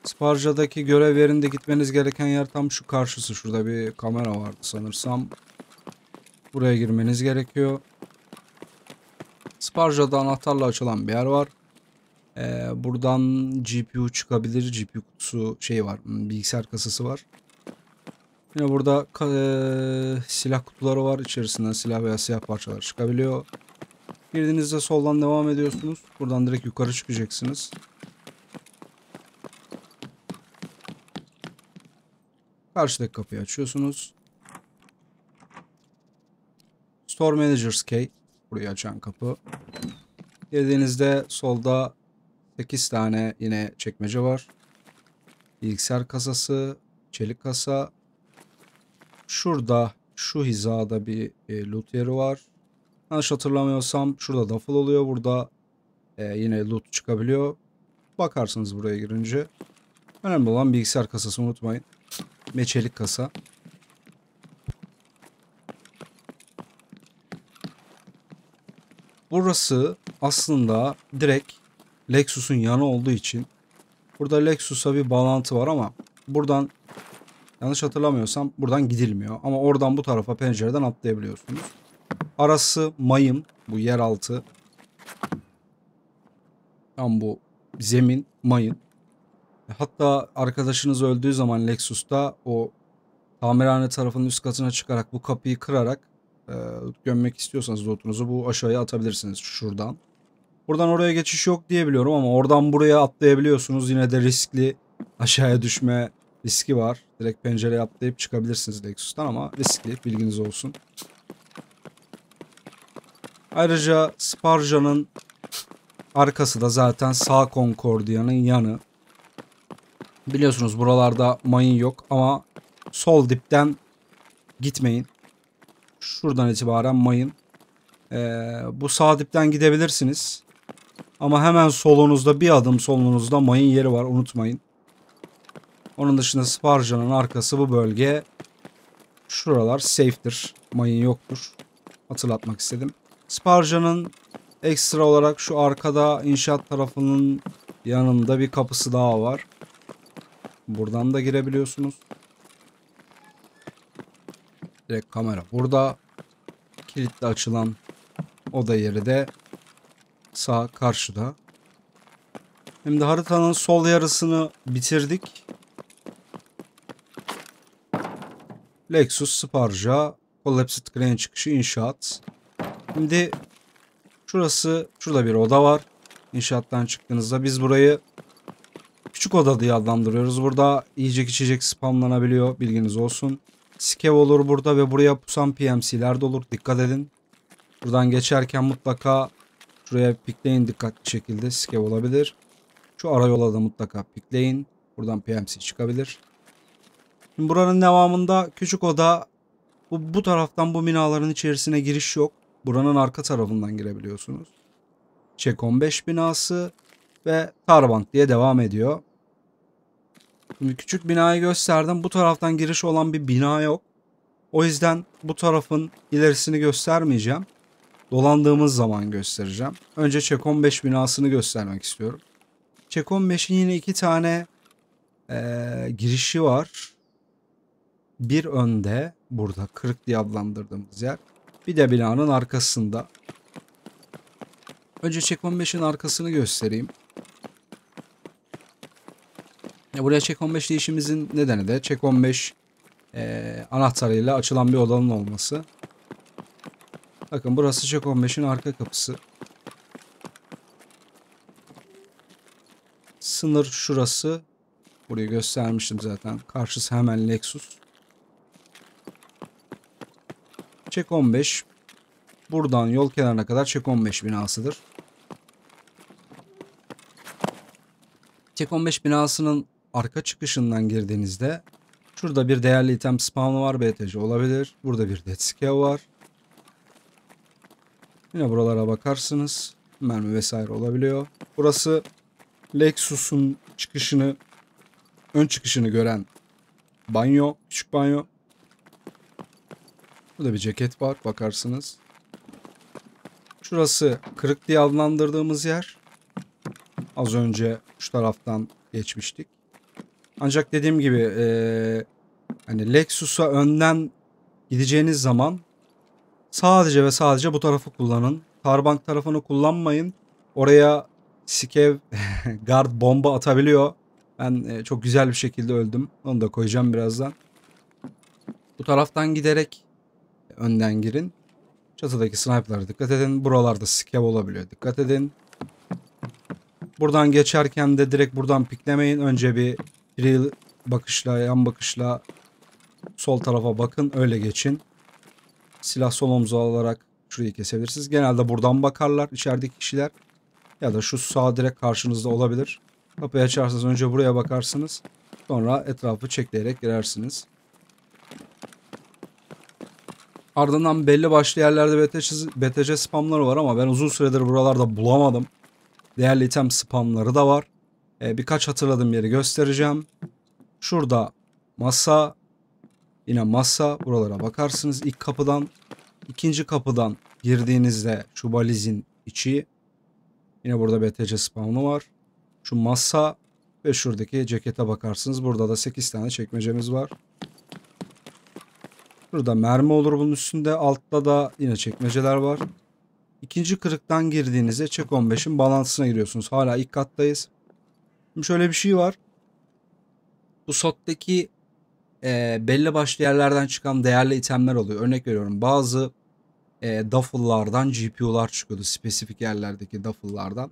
Sparja'daki görev yerinde gitmeniz gereken yer tam şu karşısı. Şurada bir kamera vardı sanırsam. Buraya girmeniz gerekiyor. Sparja'da anahtarla açılan bir yer var. Buradan GPU çıkabilir. GPU kutusu var. Bilgisayar kasası var. Yine burada silah kutuları var. İçerisinden silah veya silah parçaları çıkabiliyor. Girdiğinizde soldan devam ediyorsunuz. Buradan direkt yukarı çıkacaksınız. Karşıdaki kapıyı açıyorsunuz. Store Manager's Key. Burayı açan kapı. Girdiğinizde solda 8 tane yine çekmece var. Bilgisayar kasası, çelik kasa. Şurada şu hizada bir loot yeri var. Yanlış hatırlamıyorsam şurada duffel oluyor. Burada yine loot çıkabiliyor. Bakarsınız buraya girince. Önemli olan bilgisayar kasası, unutmayın. Ve çelik kasa. Burası aslında direkt Lexus'un yanı olduğu için burada Lexus'a bir bağlantı var ama buradan yanlış hatırlamıyorsam buradan gidilmiyor. Ama oradan bu tarafa pencereden atlayabiliyorsunuz. Arası mayın, bu yeraltı. Tam bu zemin mayın. Hatta arkadaşınız öldüğü zaman Lexus'ta o tamirhane tarafının üst katına çıkarak bu kapıyı kırarak gömmek istiyorsanız lootunuzu bu aşağıya atabilirsiniz şuradan. Buradan oraya geçiş yok diye biliyorum ama oradan buraya atlayabiliyorsunuz. Yine de riskli, aşağıya düşme riski var. Direkt pencereye atlayıp çıkabilirsiniz Lexus'tan ama riskli, bilginiz olsun. Ayrıca Sparja'nın arkası da zaten sağ Concordia'nın yanı. Biliyorsunuz buralarda mayın yok ama sol dipten gitmeyin. Şuradan itibaren mayın. Bu sağ dipten gidebilirsiniz. Ama hemen solunuzda, bir adım solunuzda mayın yeri var, unutmayın. Onun dışında Sparja'nın arkası bu bölge. Şuralar safe'tir. Mayın yoktur. Hatırlatmak istedim. Sparja'nın ekstra olarak şu arkada inşaat tarafının yanında bir kapısı daha var. Buradan da girebiliyorsunuz. Direkt kamera burada. Kilitli açılan oda yeri de sağ karşıda. Şimdi haritanın sol yarısını bitirdik. Lexus, Sparja, Collapsed Crane çıkışı, inşaat. Şimdi şurada bir oda var. İnşaattan çıktığınızda biz burayı küçük oda diye adlandırıyoruz. Burada yiyecek içecek spamlanabiliyor. Bilginiz olsun. Skev olur burada ve buraya pusan PMC'ler de olur. Dikkat edin. Buradan geçerken mutlaka şuraya pikleyin dikkatli şekilde. Skev olabilir. Şu arayola da mutlaka pikleyin. Buradan PMC çıkabilir. Şimdi buranın devamında küçük oda. Bu taraftan bu binaların içerisine giriş yok. Buranın arka tarafından girebiliyorsunuz. Çek 15 binası ve Tarbank diye devam ediyor. Şimdi küçük binayı gösterdim. Bu taraftan giriş olan bir bina yok. O yüzden bu tarafın ilerisini göstermeyeceğim. Dolandığımız zaman göstereceğim. Önce Çek 15 binasını göstermek istiyorum. Çek 15'in yine 2 tane girişi var. Bir önde, burada 40 diye adlandırdığımız yer. Bir de binanın arkasında. Önce Çek 15'in arkasını göstereyim. Buraya Çek 15 değişimimizin nedeni de Çek 15 anahtarıyla açılan bir odanın olması. Bakın burası Çek 15'in arka kapısı. Sınır şurası. Burayı göstermiştim zaten. Karşısı hemen Lexus. Çek 15. Buradan yol kenarına kadar Çek 15 binasıdır. Çek 15 binasının arka çıkışından girdiğinizde şurada bir değerli item spawn'u var. BTC olabilir. Burada bir dead scale var. Yine buralara bakarsınız. Mermi vesaire olabiliyor. Burası Lexus'un çıkışını, ön çıkışını gören banyo. Küçük banyo. Burada bir ceket var. Bakarsınız. Şurası kırık diye adlandırdığımız yer. Az önce şu taraftan geçmiştik. Ancak dediğim gibi hani Lexus'a önden gideceğiniz zaman sadece ve sadece bu tarafı kullanın. Carbank tarafını kullanmayın. Oraya Skev guard bomba atabiliyor. Ben çok güzel bir şekilde öldüm. Onu da koyacağım birazdan. Bu taraftan giderek önden girin. Çatıdaki sniper'lara dikkat edin. Buralarda Skev olabiliyor. Dikkat edin. Buradan geçerken de direkt buradan piklemeyin. Önce bir free bakışla, yan bakışla sol tarafa bakın. Öyle geçin. Silah sol omuza alarak şurayı kesebilirsiniz. Genelde buradan bakarlar içerideki kişiler. Ya da şu sağ direkt karşınızda olabilir. Kapıyı açarsanız önce buraya bakarsınız. Sonra etrafı çekleyerek girersiniz. Ardından belli başlı yerlerde BTC spamları var ama ben uzun süredir buralarda bulamadım. Değerli item spamları da var. Birkaç hatırladığım yeri göstereceğim. Şurada masa. Yine masa. Buralara bakarsınız ilk kapıdan. İkinci kapıdan girdiğinizde şu valizin içi. Yine burada BTC spamı var. Şu masa ve şuradaki cekete bakarsınız. Burada da 8 tane çekmecemiz var. Burada mermi olur bunun üstünde. Altta da yine çekmeceler var. İkinci kırıktan girdiğinizde Çek 15'in bağlantısına giriyorsunuz. Hala ilk kattayız. Şimdi şöyle bir şey var. Bu SOT'taki belli başlı yerlerden çıkan değerli itemler oluyor. Örnek veriyorum. Bazı duffel'lardan GPU'lar çıkıyordu. Spesifik yerlerdeki duffel'lardan.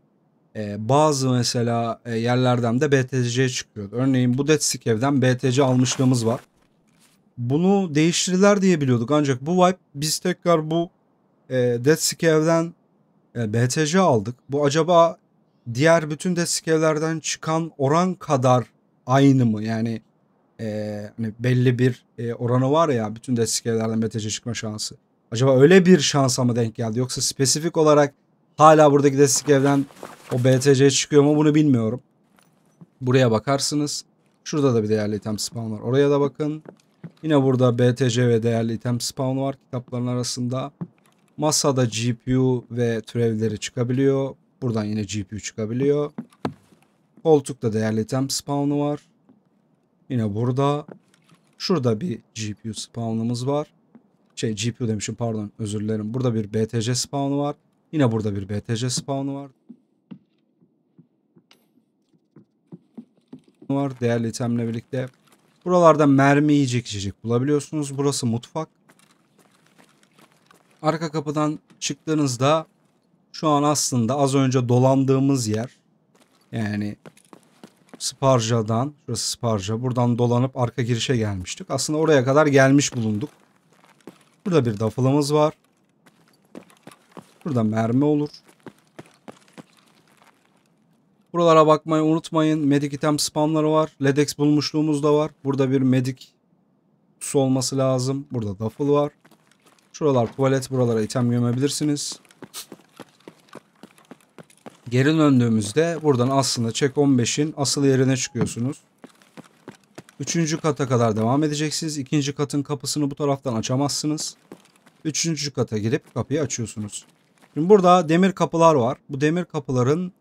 Bazı mesela yerlerden de BTC çıkıyordu. Örneğin bu Dead Skev'den BTC almışlığımız var. Bunu değiştirdiler diye biliyorduk. Ancak bu wipe biz tekrar bu Dead Skev'den BTC aldık. Bu acaba diğer bütün Dead Skev'lerden çıkan oran kadar aynı mı? Yani hani belli bir oranı var ya bütün Dead Skev'lerden BTC çıkma şansı. Acaba öyle bir şansa mı denk geldi? Yoksa spesifik olarak hala buradaki Dead Skev'den o BTC çıkıyor mu bunu bilmiyorum. Buraya bakarsınız. Şurada da bir değerli item spawn var. Oraya da bakın. Yine burada BTC ve değerli item spawn var kitapların arasında. Masada GPU ve türevleri çıkabiliyor. Buradan yine GPU çıkabiliyor. Koltukta değerli item spawn'u var. Yine burada. Şurada bir GPU spawn'ımız var. GPU demişim pardon özür dilerim. Burada bir BTC spawn'u var. Yine burada bir BTC spawn'u var. Değerli itemle birlikte. Buralarda mermi yiyecek içecek bulabiliyorsunuz. Burası mutfak. Arka kapıdan çıktığınızda şu an aslında az önce dolandığımız yer. Yani Sparja'dan, şurası Sparja. Buradan dolanıp arka girişe gelmiştik. Aslında oraya kadar gelmiş bulunduk. Burada bir duffel'ımız var. Burada mermi olur. Buralara bakmayı unutmayın. Medic item spawnları var. Ledex bulmuşluğumuz da var. Burada bir medic su olması lazım. Burada duffel var. Şuralar tuvalet. Buralara item gömebilirsiniz. Geri döndüğümüzde buradan aslında Çek 15'in asıl yerine çıkıyorsunuz. 3. kata kadar devam edeceksiniz. 2. katın kapısını bu taraftan açamazsınız. 3. kata girip kapıyı açıyorsunuz. Şimdi burada demir kapılar var. Bu demir kapıların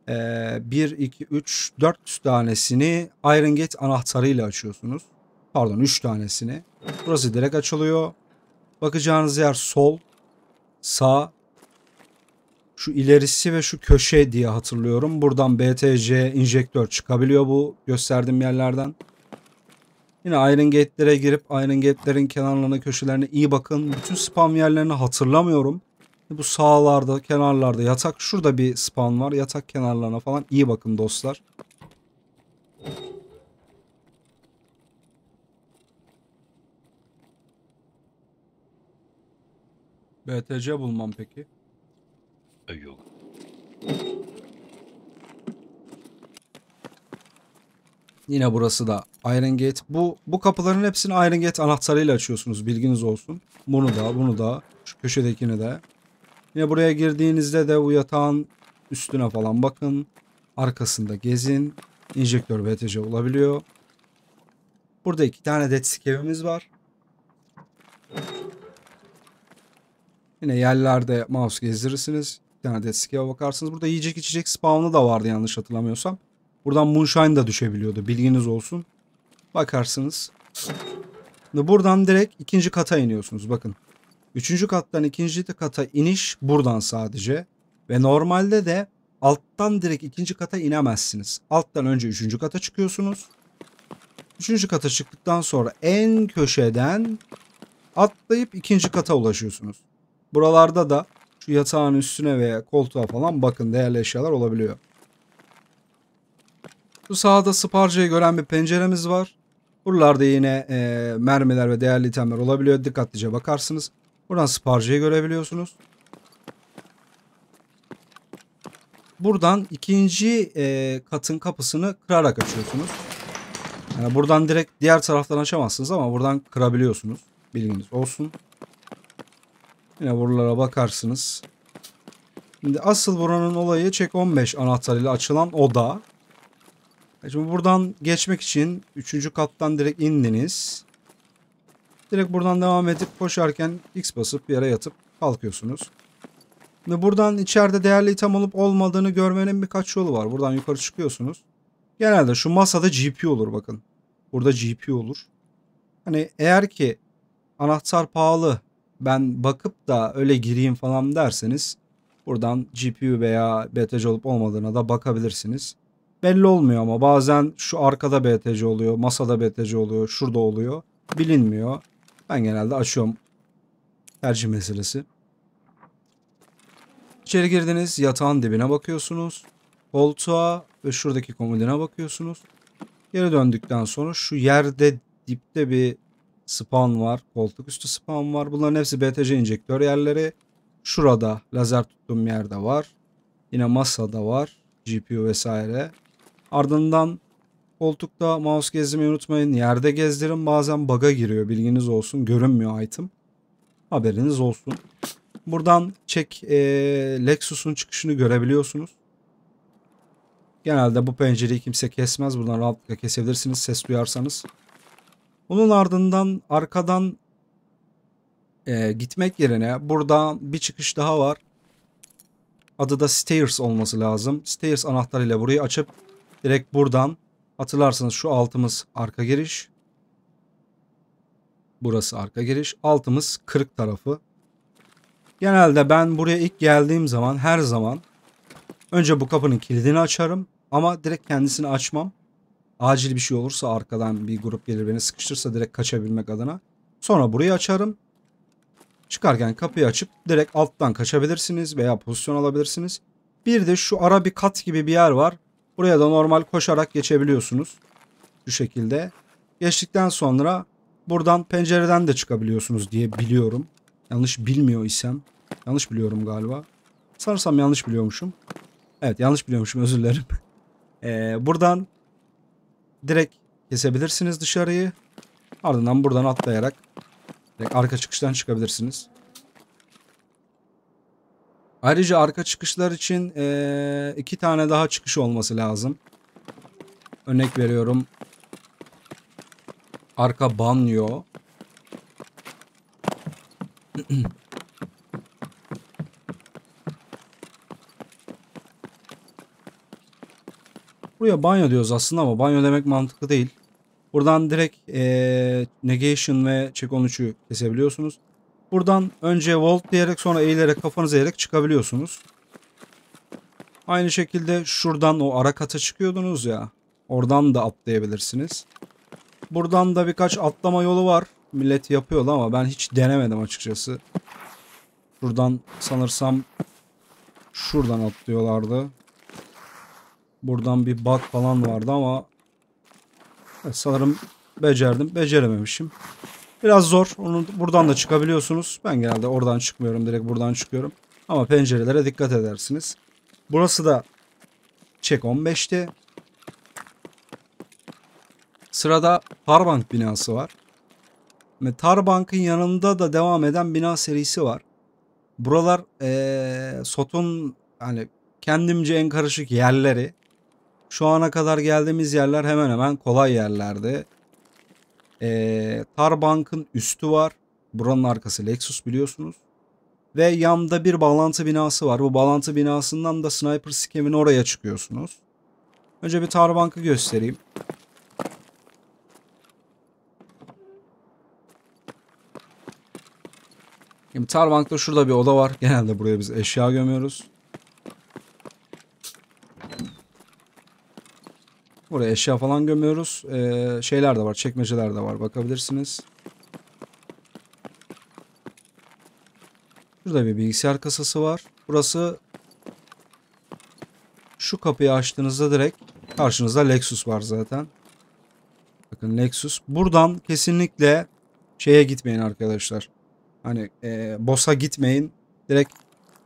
1, 2, 3, 4 tanesini Iron Gate anahtarıyla açıyorsunuz. Pardon 3 tanesini. Burası direkt açılıyor. Bakacağınız yer sol. sağ, şu ilerisi ve şu köşe diye hatırlıyorum. Buradan BTC injektör çıkabiliyor bu gösterdiğim yerlerden. Yine Iron Gate'lere girip Iron Gate'lerin kenarlarına, köşelerine iyi bakın. Bütün spam yerlerini hatırlamıyorum. Bu sağlarda, kenarlarda, yatak şurada bir spawn var. Yatak kenarlarına falan iyi bakın dostlar. BTC bulmam peki. Yok. Yine burası da Iron Gate. Bu kapıların hepsini Iron Gate anahtarıyla açıyorsunuz. Bilginiz olsun. Bunu da, şu köşedekini de. Yine buraya girdiğinizde de bu yatağın üstüne falan bakın. Arkasında gezin. Enjektör BTC olabiliyor. Burada 2 tane dead skevimiz var. Yine yerlerde mouse gezdirirsiniz. Bir tane dead skeve bakarsınız. Burada yiyecek içecek spawn'ı da vardı yanlış hatırlamıyorsam. Buradan moonshine da düşebiliyordu. Bilginiz olsun. Bakarsınız. Buradan direkt ikinci kata iniyorsunuz. Bakın. Üçüncü kattan ikinci kata iniş buradan sadece. Ve normalde de alttan direkt ikinci kata inemezsiniz. Alttan önce üçüncü kata çıkıyorsunuz. Üçüncü kata çıktıktan sonra en köşeden atlayıp ikinci kata ulaşıyorsunuz. Buralarda da şu yatağın üstüne veya koltuğa falan bakın, değerli eşyalar olabiliyor. Bu sağda Sparca'yı gören bir penceremiz var. Buralarda yine mermiler ve değerli itemler olabiliyor. Dikkatlice bakarsınız. Buradan Sparca'yı görebiliyorsunuz. Buradan ikinci katın kapısını kırarak açıyorsunuz. Yani buradan direkt diğer taraftan açamazsınız ama buradan kırabiliyorsunuz. Bilginiz olsun. Yine buralara bakarsınız. Şimdi asıl buranın olayı Çek 15 anahtarıyla açılan oda. Şimdi buradan geçmek için 3. kattan direkt indiniz. Direkt buradan devam edip koşarken X basıp yere yatıp kalkıyorsunuz. Şimdi buradan içeride değerli item olup olmadığını görmenin birkaç yolu var. Buradan yukarı çıkıyorsunuz. Genelde şu masada GP olur bakın. Burada GP olur. Hani eğer ki anahtar pahalı, ben bakıp da öyle gireyim falan derseniz buradan GPU veya BTC olup olmadığına da bakabilirsiniz. Belli olmuyor ama bazen şu arkada BTC oluyor, masada BTC oluyor, şurada oluyor. Bilinmiyor. Ben genelde açıyorum. Tercih meselesi. İçeri girdiniz, yatağın dibine bakıyorsunuz. Koltuğa ve şuradaki komodine bakıyorsunuz. Geri döndükten sonra şu yerde dipte bir spawn var. Koltuk üstü spawn var. Bunların hepsi BTC injektör yerleri. Şurada lazer tuttuğum yerde var. Yine masada var. GPU vesaire. Ardından koltukta mouse gezdirmeyi unutmayın. Yerde gezdirin. Bazen bug'a giriyor. Bilginiz olsun. Görünmüyor item. Haberiniz olsun. Buradan Lexus'un çıkışını görebiliyorsunuz. Genelde bu pencereyi kimse kesmez. Buradan rahatlıkla kesebilirsiniz ses duyarsanız. Bunun ardından arkadan gitmek yerine burada bir çıkış daha var. Adı da Stairs olması lazım. Stairs anahtarıyla burayı açıp direkt buradan, hatırlarsanız şu altımız arka giriş. Burası arka giriş. Altımız kırık tarafı. Genelde ben buraya ilk geldiğim zaman her zaman önce bu kapının kilidini açarım. Ama direkt kendisini açmam. Acil bir şey olursa arkadan bir grup gelir beni sıkıştırsa direkt kaçabilmek adına. Sonra burayı açarım. Çıkarken kapıyı açıp direkt alttan kaçabilirsiniz veya pozisyon alabilirsiniz. Bir de şu ara bir kat gibi bir yer var. Buraya da normal koşarak geçebiliyorsunuz. Şu şekilde. Geçtikten sonra buradan pencereden de çıkabiliyorsunuz diye biliyorum. Yanlış bilmiyor isem. Yanlış biliyorum galiba. Sanırsam yanlış biliyormuşum. Evet, yanlış biliyormuşum, özür dilerim. Buradan direkt kesebilirsiniz dışarıyı. Ardından buradan atlayarak direkt arka çıkıştan çıkabilirsiniz. Ayrıca arka çıkışlar için 2 tane daha çıkış olması lazım. Örnek veriyorum. Arka banyo. Buraya banyo diyoruz aslında ama banyo demek mantıklı değil. Buradan direkt Negation ve Check 13'ü kesebiliyorsunuz. Buradan önce volt diyerek sonra eğilerek kafanızı eğerek çıkabiliyorsunuz. Aynı şekilde şuradan o ara kata çıkıyordunuz ya. Oradan da atlayabilirsiniz. Buradan da birkaç atlama yolu var. Millet yapıyordu ama ben hiç denemedim açıkçası. Şuradan sanırsam şuradan atlıyorlardı. Buradan bir bug falan vardı ama sanırım becerdim. Becerememişim. Biraz zor. Onu buradan da çıkabiliyorsunuz. Ben genelde oradan çıkmıyorum. Direkt buradan çıkıyorum. Ama pencerelere dikkat edersiniz. Burası da Çek 15'ti. Sırada Tarbank binası var. Ve Tarbank'ın yanında da devam eden bina serisi var. Buralar SOT'un hani kendimce en karışık yerleri. Şu ana kadar geldiğimiz yerler hemen hemen kolay yerlerdi. Tarbank'ın üstü var. Buranın arkası Lexus biliyorsunuz. Ve yanda bir bağlantı binası var. Bu bağlantı binasından da Sniper Scav'in oraya çıkıyorsunuz. Önce bir Tarbank'ı göstereyim. Şimdi Tarbank'ta şurada bir oda var. Genelde buraya biz eşya gömüyoruz. Buraya eşya falan gömüyoruz. Şeyler de var. Çekmeceler de var. Bakabilirsiniz. Şurada bir bilgisayar kasası var. Burası şu kapıyı açtığınızda direkt karşınızda Lexus var zaten. Bakın Lexus. Buradan kesinlikle şeye gitmeyin arkadaşlar. Hani boss'a gitmeyin. Direkt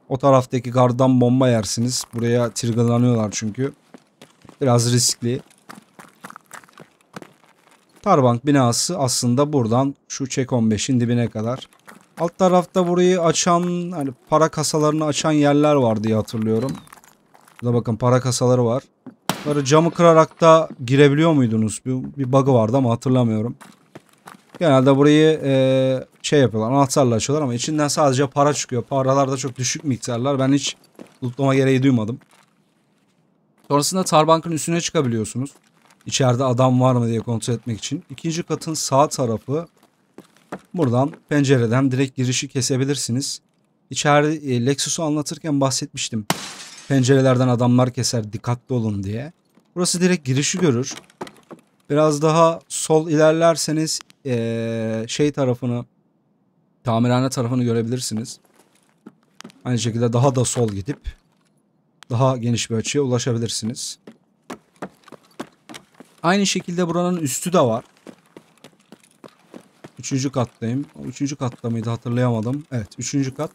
o taraftaki gardan bomba yersiniz. Buraya triggerlanıyorlar çünkü. Biraz riskli. Tarbank binası aslında buradan şu Çek 15'in dibine kadar. Alt tarafta burayı açan hani para kasalarını açan yerler var diye hatırlıyorum. Burada bakın para kasaları var. Böyle camı kırarak da girebiliyor muydunuz? Bir bug'ı vardı ama hatırlamıyorum. Genelde burayı şey yapıyorlar, anahtarla açıyorlar ama içinden sadece para çıkıyor. Paralar da çok düşük miktarlar. Ben hiç lootlama gereği duymadım. Sonrasında Tarbank'ın üstüne çıkabiliyorsunuz. İçeride adam var mı diye kontrol etmek için. İkinci katın sağ tarafı. Buradan pencereden direkt girişi kesebilirsiniz. İçeride Lexus'u anlatırken bahsetmiştim. Pencerelerden adamlar keser, dikkatli olun diye. Burası direkt girişi görür. Biraz daha sol ilerlerseniz şey tarafını, tamirhane tarafını görebilirsiniz. Aynı şekilde daha da sol gidip daha geniş bir açıya ulaşabilirsiniz. Aynı şekilde buranın üstü de var. Üçüncü kattayım. Üçüncü katta mıydı hatırlayamadım. Evet, üçüncü kat.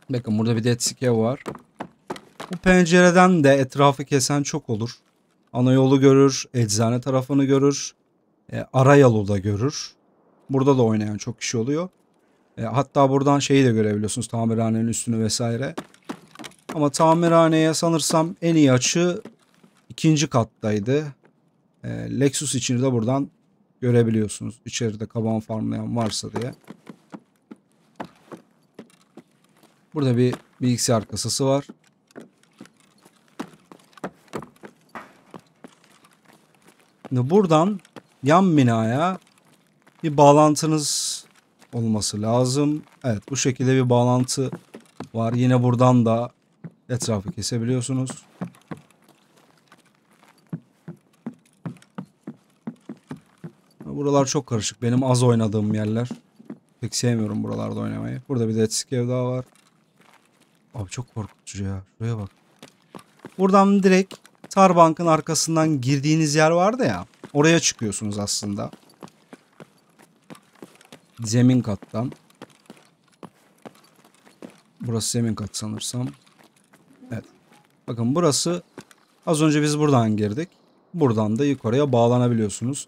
Bakın burada bir dead scale var. Bu pencereden de etrafı kesen çok olur. Ana yolu görür, eczane tarafını görür, ara yolu da görür. Burada da oynayan çok kişi oluyor. Hatta buradan şeyi de görebiliyorsunuz, tamirhanenin üstünü vesaire. Ama tamirhaneye sanırsam en iyi açı ikinci kattaydı. Lexus içini de buradan görebiliyorsunuz. İçeride kaban farmlayan varsa diye. Burada bir bilgisayar kasası var. Şimdi buradan yan binaya bir bağlantınız olması lazım. Evet, bu şekilde bir bağlantı var. Yine buradan da etrafı kesebiliyorsunuz. Buralar çok karışık. Benim az oynadığım yerler. Pek sevmiyorum buralarda oynamayı. Burada bir dead scale daha var. Abi çok korkutucu ya. Şuraya bak. Buradan direkt Tarbank'ın arkasından girdiğiniz yer vardı ya. Oraya çıkıyorsunuz aslında. Zemin kattan. Burası zemin kat sanırsam. Evet. Bakın burası az önce biz buradan girdik. Buradan da yukarıya bağlanabiliyorsunuz.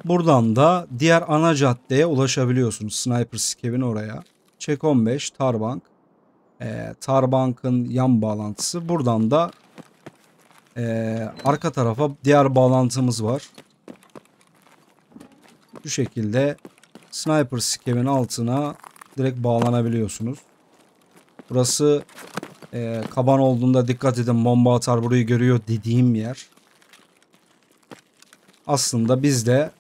Buradan da diğer ana caddeye ulaşabiliyorsunuz. Sniper Scav'in oraya. Çek 15, Tarbank. Tarbank'ın yan bağlantısı. Buradan da arka tarafa diğer bağlantımız var. Bu şekilde Sniper Scav'in altına direkt bağlanabiliyorsunuz. Burası kaban olduğunda dikkat edin, bomba atar burayı görüyor dediğim yer. Aslında biz de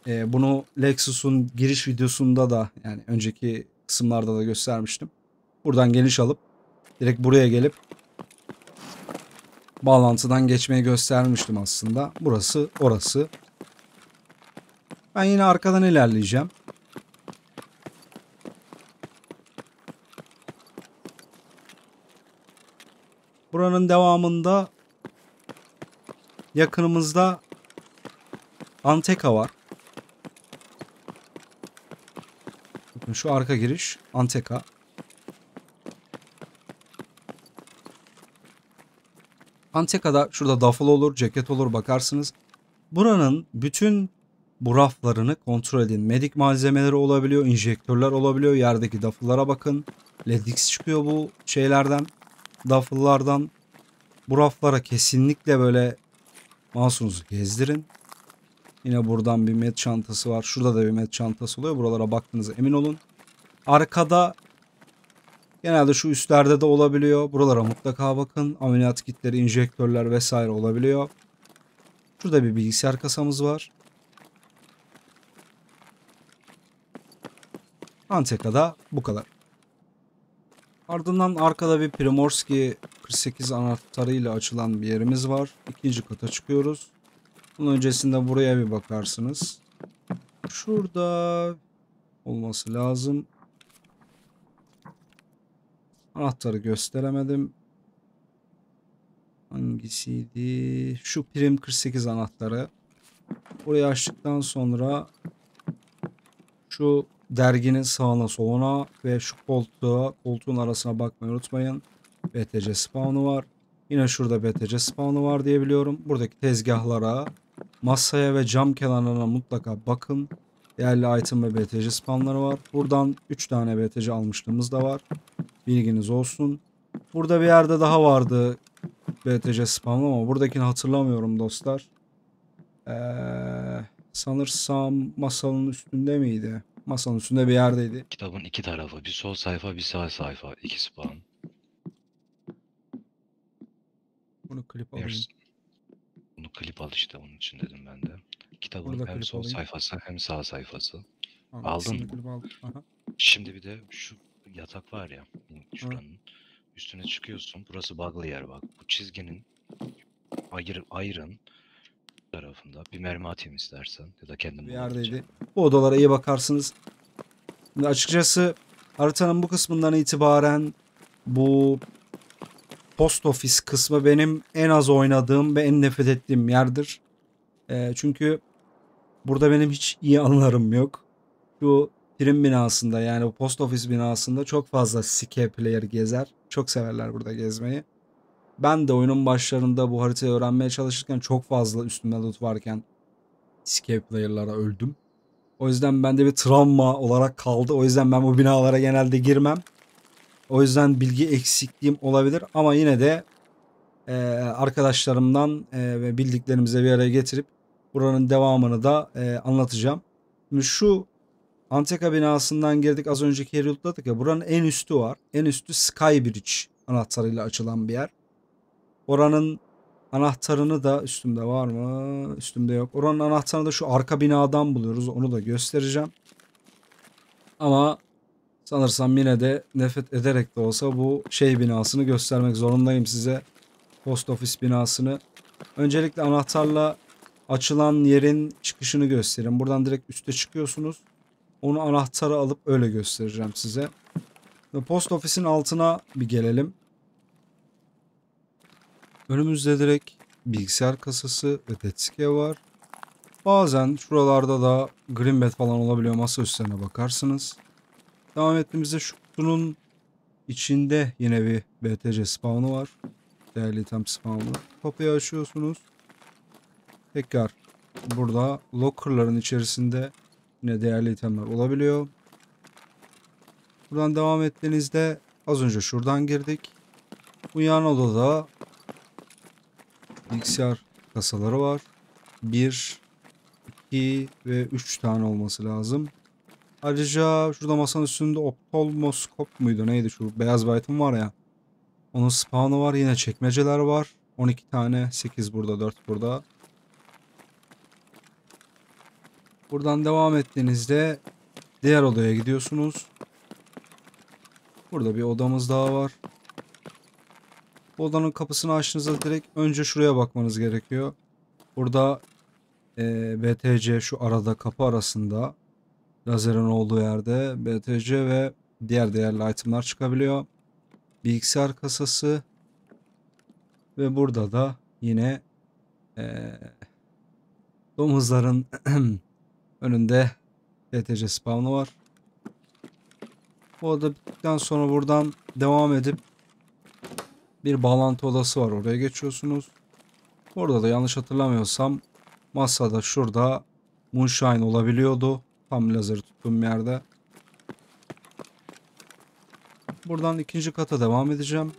Bunu Lexus'un giriş videosunda da yani önceki kısımlarda da göstermiştim. Buradan geniş alıp direkt buraya gelip bağlantıdan geçmeyi göstermiştim aslında. Burası orası. Ben yine arkadan ilerleyeceğim. Buranın devamında yakınımızda Anteka var. Bakın şu arka giriş Anteka. Anteka'da şurada duffel olur, ceket olur bakarsınız. Buranın bütün bu raflarını kontrol edin. Medik malzemeleri olabiliyor, enjektörler olabiliyor. Yerdeki duffel'lara bakın. LEDX çıkıyor bu şeylerden, duffel'lardan. Bu raflara kesinlikle böyle mouse'unuzu gezdirin. Yine buradan bir med çantası var. Şurada da bir med çantası oluyor. Buralara baktığınıza emin olun. Arkada genelde şu üstlerde de olabiliyor. Buralara mutlaka bakın. Ameliyat kitleri, enjektörler vesaire olabiliyor. Şurada bir bilgisayar kasamız var. Anteka'da bu kadar. Ardından arkada bir Primorski 48 anahtarıyla açılan bir yerimiz var. İkinci kata çıkıyoruz. Bunun öncesinde buraya bir bakarsınız. Şurada olması lazım. Anahtarı gösteremedim. Hangisiydi? Şu Prim 48 anahtarı. Burayı açtıktan sonra şu derginin sağına soluna ve şu koltuğun arasına bakmayı unutmayın. BTC spawn'u var. Yine şurada BTC spawn'u var diye biliyorum. Buradaki tezgahlara, masaya ve cam kenarlarına mutlaka bakın. Değerli item ve BTC spawn'ları var. Buradan 3 tane BTC almışlığımız da var. Bilginiz olsun. Burada bir yerde daha vardı BTC spawn'u ama buradakini hatırlamıyorum dostlar. Sanırsam masanın üstünde miydi? Masanın üstünde bir yerdeydi. Kitabın iki tarafı. Bir sol sayfa bir sağ sayfa. İki spawn. Bunu klip alayım. Bunu klip al işte onun için dedim ben de. Kitabın Burada hem klip sol alayım. sayfası hem sağ sayfası. Tamam, Aldın ikisini mı? klip aldım. Aha. Şimdi bir de şu yatak var ya şuranın üstüne çıkıyorsun. Burası bug'lı yer bak. Bu çizginin ayrın tarafında bir mermi atayım istersen ya da kendim Bir yerdeydi. bulabileceğim. Bu odalara iyi bakarsınız. Şimdi açıkçası haritanın bu kısmından itibaren bu post office kısmı benim en az oynadığım ve en nefret ettiğim yerdir. Çünkü burada benim hiç iyi anılarım yok. Şu prim binasında yani bu post office binasında çok fazla SK player gezer. Çok severler burada gezmeyi. Ben de oyunun başlarında bu haritayı öğrenmeye çalışırken çok fazla üstümde loot varken SK player'lara öldüm. O yüzden bende bir travma olarak kaldı. O yüzden ben bu binalara genelde girmem. O yüzden bilgi eksikliğim olabilir ama yine de arkadaşlarımdan ve bildiklerimize bir araya getirip buranın devamını da anlatacağım. Şimdi şu Anteka binasından girdik, az önceki yeri lootladık ya, buranın en üstü var. En üstü Skybridge anahtarıyla açılan bir yer. Oranın anahtarını da üstümde var mı? Üstümde yok. Oranın anahtarını da şu arka binadan buluyoruz. Onu da göstereceğim. Ama sanırsam yine de nefret ederek de olsa bu şey binasını göstermek zorundayım size. Post office binasını. Öncelikle anahtarla açılan yerin çıkışını göstereyim. Buradan direkt üste çıkıyorsunuz. Onu anahtarı alıp öyle göstereceğim size. Ve post office'in altına bir gelelim. Önümüzde direkt bilgisayar kasası ve tetske var. Bazen şuralarda da green bed falan olabiliyor. Masa üstlerine bakarsınız. Devam ettiğimizde şu kutunun içinde yine bir BTC spawn'u var. Değerli item spawn'u. Kapıyı açıyorsunuz. Tekrar burada locker'ların içerisinde yine değerli itemler olabiliyor. Buradan devam ettiğinizde az önce şuradan girdik. Bu yan odada bilgisayar kasaları var. 1, 2 ve 3 tane olması lazım. Ayrıca şurada masanın üstünde optolmoskop muydu neydi, şu beyaz bir item var ya. Onun spawn'ı var. Yine çekmeceler var. 12 tane. 8 burada, 4 burada. Buradan devam ettiğinizde diğer odaya gidiyorsunuz. Burada bir odamız daha var. Bu odanın kapısını açtığınızda direkt önce şuraya bakmanız gerekiyor. Burada BTC şu arada kapı arasında lazerin olduğu yerde BTC ve diğer değerli itemler çıkabiliyor. Bilgisayar kasası ve burada da yine domuzların önünde BTC spawn'u var. Bu oda bittikten sonra buradan devam edip bir bağlantı odası var. Oraya geçiyorsunuz. Orada da yanlış hatırlamıyorsam masada şurada Moonshine olabiliyordu. Tam lazeri tuttuğum yerde. Buradan ikinci kata devam edeceğim.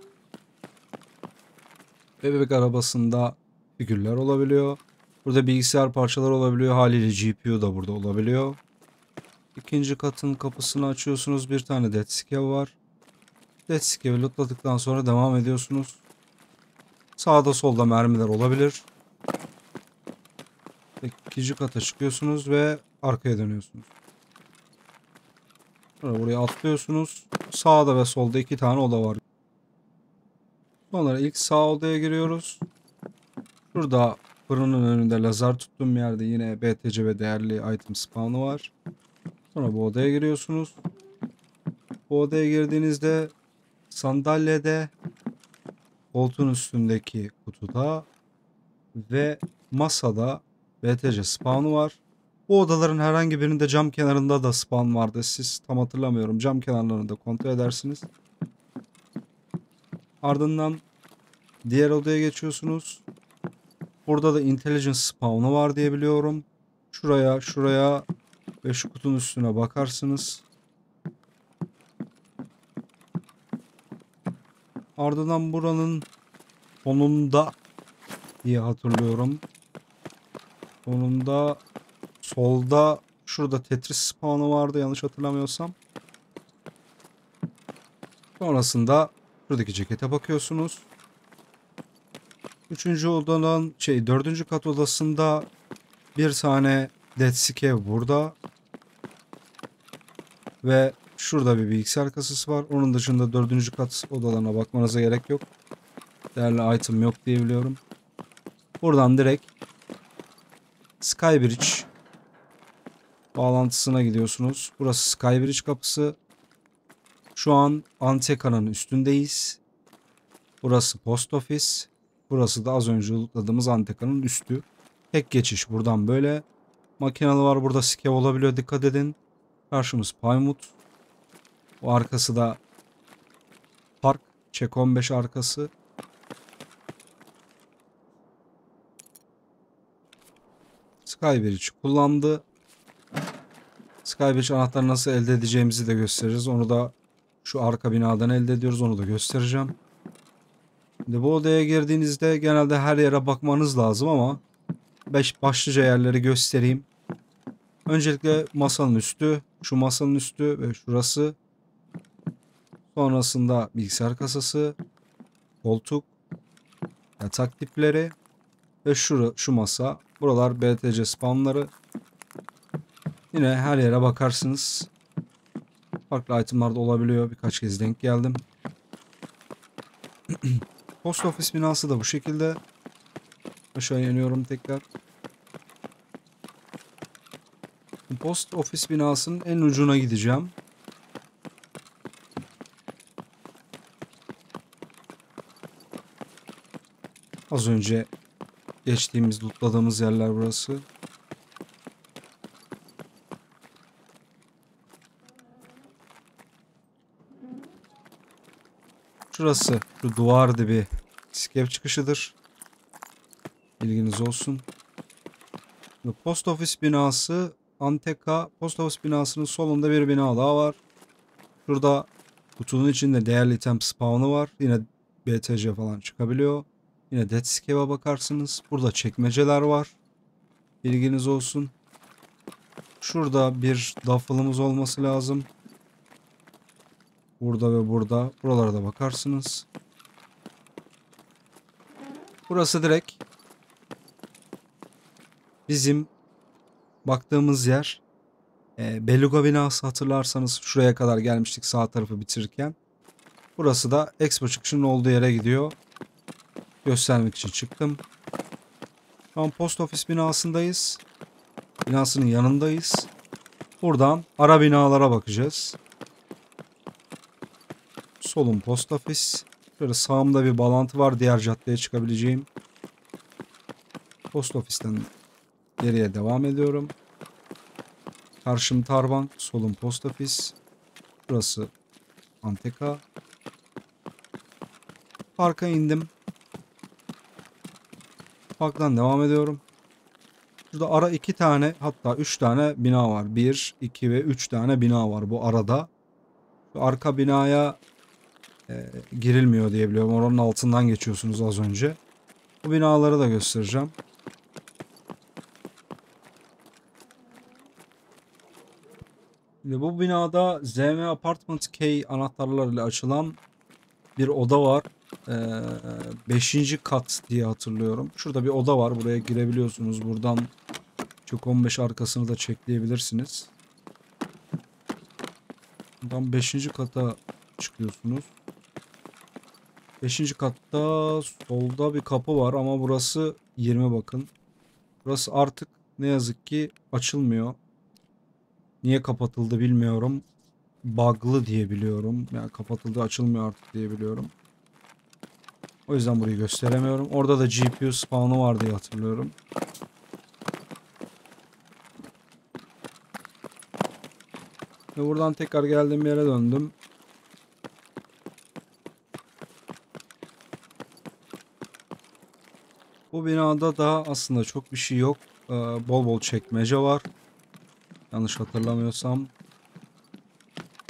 Bebek arabasında figürler olabiliyor. Burada bilgisayar parçaları olabiliyor. Haliyle GPU da burada olabiliyor. İkinci katın kapısını açıyorsunuz. Bir tane Dead Scav var. Dead Scav'i lootladıktan sonra devam ediyorsunuz. Sağda solda mermiler olabilir. İkinci kata çıkıyorsunuz ve arkaya dönüyorsunuz. Sonra buraya atlıyorsunuz. Sağda ve solda 2 tane oda var. Sonra ilk sağ odaya giriyoruz. Şurada fırının önünde lazer tuttuğum yerde yine BTC ve değerli item spawn'ı var. Sonra bu odaya giriyorsunuz. Bu odaya girdiğinizde sandalyede, koltuğun üstündeki kutuda ve masada BTC spawn'u var. Bu odaların herhangi birinde cam kenarında da spawn vardı. Siz tam hatırlamıyorum. Cam kenarlarını da kontrol edersiniz. Ardından diğer odaya geçiyorsunuz. Burada da intelligence spawn'u var diye biliyorum. Şuraya ve şu kutunun üstüne bakarsınız. Ardından buranın sonunda diye hatırlıyorum. Sonunda solda şurada Tetris spawn'u vardı yanlış hatırlamıyorsam. Sonrasında şuradaki cekete bakıyorsunuz. Dördüncü kat odasında bir tane Dead Scav burada. Ve şurada bir bilgisayar kasası var. Onun dışında dördüncü kat odalarına bakmanıza gerek yok. Değerli item yok diye biliyorum. Buradan direkt Skybridge bağlantısına gidiyorsunuz. Burası Skybridge kapısı. Şu an Anteka'nın üstündeyiz. Burası Post Office. Burası da az önce lootladığımız Anteka'nın üstü. Tek geçiş buradan böyle. Makinalı var burada, scav olabiliyor, dikkat edin. Karşımız Plymouth. O arkası da Park. Çek 15 arkası. Skybridge kullandı. Skybridge anahtarı nasıl elde edeceğimizi de gösteririz. Onu da şu arka binadan elde ediyoruz. Onu da göstereceğim. Şimdi bu odaya girdiğinizde genelde her yere bakmanız lazım ama başlıca yerleri göstereyim. Öncelikle masanın üstü, şu masanın üstü ve şurası. Sonrasında bilgisayar kasası, koltuk, yatak tipleri ve şu masa. Buralar BTC spawnları. Yine her yere bakarsınız. Farklı itemlar da olabiliyor. Birkaç kez denk geldim. Post Office binası da bu şekilde. Aşağı iniyorum tekrar. Post Office binasının en ucuna gideceğim. Az önce geçtiğimiz, lootladığımız yerler burası. Şurası şu duvar dibi scav çıkışıdır. Bilginiz olsun. Post Office binası, Anteka Post Office binasının solunda bir bina daha var. Şurada kutunun içinde değerli item spawn'ı var. Yine BTC falan çıkabiliyor. Yine Dead Scav'a bakarsınız. Burada çekmeceler var. Bilginiz olsun. Şurada bir duffel'ımız olması lazım. Burada ve burada. Buralara da bakarsınız. Burası direkt bizim baktığımız yer Beluga binası, hatırlarsanız şuraya kadar gelmiştik sağ tarafı bitirirken. Burası da Expo çıkışının olduğu yere gidiyor. Göstermek için çıktım. Şu an post ofis binasındayız. Binasının yanındayız. Buradan ara binalara bakacağız. Solum post ofis. Şöyle sağımda bir bağlantı var diğer caddeye çıkabileceğim. Post ofisten geriye devam ediyorum. Karşım Tarbank, solum post ofis. Burası Anteka. Parka indim. Parktan devam ediyorum. Burada ara 2 tane, hatta 3 tane bina var. 1, 2 ve 3 tane bina var bu arada. Şu arka binaya girilmiyor diye biliyorum. Oranın altından geçiyorsunuz az önce. Bu binaları da göstereceğim. Şimdi bu binada ZM Apartment K anahtarlarıyla açılan bir oda var. 5. kat diye hatırlıyorum. Şurada bir oda var. Buraya girebiliyorsunuz. Buradan çok 15 arkasını da çekleyebilirsiniz. Buradan 5. kata çıkıyorsunuz. 5. katta solda bir kapı var ama burası 20 bakın. Burası artık ne yazık ki açılmıyor. Niye kapatıldı bilmiyorum. Bug'lı diye biliyorum. Yani kapatıldı, açılmıyor artık diye biliyorum. O yüzden burayı gösteremiyorum. Orada da GPU spawn'ı var diye hatırlıyorum. Ve buradan tekrar geldiğim yere döndüm. Bu binada da aslında çok bir şey yok. Bol bol çekmece var. Yanlış hatırlamıyorsam.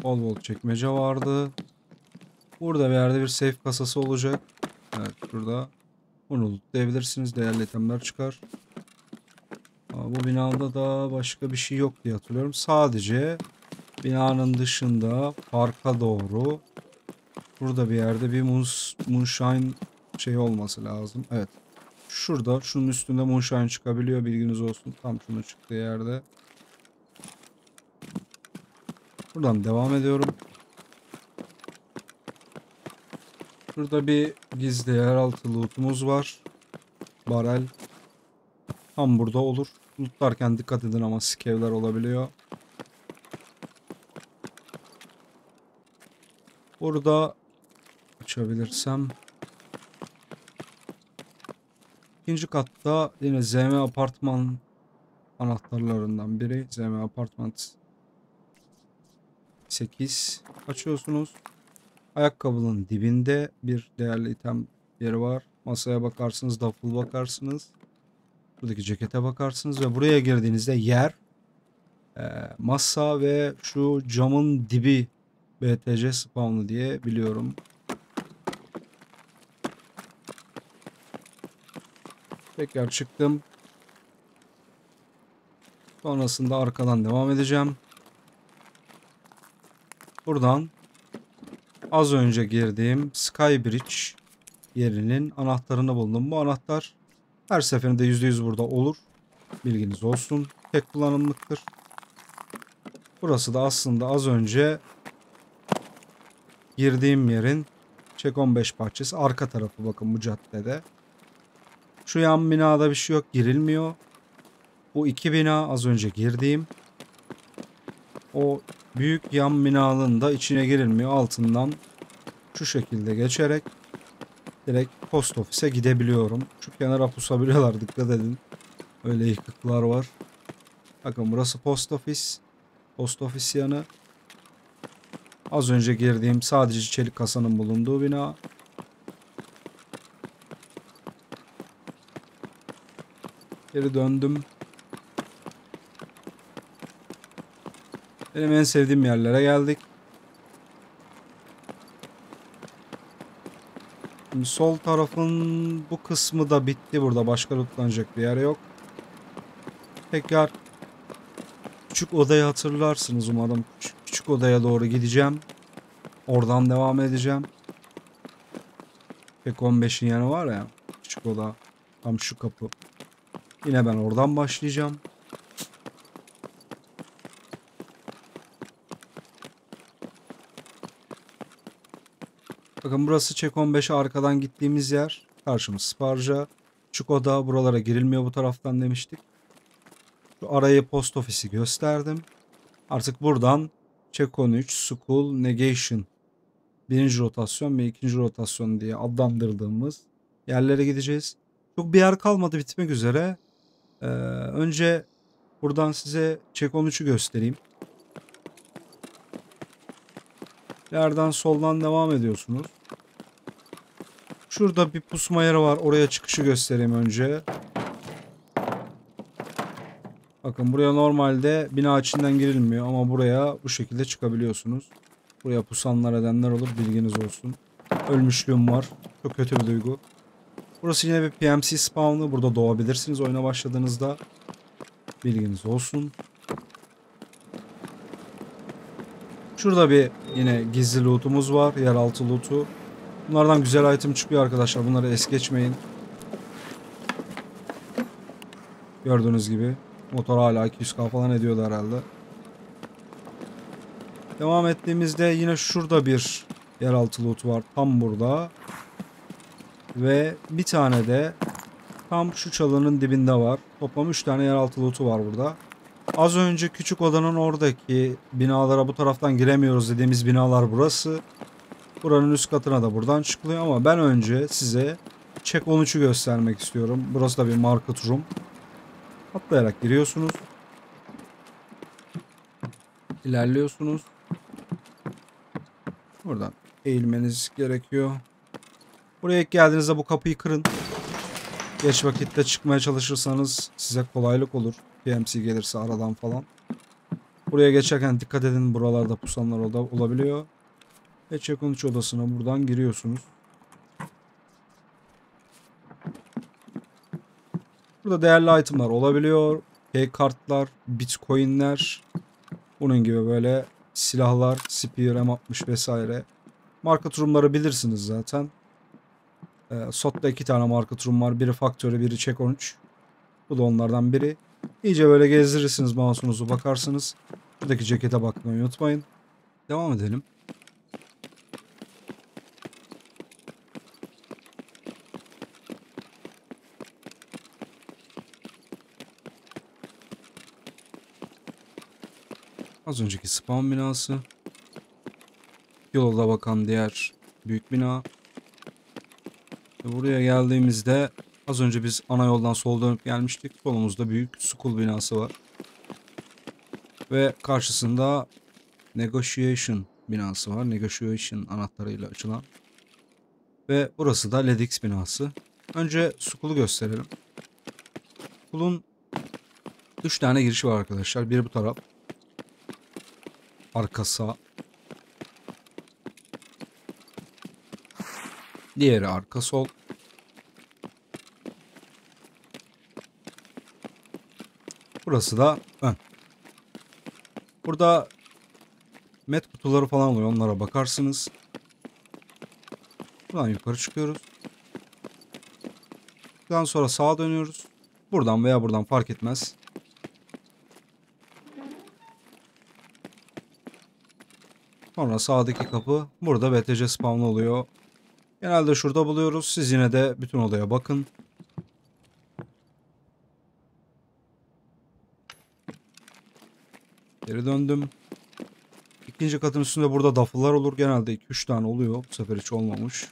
Bol bol çekmece vardı. Burada bir yerde bir safe kasası olacak. Evet, şurada. Bunu lootlayabilirsiniz. Değerli itemler çıkar. Bu binada da başka bir şey yok diye hatırlıyorum. Sadece binanın dışında parka doğru burada bir yerde bir moonshine şey olması lazım. Evet. Şurada, şunun üstünde moonshine çıkabiliyor. Bilginiz olsun. Tam şunun çıktığı yerde. Buradan devam ediyorum. Şurada bir gizli yeraltı lootumuz var. Barel. Tam burada olur. Lootlarken dikkat edin ama skevler olabiliyor. Burada açabilirsem. İkinci katta yine ZM apartman anahtarlarından biri. ZM Apartment 8 açıyorsunuz. Ayakkabının dibinde bir değerli item yeri var. Masaya bakarsınız, duffel bakarsınız. Buradaki cekete bakarsınız ve buraya girdiğinizde yer masa ve şu camın dibi BTC spawn'ı diye biliyorum. Tekrar çıktım. Sonrasında arkadan devam edeceğim. Buradan az önce girdiğim Skybridge yerinin anahtarını buldum. Bu anahtar her seferinde %100 burada olur. Bilginiz olsun. Tek kullanımlıktır. Burası da aslında az önce girdiğim yerin Çek 15 bahçesi. Arka tarafı bakın bu caddede. Şu yan binada bir şey yok. Girilmiyor. Bu iki bina az önce girdiğim. O büyük yan binanın da içine girilmiyor. Altından şu şekilde geçerek direkt post ofise gidebiliyorum. Şu kenara pusabiliyorlar, dikkat edin. Öyle yıkıklar var. Bakın burası post ofis. Post ofis yanı. Az önce girdiğim sadece çelik kasanın bulunduğu bina. Geri döndüm. Benim en sevdiğim yerlere geldik. Şimdi sol tarafın bu kısmı da bitti burada. Başka lootlanacak bir yer yok. Tekrar küçük odayı hatırlarsınız umarım. Küçük odaya doğru gideceğim. Oradan devam edeceğim. Pek 15'in yanı var ya. Küçük oda. Tam şu kapı. Yine ben oradan başlayacağım. Bakın burası Çek 15'e arkadan gittiğimiz yer. Karşımız Sparja. Küçük oda, buralara girilmiyor bu taraftan demiştik. Şu arayı post ofisi gösterdim. Artık buradan Çek 13, School, Negation. Birinci rotasyon ve ikinci rotasyon diye adlandırdığımız yerlere gideceğiz. Çok bir yer kalmadı, bitmek üzere. Önce buradan size Çek 13'ü göstereyim. İleriden soldan devam ediyorsunuz. Şurada bir pusma yeri var. Oraya çıkışı göstereyim önce. Bakın buraya normalde bina içinden girilmiyor ama buraya bu şekilde çıkabiliyorsunuz. Buraya pusanlar edenler olur, bilginiz olsun. Ölmüşlüğüm var. Çok kötü bir duygu. Burası yine bir PMC spawn'ı. Burada doğabilirsiniz oyuna başladığınızda. Bilginiz olsun. Şurada bir yine gizli loot'umuz var. Yeraltı loot'u. Bunlardan güzel item çıkıyor arkadaşlar. Bunları es geçmeyin. Gördüğünüz gibi. Motor hala 200k falan ediyordu herhalde. Devam ettiğimizde yine şurada bir yeraltı loot var. Tam burada. Ve bir tane de tam şu çalının dibinde var. Toplam 3 tane yeraltı loot'u var burada. Az önce küçük odanın oradaki binalara bu taraftan giremiyoruz dediğimiz binalar burası. Buranın üst katına da buradan çıkılıyor ama ben önce size Çek 13'ü göstermek istiyorum. Burası da bir market room. Atlayarak giriyorsunuz. İlerliyorsunuz. Buradan eğilmeniz gerekiyor. Buraya ilk geldiğinizde bu kapıyı kırın. Geç vakitte çıkmaya çalışırsanız size kolaylık olur. PMC gelirse aradan falan. Buraya geçerken dikkat edin, buralarda pusanlar olabiliyor. Ve Çek 13 odasına buradan giriyorsunuz. Burada değerli itemler olabiliyor. K-kartlar, bitcoinler. Bunun gibi böyle silahlar, spear, M60 vesaire. Market room'ları bilirsiniz zaten. SOT'ta 2 tane market room var. Biri Factory, biri Çek 13. Bu da onlardan biri. İyice böyle gezdirirsiniz mouse'unuzu, bakarsınız. Buradaki cekete bakmayı unutmayın. Devam edelim. Az önceki spawn binası. Yolda bakan diğer büyük bina. Ve buraya geldiğimizde az önce biz ana yoldan sol dönüp gelmiştik. Solumuzda büyük school binası var. Ve karşısında Negotiation binası var. Negotiation anahtarıyla açılan. Ve burası da Ledix binası. Önce school'u gösterelim. School'un 3 tane girişi var arkadaşlar. Biri bu taraf. Arka sağ. Diğeri arka sol. Burası da ön. Burada met kutuları falan oluyor. Onlara bakarsınız. Buradan yukarı çıkıyoruz. Buradan sonra sağa dönüyoruz. Buradan veya buradan fark etmez. Sonra sağdaki kapı. Burada BTC spawn oluyor. Genelde şurada buluyoruz. Siz yine de bütün odaya bakın. Geri döndüm. İkinci katın üstünde burada duffle'lar olur. Genelde 2-3 tane oluyor. Bu sefer hiç olmamış.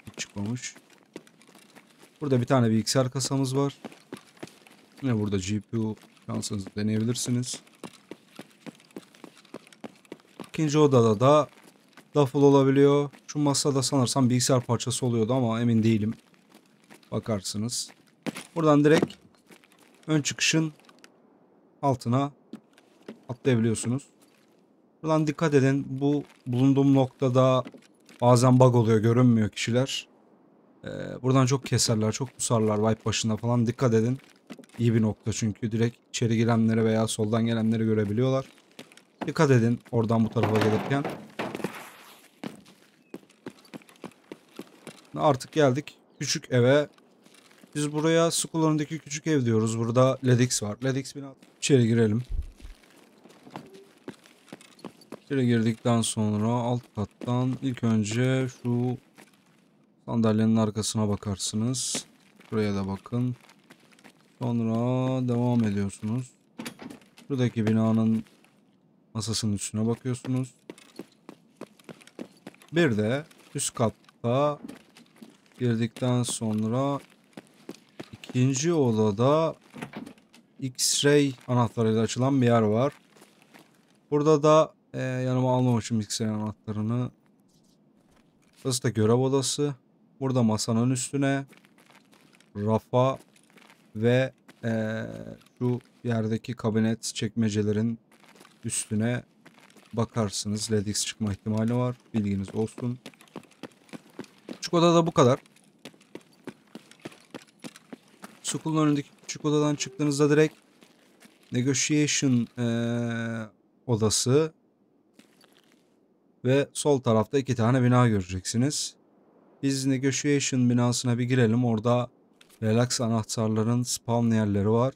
Hiç çıkmamış. Burada bir tane bilgisayar kasamız var. Yine burada GPU şansınızı deneyebilirsiniz. İkinci odada da duffle olabiliyor. Şu masada sanırsam bilgisayar parçası oluyordu ama emin değilim. Bakarsınız. Buradan direkt ön çıkışın altına atlayabiliyorsunuz. Buradan dikkat edin. Bu bulunduğum noktada bazen bug oluyor. Görünmüyor kişiler. Buradan çok keserler. Çok pusarlar. Wipe başında falan. Dikkat edin. İyi bir nokta çünkü. Direkt içeri girenleri veya soldan gelenleri görebiliyorlar. Dikkat edin oradan bu tarafa gelirken. Artık geldik küçük eve. Biz buraya school önündeki küçük ev diyoruz. Burada Ledix var. Ledix bina. İçeri girelim. İçeri girdikten sonra alt kattan ilk önce şu sandalyenin arkasına bakarsınız. Buraya da bakın. Sonra devam ediyorsunuz. Şuradaki binanın masasının üstüne bakıyorsunuz. Bir de üst katta girdikten sonra ikinci odada X-ray anahtarıyla açılan bir yer var. Burada da yanıma almamışım X-ray anahtarını. Burası da görev odası. Burada masanın üstüne rafa ve şu yerdeki kabinet çekmecelerin üstüne bakarsınız. LEDX çıkma ihtimali var. Bilginiz olsun. Küçük odada bu kadar. School'un önündeki küçük odadan çıktığınızda direkt Negotiation odası ve sol tarafta 2 tane bina göreceksiniz. Biz Negotiation binasına bir girelim. Orada relax anahtarların spawn yerleri var.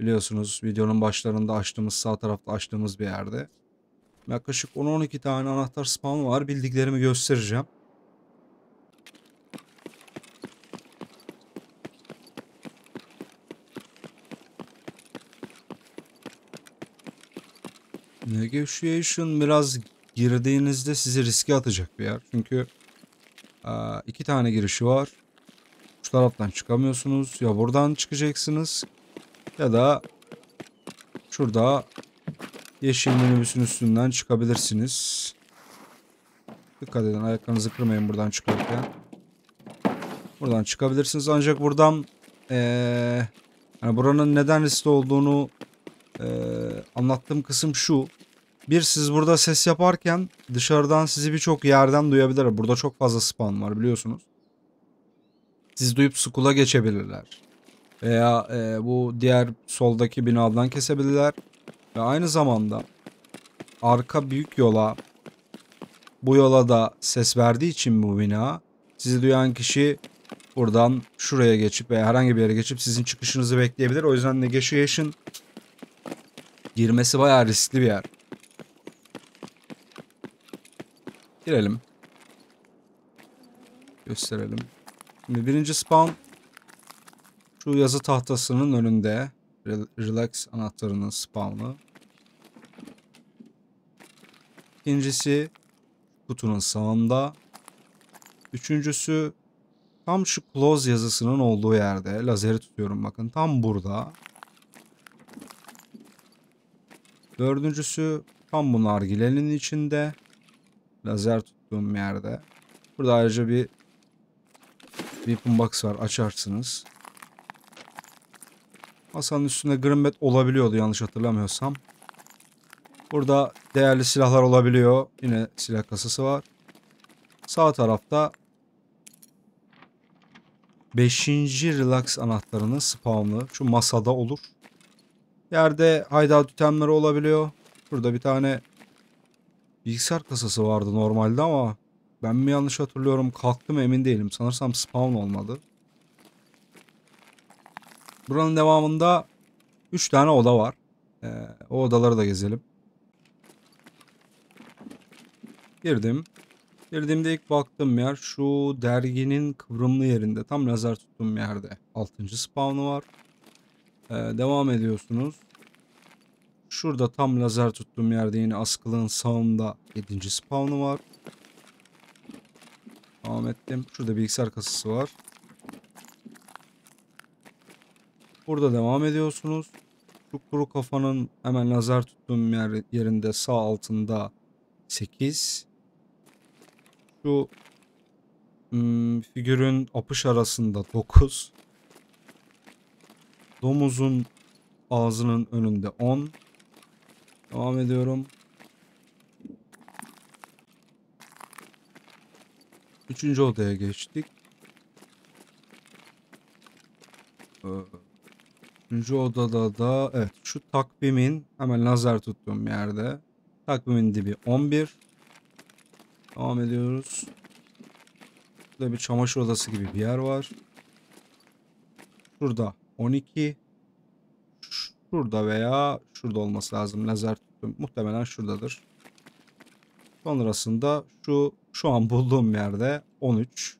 Biliyorsunuz videonun başlarında açtığımız, sağ tarafta açtığımız bir yerde. Yaklaşık 10-12 tane anahtar spawn var. Bildiklerimi göstereceğim. Negotiation biraz girdiğinizde sizi riske atacak bir yer. Çünkü 2 tane girişi var. Şu taraftan çıkamıyorsunuz. Ya buradan çıkacaksınız ya da şurada yeşil minibüsün üstünden çıkabilirsiniz. Dikkat edin, ayaklarınızı kırmayın buradan çıkarken. Buradan çıkabilirsiniz ancak buradan yani buranın neden riskli olduğunu anlattığım kısım şu. Bir, siz burada ses yaparken dışarıdan sizi birçok yerden duyabilir. Burada çok fazla spawn var biliyorsunuz. Siz duyup school'a geçebilirler. Veya bu diğer soldaki binadan kesebilirler. Ve aynı zamanda arka büyük yola, bu yola da ses verdiği için bu bina, sizi duyan kişi buradan şuraya geçip veya herhangi bir yere geçip sizin çıkışınızı bekleyebilir. O yüzden negotiation girmesi bayağı riskli bir yer. Girelim. Gösterelim. Şimdi birinci spawn şu yazı tahtasının önünde. Relax anahtarının spawn'ı. İkincisi kutunun sağında. Üçüncüsü tam şu close yazısının olduğu yerde. Lazeri tutuyorum bakın. Tam burada. Dördüncüsü tam bu nargilenin içinde. Lazer tuttuğum yerde. Burada ayrıca bir weapon box var. Açarsınız. Masanın üstünde Grimbat olabiliyordu yanlış hatırlamıyorsam. Burada değerli silahlar olabiliyor. Yine silah kasası var. Sağ tarafta 5. relax anahtarının spawn'ı şu masada olur. Yerde hideout itemleri olabiliyor. Burada bir tane bilgisayar kasası vardı normalde ama ben mi yanlış hatırlıyorum, kalktım emin değilim. Sanırsam spawn olmadı. Buranın devamında 3 tane oda var. O odaları da gezelim. Girdim. Girdiğimde ilk baktığım yer şu derginin kıvrımlı yerinde. Tam lazer tuttuğum yerde 6. spawn'ı var. Devam ediyorsunuz. Şurada tam lazer tuttuğum yerde yine askılığın sağında 7. spawn'ı var. Devam ettim. Şurada bilgisayar kasası var. Burada devam ediyorsunuz. Şu kuru kafanın hemen lazer tuttuğum yerinde sağ altında 8. Şu figürün apış arasında 9. Domuzun ağzının önünde 10. Devam ediyorum. 3. odaya geçtik. 3. odada da evet şu takvimin hemen lazer tuttuğum yerde. Takvimin dibi 11. Devam ediyoruz. Burada bir çamaşır odası gibi bir yer var. Şurada 12. Şurada veya şurada olması lazım. Lazer tuttum. Muhtemelen şuradadır. Sonrasında şu an bulduğum yerde 13.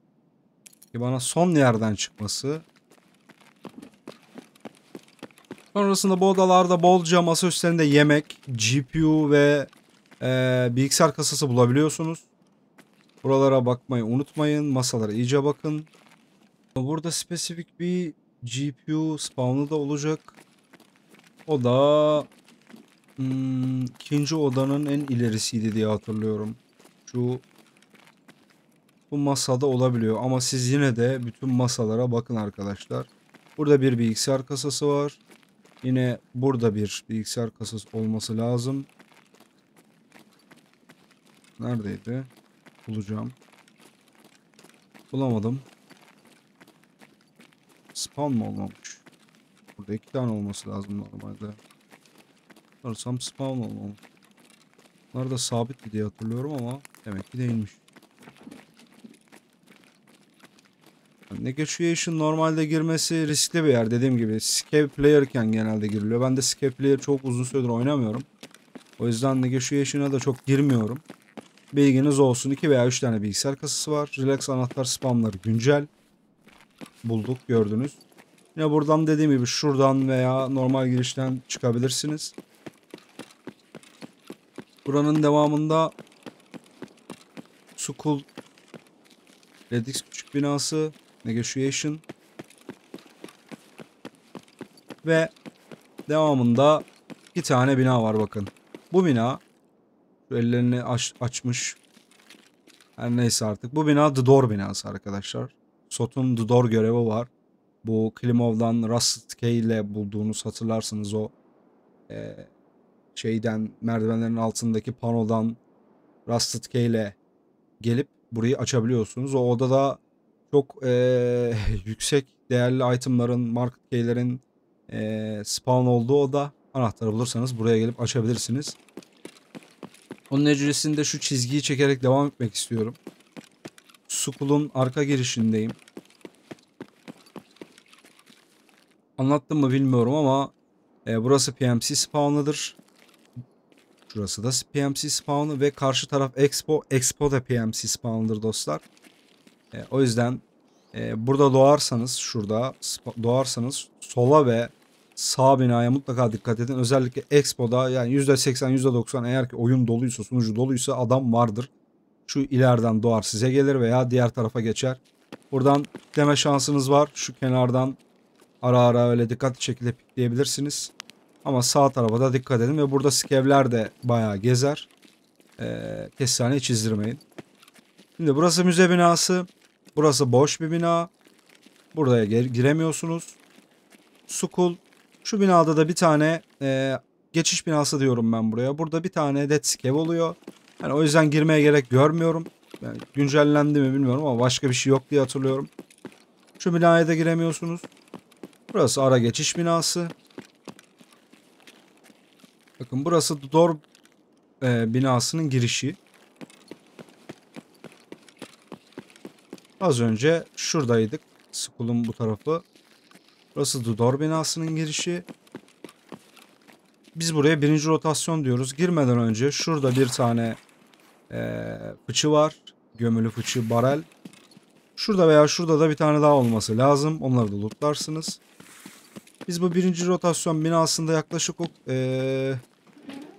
Bana son yerden çıkması. Sonrasında bu odalarda bolca masa üstlerinde yemek, GPU ve bilgisayar kasası bulabiliyorsunuz. Buralara bakmayı unutmayın. Masalara iyice bakın. Burada spesifik bir GPU spawn'ı da olacak. O da ikinci odanın en ilerisiydi diye hatırlıyorum. Bu masada olabiliyor ama siz yine de bütün masalara bakın arkadaşlar. Burada bir bilgisayar kasası var. Yine burada bir bilgisayar kasası olması lazım. Neredeydi? Bulacağım. Bulamadım. Spawn mı olmamış? Burada 2 tane olması lazım normalde. Sanırsam spawn olmamış. Bunlar da sabit diye hatırlıyorum ama demek ki değilmiş. Negotiation normalde girmesi riskli bir yer. Dediğim gibi Scav Player iken genelde giriliyor. Ben de Scav Player çok uzun süredir oynamıyorum. O yüzden Negotiation'a da çok girmiyorum. Bilginiz olsun. 2 veya 3 tane bilgisayar kasası var. Relax anahtar spamları güncel. Bulduk, gördünüz. Yine buradan dediğim gibi şuradan veya normal girişten çıkabilirsiniz. Buranın devamında School Redix küçük binası, Negotiation ve devamında 2 tane bina var bakın. Bu bina şu ellerini açmış. Her neyse artık. Bu bina The Door binası arkadaşlar. SOT'un The Door görevi var. Bu Klimov'dan Rusted Key ile bulduğunuz hatırlarsınız o şeyden merdivenlerin altındaki panodan Rusted Key ile gelip burayı açabiliyorsunuz. O odada çok yüksek değerli itemların, market key'lerin spawn olduğu oda. Anahtarı bulursanız buraya gelip açabilirsiniz. Onun neticesinde şu çizgiyi çekerek devam etmek istiyorum. School'un arka girişindeyim. Anlattım mı bilmiyorum ama burası PMC spawn'ıdır. Şurası da PMC spawn'ı ve karşı taraf Expo. Expo da PMC spawn'ıdır dostlar. O yüzden burada doğarsanız, şurada doğarsanız sola ve sağ binaya mutlaka dikkat edin. Özellikle Expo'da yani %80 %90 eğer ki oyun doluysa, sunucu doluysa adam vardır. Şu ileriden doğar size gelir veya diğer tarafa geçer. Buradan pikleme şansınız var. Şu kenardan ara ara öyle dikkatli şekilde pikleyebilirsiniz. Ama sağ tarafa da dikkat edin ve burada skevler de bayağı gezer. Kestaneyi çizdirmeyin. Şimdi burası müze binası. Burası boş bir bina. Buraya giremiyorsunuz. School. Şu binada da bir tane geçiş binası diyorum ben buraya. Burada bir tane dead skev oluyor. Yani o yüzden girmeye gerek görmüyorum. Yani güncellendi mi bilmiyorum ama başka bir şey yok diye hatırlıyorum. Şu binaya da giremiyorsunuz. Burası ara geçiş binası. Bakın burası The Door binasının girişi. Az önce şuradaydık. School'un bu tarafı. Burası The Door binasının girişi. Biz buraya birinci rotasyon diyoruz. Girmeden önce şurada bir tane fıçı var. Gömülü fıçı, barel. Şurada veya şurada da bir tane daha olması lazım. Onları da lootlarsınız. Biz bu birinci rotasyon binasında yaklaşık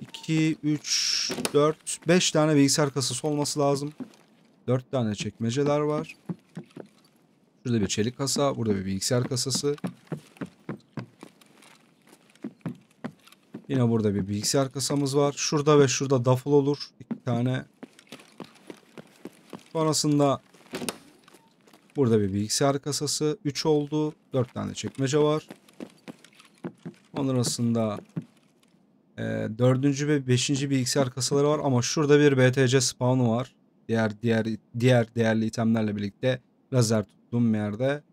2, 3, 4, 5 tane bilgisayar kasası olması lazım. 4 tane çekmeceler var. Şurada bir çelik kasa, burada bir bilgisayar kasası. Yine burada bir bilgisayar kasamız var. Şurada ve şurada duffel olur. 2 tane. Sonrasında burada bir bilgisayar kasası. 3 oldu. 4 tane çekmece var. Sonrasında 4. ve 5. bilgisayar kasaları var ama şurada bir BTC spawn'u var. Diğer değerli itemlerle birlikte lazer tuttuğum yerde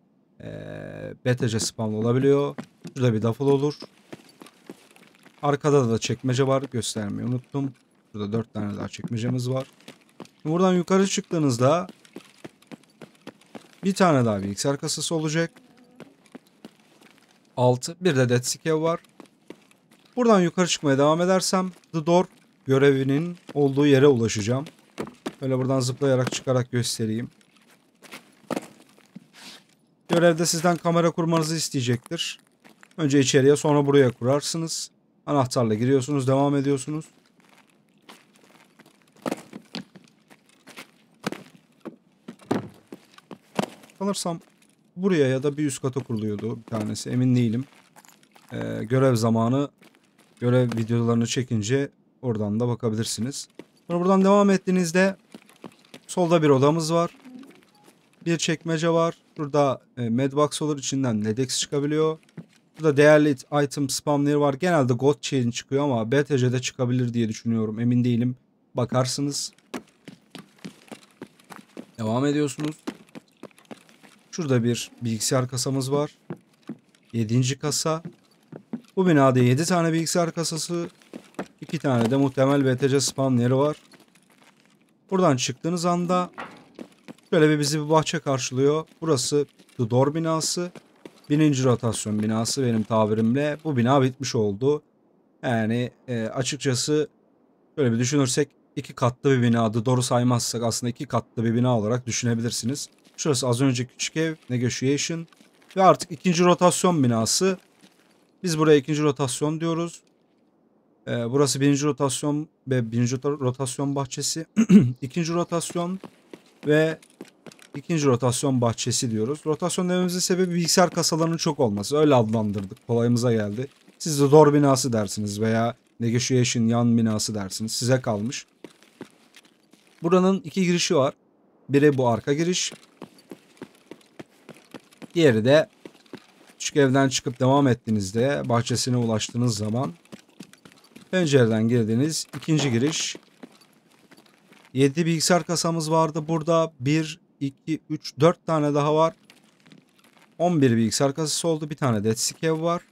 BTC spawn olabiliyor. Şurada bir duffel olur. Arkada da çekmece var. Göstermeyi unuttum. Burada 4 tane daha çekmecemiz var. Buradan yukarı çıktığınızda bir tane daha bilgisayar kasası olacak. 6. Bir de dead skev var. Buradan yukarı çıkmaya devam edersem The Door görevinin olduğu yere ulaşacağım. Böyle buradan zıplayarak çıkarak göstereyim. Görevde sizden kamera kurmanızı isteyecektir. Önce içeriye, sonra buraya kurarsınız. Anahtarla giriyorsunuz, devam ediyorsunuz. Sanırsam buraya ya da bir üst kata kuruluyordu bir tanesi, emin değilim. Görev zamanı görev videolarını çekince oradan da bakabilirsiniz. Sonra buradan devam ettiğinizde solda bir odamız var. Bir çekmece var. Burada medbox olur, içinden LEDX çıkabiliyor. Burada değerli item spamları var. Genelde gold chain çıkıyor ama BTC'de çıkabilir diye düşünüyorum. Emin değilim. Bakarsınız. Devam ediyorsunuz. Şurada bir bilgisayar kasamız var. 7. kasa. Bu binada 7 tane bilgisayar kasası, 2 tane de muhtemel BTC spawn yeri var. Buradan çıktığınız anda şöyle bizi bir bahçe karşılıyor. Burası The Door binası. 1. rotasyon binası benim tabirimle. Bu bina bitmiş oldu. Yani açıkçası şöyle bir düşünürsek 2 katlı bir bina. The Door'u saymazsak aslında 2 katlı bir bina olarak düşünebilirsiniz. Şurası az önce küçük ev, Negotiation. Ve artık 2. rotasyon binası. Biz buraya 2. rotasyon diyoruz. Burası 1. rotasyon ve 1. rotasyon bahçesi. 2. rotasyon ve 2. rotasyon bahçesi diyoruz. Rotasyon dememizin sebebi bilgisayar kasalarının çok olması. Öyle adlandırdık. Kolayımıza geldi. Siz de Door binası dersiniz veya Negotiation yan binası dersiniz. Size kalmış. Buranın 2 girişi var. Biri bu arka giriş. Diğeri de küçük evden çıkıp devam ettiğinizde bahçesine ulaştığınız zaman pencereden girdiğiniz 2. giriş. 7 bilgisayar kasamız vardı. Burada 1, 2, 3, 4 tane daha var. 11 bilgisayar kasası oldu. Bir tane Dead Scav var.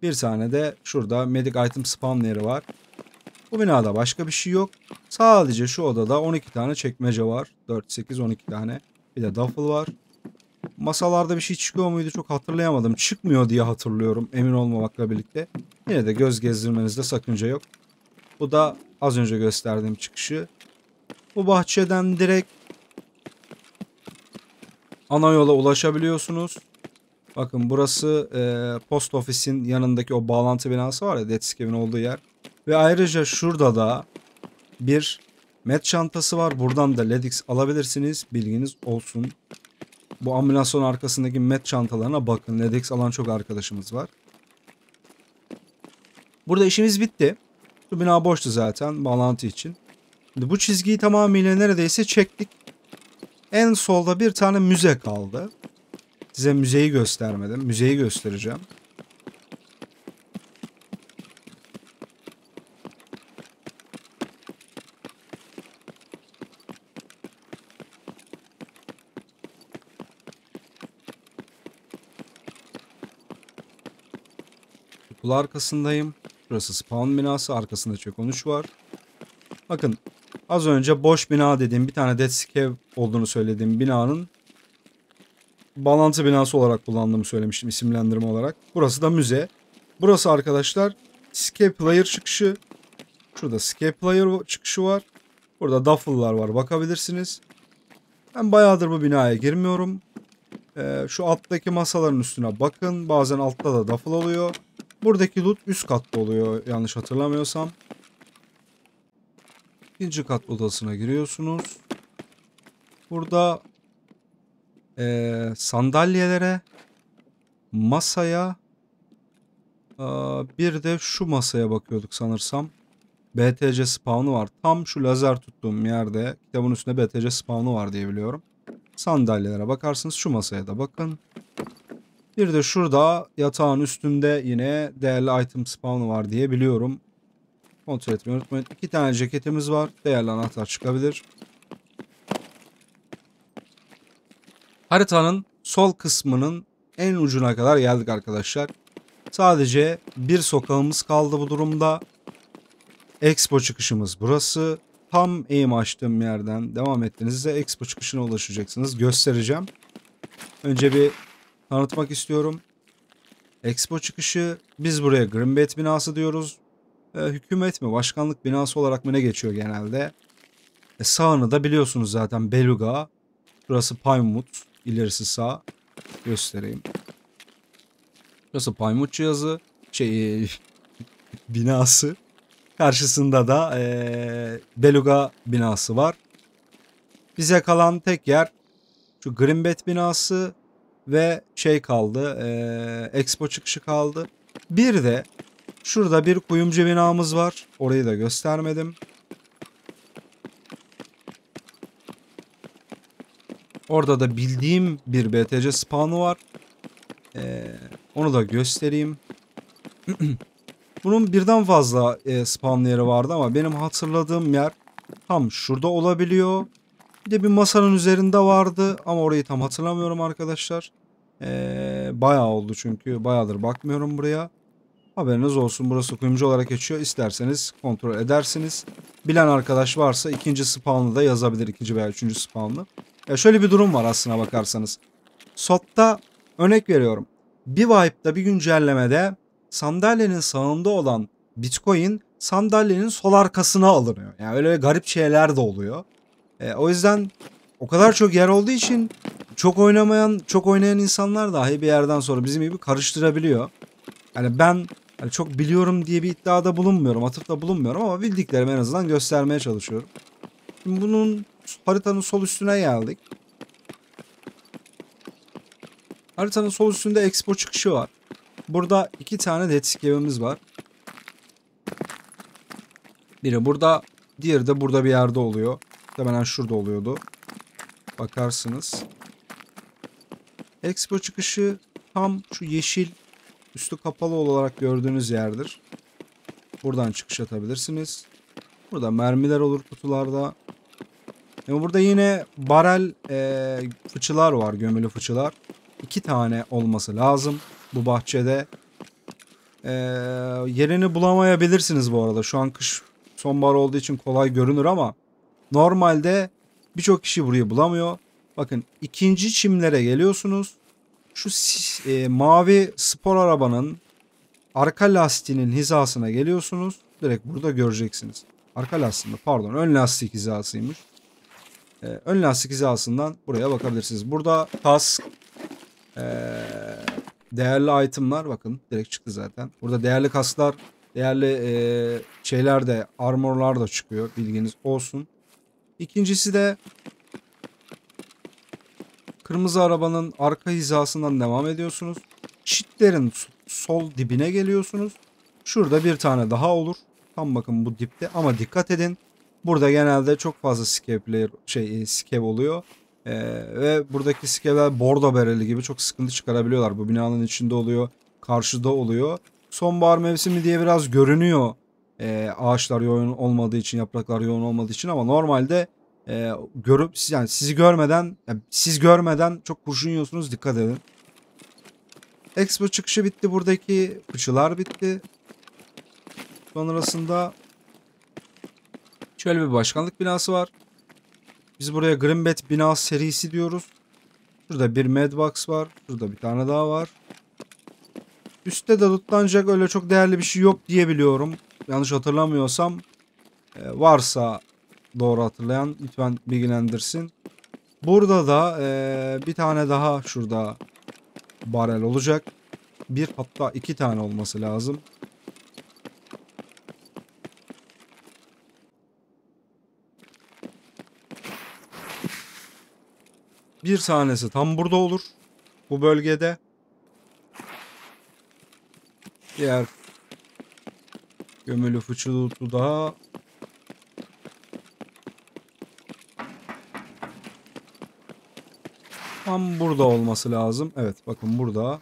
Bir tane de şurada Medic Item Spawn yeri var. Bu binada başka bir şey yok. Sadece şu odada 12 tane çekmece var. 4, 8, 12 tane. Bir de duffel var. Masalarda bir şey çıkıyor muydu çok hatırlayamadım. Çıkmıyor diye hatırlıyorum, emin olmamakla birlikte. Yine de göz gezdirmenizde sakınca yok. Bu da az önce gösterdiğim çıkışı. Bu bahçeden direkt ana yola ulaşabiliyorsunuz. Bakın burası post office'in yanındaki o bağlantı binası var ya, Dead Scav'in olduğu yer. Ve ayrıca şurada da bir med çantası var. Buradan da LEDX alabilirsiniz. Bilginiz olsun. Bu ambulansın arkasındaki med çantalarına bakın. LEDX alan çok arkadaşımız var. Burada işimiz bitti. Şu bina boştu zaten bağlantı için. Şimdi bu çizgiyi tamamıyla neredeyse çektik. En solda bir tane müze kaldı. Size müzeyi göstermedim. Müzeyi göstereceğim. Kul arkasındayım. Burası spawn binası. Arkasında çökonuş var. Bakın az önce boş bina dediğim bir tane Dead Scav olduğunu söylediğim binanın bağlantı binası olarak kullandığımı söylemiştim isimlendirme olarak. Burası da müze. Burası arkadaşlar Scav Player çıkışı. Şurada Scav Player çıkışı var. Burada duffel'lar var, bakabilirsiniz. Ben bayağıdır bu binaya girmiyorum. Şu alttaki masaların üstüne bakın. Bazen altta da duffel oluyor. Buradaki loot üst katta oluyor yanlış hatırlamıyorsam. 2. kat odasına giriyorsunuz. Burada sandalyelere, masaya, bir de şu masaya bakıyorduk sanırsam. BTC spawn'u var. Tam şu lazer tuttuğum yerde kitabın üstünde BTC spawn'u var diye biliyorum. Sandalyelere bakarsınız. Şu masaya da bakın. Bir de şurada yatağın üstünde yine değerli item spawn'u var diye biliyorum. Kontrol etmeyi unutmayın. 2 tane ceketimiz var. Değerli anahtar çıkabilir. Haritanın sol kısmının en ucuna kadar geldik arkadaşlar. Sadece bir sokağımız kaldı bu durumda. Expo çıkışımız burası. Tam aim açtığım yerden devam ettiğinizde Expo çıkışına ulaşacaksınız. Göstereceğim. Önce bir tanıtmak istiyorum. Expo çıkışı, biz buraya Greenbelt binası diyoruz. Hükümet mi, başkanlık binası olarak mı ne geçiyor genelde. Sağını da biliyorsunuz zaten, Beluga. Burası Pinewood. İlerisi sağ. Göstereyim. Burası Pinewood cihazı. Binası. Karşısında da Beluga binası var. Bize kalan tek yer şu Greenbet binası ve kaldı. Expo çıkışı kaldı. Bir de şurada bir kuyumcu binamız var. Orayı da göstermedim. Orada da bildiğim bir BTC spawn'u var. Onu da göstereyim. Bunun birden fazla spawn yeri vardı ama benim hatırladığım yer tam şurada olabiliyor. Bir de bir masanın üzerinde vardı ama orayı tam hatırlamıyorum arkadaşlar. Bayağı oldu çünkü bayağıdır bakmıyorum buraya. Haberiniz olsun, burası kuyumcu olarak geçiyor. İsterseniz kontrol edersiniz. Bilen arkadaş varsa ikinci spawn'ı da yazabilir. İkinci veya üçüncü spawn'ı. Şöyle bir durum var aslına bakarsanız. SOT'ta örnek veriyorum. Bir wipe'da bir güncellemede sandalyenin sağında olan Bitcoin sandalyenin sol arkasına alınıyor. Yani öyle garip şeyler de oluyor. O yüzden o kadar çok yer olduğu için çok oynayan insanlar dahi bir yerden sonra bizim gibi karıştırabiliyor. Yani ben çok biliyorum diye bir iddiada bulunmuyorum, atıfta bulunmuyorum ama bildiklerimi en azından göstermeye çalışıyorum. Şimdi bunun haritanın sol üstüne geldik. Haritanın sol üstünde Expo çıkışı var. Burada 2 tane dead evimiz var. Biri burada, diğeri de burada bir yerde oluyor. Muhtemelen şurada oluyordu. Bakarsınız. Expo çıkışı tam şu yeşil üstü kapalı olarak gördüğünüz yerdir. Buradan çıkış atabilirsiniz. Burada mermiler olur kutularda. Burada yine barel fıçılar var, gömülü fıçılar. 2 tane olması lazım bu bahçede. Yerini bulamayabilirsiniz bu arada. Şu an kış, sonbahar olduğu için kolay görünür ama normalde birçok kişi burayı bulamıyor. Bakın, ikinci çimlere geliyorsunuz. Şu mavi spor arabanın arka lastiğinin hizasına geliyorsunuz. Direkt burada göreceksiniz. Arka lastiğinde, pardon, ön lastik hizasıymış. Ön lastik hizasından buraya bakabilirsiniz. Burada kask, değerli itemlar, bakın direkt çıktı zaten. Burada değerli kasklar, değerli şeyler de, armorlar da çıkıyor, bilginiz olsun. İkincisi de kırmızı arabanın arka hizasından devam ediyorsunuz. Çitlerin sol dibine geliyorsunuz. Şurada bir tane daha olur. Tam bakın bu dipte ama dikkat edin. Burada genelde çok fazla skev oluyor. Ve buradaki skevler bordo bereli gibi çok sıkıntı çıkarabiliyorlar. Bu binanın içinde oluyor, karşıda oluyor. Sonbahar mevsimi diye biraz görünüyor. Ağaçlar yoğun olmadığı için, yapraklar yoğun olmadığı için ama normalde yani siz görmeden çok kurşun yiyorsunuz, dikkat edin. Expo çıkışı bitti, buradaki fıçılar bitti. Sonrasında şöyle bir başkanlık binası var. Biz buraya Greenbet binası serisi diyoruz. Şurada bir Medbox var. Şurada bir tane daha var. Üstte de lootlanacak öyle çok değerli bir şey yok diye biliyorum. Yanlış hatırlamıyorsam. Varsa doğru hatırlayan lütfen bilgilendirsin. Burada da bir tane daha şurada barel olacak. Bir, hatta 2 tane olması lazım. Bir tanesi tam burada olur. Bu bölgede. Diğer gömülü fıçılığı da tam burada olması lazım. Evet, bakın burada.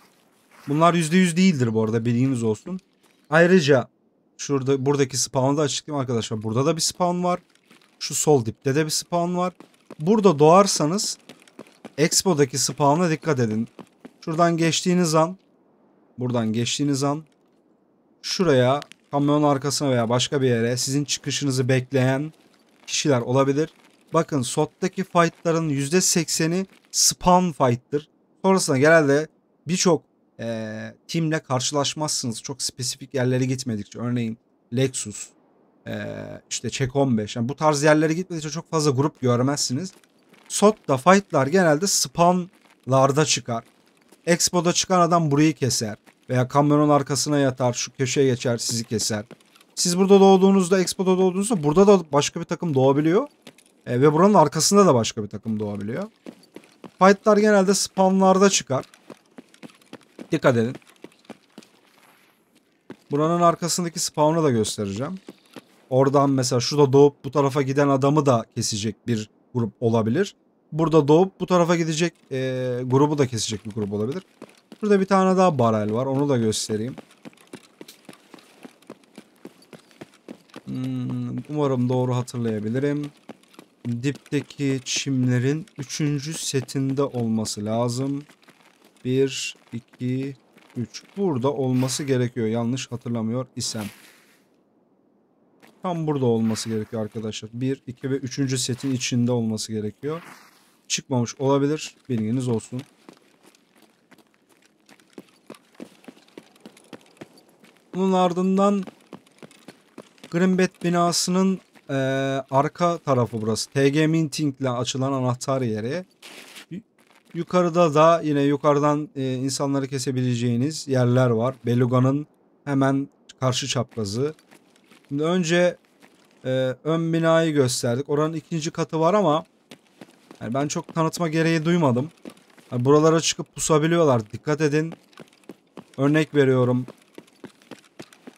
Bunlar %100 değildir bu arada, bilginiz olsun. Ayrıca buradaki spawn'ı da açıklayayım arkadaşlar. Burada da bir spawn var. Şu sol dipte de bir spawn var. Burada doğarsanız Expo'daki spawn'a dikkat edin. Buradan geçtiğiniz an şuraya, kamyon arkasına veya başka bir yere sizin çıkışınızı bekleyen kişiler olabilir. Bakın, SOT'taki fight'ların %80'i spawn fight'tır. Sonrasında genelde birçok team'le karşılaşmazsınız. Çok spesifik yerlere gitmedikçe. Örneğin Lexus, işte Çek 15. Yani bu tarz yerlere gitmedikçe çok fazla grup görmezsiniz. SOT'ta fight'lar genelde spawn'larda çıkar. Expo'da çıkan adam burayı keser. Veya kamyonun arkasına yatar, şu köşeye geçer, sizi keser. Siz burada doğduğunuzda, Expo'da doğduğunuzda burada da başka bir takım doğabiliyor. Ve buranın arkasında da başka bir takım doğabiliyor. Fight'lar genelde spawn'larda çıkar. Dikkat edin. Buranın arkasındaki spawn'ı da göstereceğim. Oradan mesela şurada doğup bu tarafa giden adamı da kesecek bir grup olabilir. Burada doğup bu tarafa gidecek grubu da kesecek bir grup olabilir. Burada bir tane daha barel var. Onu da göstereyim. Umarım doğru hatırlayabilirim. Dipteki çimlerin 3. setinde olması lazım. 1, 2, 3. Burada olması gerekiyor. Yanlış hatırlamıyor isem. Tam burada olması gerekiyor arkadaşlar. 1, 2 ve 3. setin içinde olması gerekiyor. Çıkmamış olabilir. Bilginiz olsun. Bunun ardından Greenbet binasının arka tarafı burası. TG Minting ile açılan anahtar yeri. Yukarıda da yine yukarıdan insanları kesebileceğiniz yerler var. Beluga'nın hemen karşı çaprazı. Şimdi önce ön binayı gösterdik. Oranın 2. katı var ama yani ben çok tanıtma gereği duymadım. Yani buralara çıkıp pusabiliyorlar. Dikkat edin. Örnek veriyorum.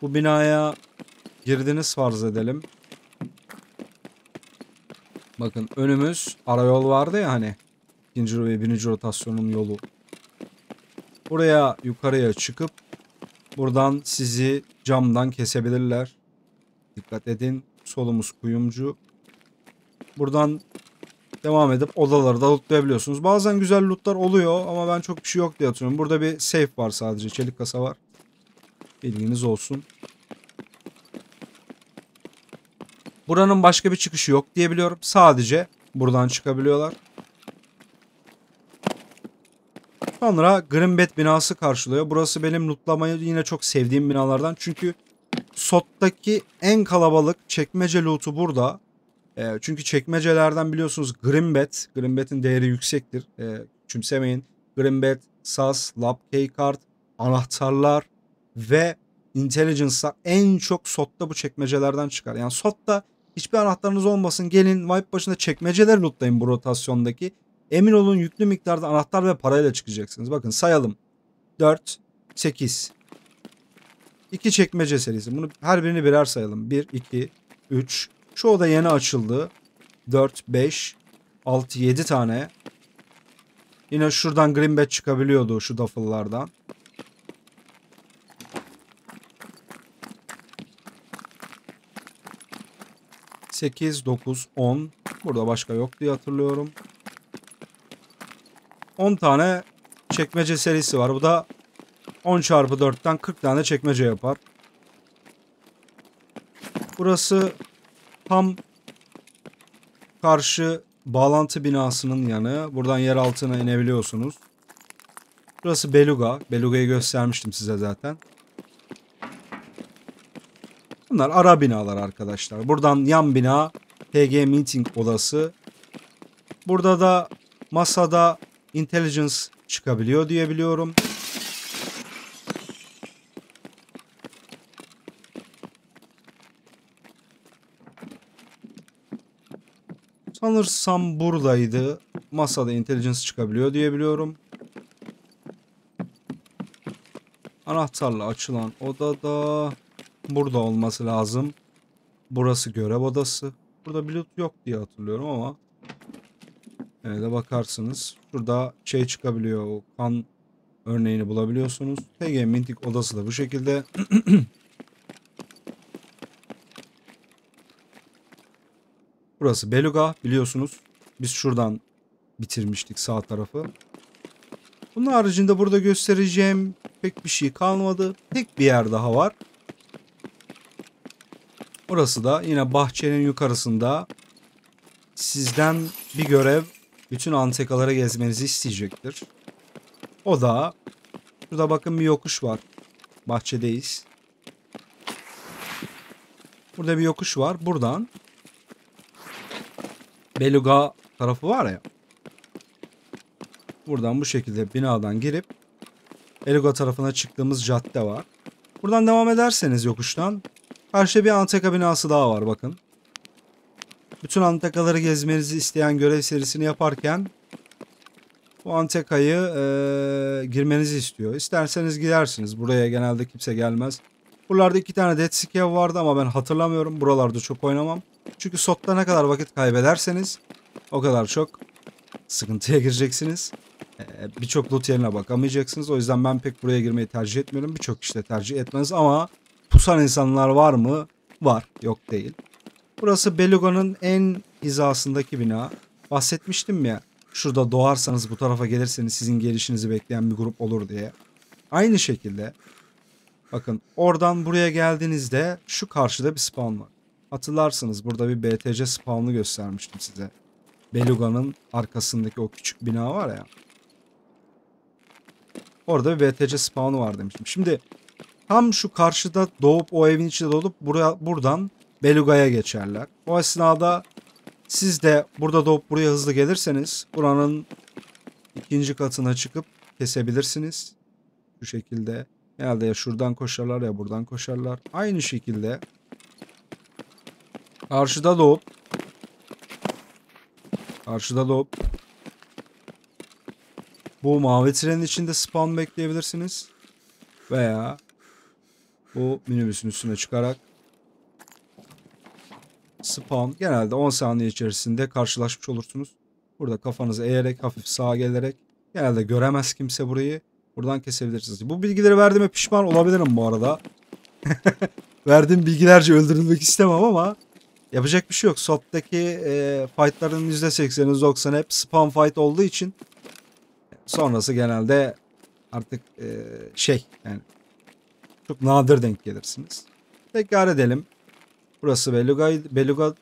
Bu binaya girdiniz farz edelim. Bakın önümüz arayol vardı ya hani. 2. ve 1. rotasyonun yolu. Buraya yukarıya çıkıp buradan sizi camdan kesebilirler. Dikkat edin. Solumuz kuyumcu. Buradan devam edip odaları da lootlayabiliyorsunuz. Bazen güzel lootlar oluyor ama ben çok bir şey yok diye hatırlıyorum. Burada bir safe var sadece. Çelik kasa var. Bilginiz olsun. Buranın başka bir çıkışı yok diye biliyorum. Sadece buradan çıkabiliyorlar. Sonra Greenbet binası karşılıyor. Burası benim lootlamayı yine çok sevdiğim binalardan. Çünkü SOT'taki en kalabalık çekmece loot'u burada. Çünkü çekmecelerden biliyorsunuz Greenbet. Greenbet'in değeri yüksektir. Küçümsemeyin. Greenbet, SAS, Lab Keycard, anahtarlar ve Intelligence'lar en çok SOT'ta bu çekmecelerden çıkar. Yani SOT'ta hiçbir anahtarınız olmasın. Gelin wipe başında çekmeceler lootlayın bu rotasyondaki. Emin olun yüklü miktarda anahtar ve parayla çıkacaksınız. Bakın sayalım. 4, 8. 2 çekmece serisi. Bunu her birini birer sayalım. 1, 2, 3. Şu oda yeni açıldı. 4, 5, 6, 7 tane. Yine şuradan Greenbet çıkabiliyordu şu duffle'lardan. Sekiz, 9, 10. Burada başka yok diye hatırlıyorum. 10 tane çekmece serisi var. Bu da 10 çarpı 4'ten 40 tane çekmece yapar. Burası tam karşı bağlantı binasının yanı. Buradan yer altına inebiliyorsunuz. Burası Beluga. Beluga'yı göstermiştim size zaten. Bunlar ara binalar arkadaşlar. Buradan yan bina TG Meeting odası. Burada da masada Intelligence çıkabiliyor diye biliyorum. Sanırsam buradaydı. Masada Intelligence çıkabiliyor diye biliyorum. Anahtarla açılan odada burada olması lazım. Burası görev odası. Burada bir loot yok diye hatırlıyorum ama evet de bakarsınız. Şurada şey çıkabiliyor. O kan örneğini bulabiliyorsunuz. TG Minting odası da bu şekilde. Burası Beluga biliyorsunuz. Biz şuradan bitirmiştik sağ tarafı. Bunun haricinde burada göstereceğim pek bir şey kalmadı. Tek bir yer daha var. Orası da yine bahçenin yukarısında. Sizden bir görev bütün antikaları gezmenizi isteyecektir. O da şurada bakın bir yokuş var. Bahçedeyiz. Burada bir yokuş var. Buradan Beluga tarafı var ya. Buradan bu şekilde binadan girip Beluga tarafına çıktığımız cadde var. Buradan devam ederseniz yokuştan karşıda bir Anteka binası daha var bakın. Bütün Anteka'ları gezmenizi isteyen görev serisini yaparken bu Anteka'yı girmenizi istiyor. İsterseniz gidersiniz. Buraya genelde kimse gelmez. Buralarda 2 tane Dead Scav vardı ama ben hatırlamıyorum. Buralarda çok oynamam. Çünkü SOT'ta ne kadar vakit kaybederseniz o kadar çok sıkıntıya gireceksiniz. Birçok loot yerine bakamayacaksınız. O yüzden ben pek buraya girmeyi tercih etmiyorum. Birçok kişi de tercih etmez ama pusan insanlar var mı? Var. Yok değil. Burası Beluga'nın en hizasındaki bina. Bahsetmiştim ya. Şurada doğarsanız bu tarafa gelirseniz sizin gelişinizi bekleyen bir grup olur diye. Aynı şekilde bakın oradan buraya geldiğinizde şu karşıda bir spawn var. Hatırlarsınız burada bir BTC spawn'ı göstermiştim size. Beluga'nın arkasındaki o küçük bina var ya. Orada bir BTC spawn'ı var demiştim. Şimdi tam şu karşıda doğup o evin içinde doğup buradan Beluga'ya geçerler. O esnada siz de burada doğup buraya hızlı gelirseniz buranın 2. katına çıkıp kesebilirsiniz. Şu şekilde. Genelde ya şuradan koşarlar ya buradan koşarlar. Aynı şekilde karşıda doğup bu mavi trenin içinde spawn bekleyebilirsiniz. Veya bu minibüsün üstüne çıkarak spawn genelde 10 saniye içerisinde karşılaşmış olursunuz. Burada kafanızı eğerek hafif sağa gelerek genelde göremez kimse burayı. Buradan kesebilirsiniz. Bu bilgileri verdiğime pişman olabilirim bu arada. Verdiğim bilgilerce öldürülmek istemem ama yapacak bir şey yok. SOT'taki fightların %80'i %90'ı hep spam fight olduğu için sonrası genelde artık yani çok nadir denk gelirsiniz. Tekrar edelim. Burası Beluga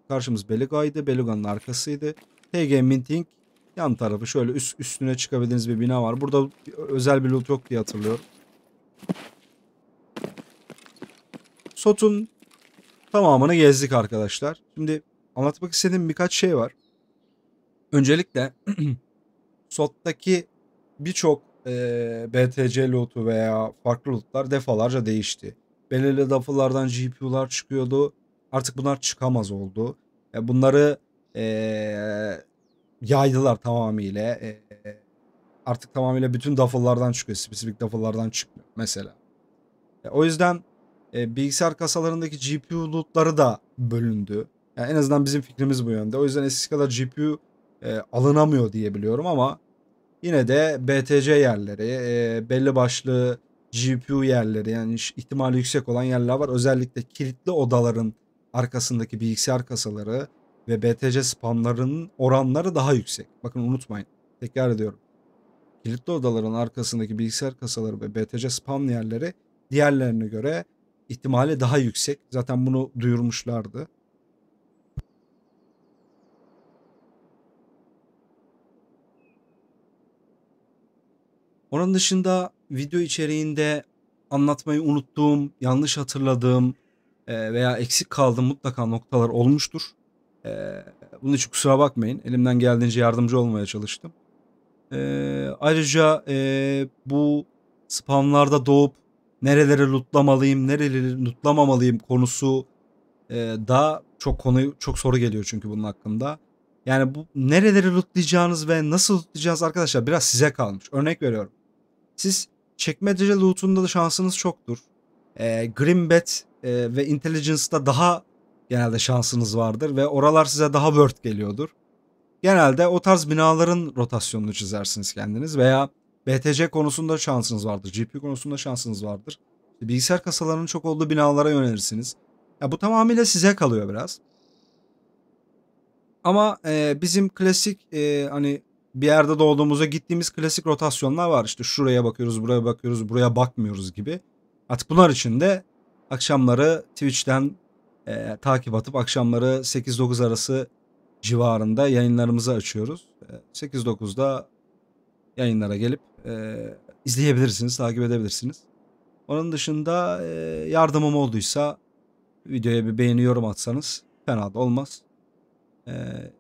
karşımız Beluga'ydı. Beluga'nın arkasıydı. TG Minting yan tarafı şöyle üstüne çıkabildiğiniz bir bina var. Burada özel bir loot yok diye hatırlıyorum. SOT'un tamamını gezdik arkadaşlar. Şimdi anlatmak istediğim birkaç şey var. Öncelikle SOT'taki birçok BTC loot'u veya farklı loot'lar defalarca değişti. Belirli defalardan GPU'lar çıkıyordu. Artık bunlar çıkamaz oldu. Bunları yaydılar tamamıyla. Artık tamamıyla bütün duffel'lardan çıkıyor. Spesifik duffel'lardan çıkmıyor mesela. O yüzden bilgisayar kasalarındaki GPU loot'ları da bölündü. Yani en azından bizim fikrimiz bu yönde. O yüzden eskisi kadar GPU alınamıyor diye biliyorum ama yine de BTC yerleri, belli başlı GPU yerleri yani ihtimali yüksek olan yerler var. Özellikle kilitli odaların arkasındaki bilgisayar kasaları ve BTC spamlarının oranları daha yüksek. Bakın unutmayın. Tekrar ediyorum. Kilitli odaların arkasındaki bilgisayar kasaları ve BTC spam yerleri diğerlerine göre ihtimali daha yüksek. Zaten bunu duyurmuşlardı. Onun dışında video içeriğinde anlatmayı unuttuğum, yanlış hatırladığım veya eksik kaldığım mutlaka noktalar olmuştur. Bunun için kusura bakmayın. Elimden geldiğince yardımcı olmaya çalıştım. Ayrıca bu spamlarda doğup nereleri lootlamalıyım, nereleri lootlamamalıyım konusu da çok soru geliyor çünkü bunun hakkında. Yani bu nereleri lootlayacağınız ve nasıl lootlayacağınız arkadaşlar biraz size kalmış. Örnek veriyorum. Siz çekmece loot'unda da şansınız çoktur. Grimbat ve Intelligence'da daha genelde şansınız vardır ve oralar size daha worth geliyordur. Genelde o tarz binaların rotasyonunu çizersiniz kendiniz veya BTC konusunda şansınız vardır. GPU konusunda şansınız vardır. Bilgisayar kasalarının çok olduğu binalara yönelirsiniz. Ya bu tamamıyla size kalıyor biraz. Ama bizim klasik hani bir yerde doğduğumuzda gittiğimiz klasik rotasyonlar var. İşte şuraya bakıyoruz, buraya bakıyoruz, buraya bakmıyoruz gibi. Artık bunlar için de akşamları Twitch'ten takip atıp akşamları 8-9 arası civarında yayınlarımızı açıyoruz. 8-9'da yayınlara gelip izleyebilirsiniz, takip edebilirsiniz. Onun dışında yardımım olduysa Videoya bir beğeni yorum atsanız fena da olmaz.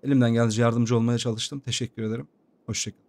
Elimden geldiğince yardımcı olmaya çalıştım. Teşekkür ederim. Hoşçakalın.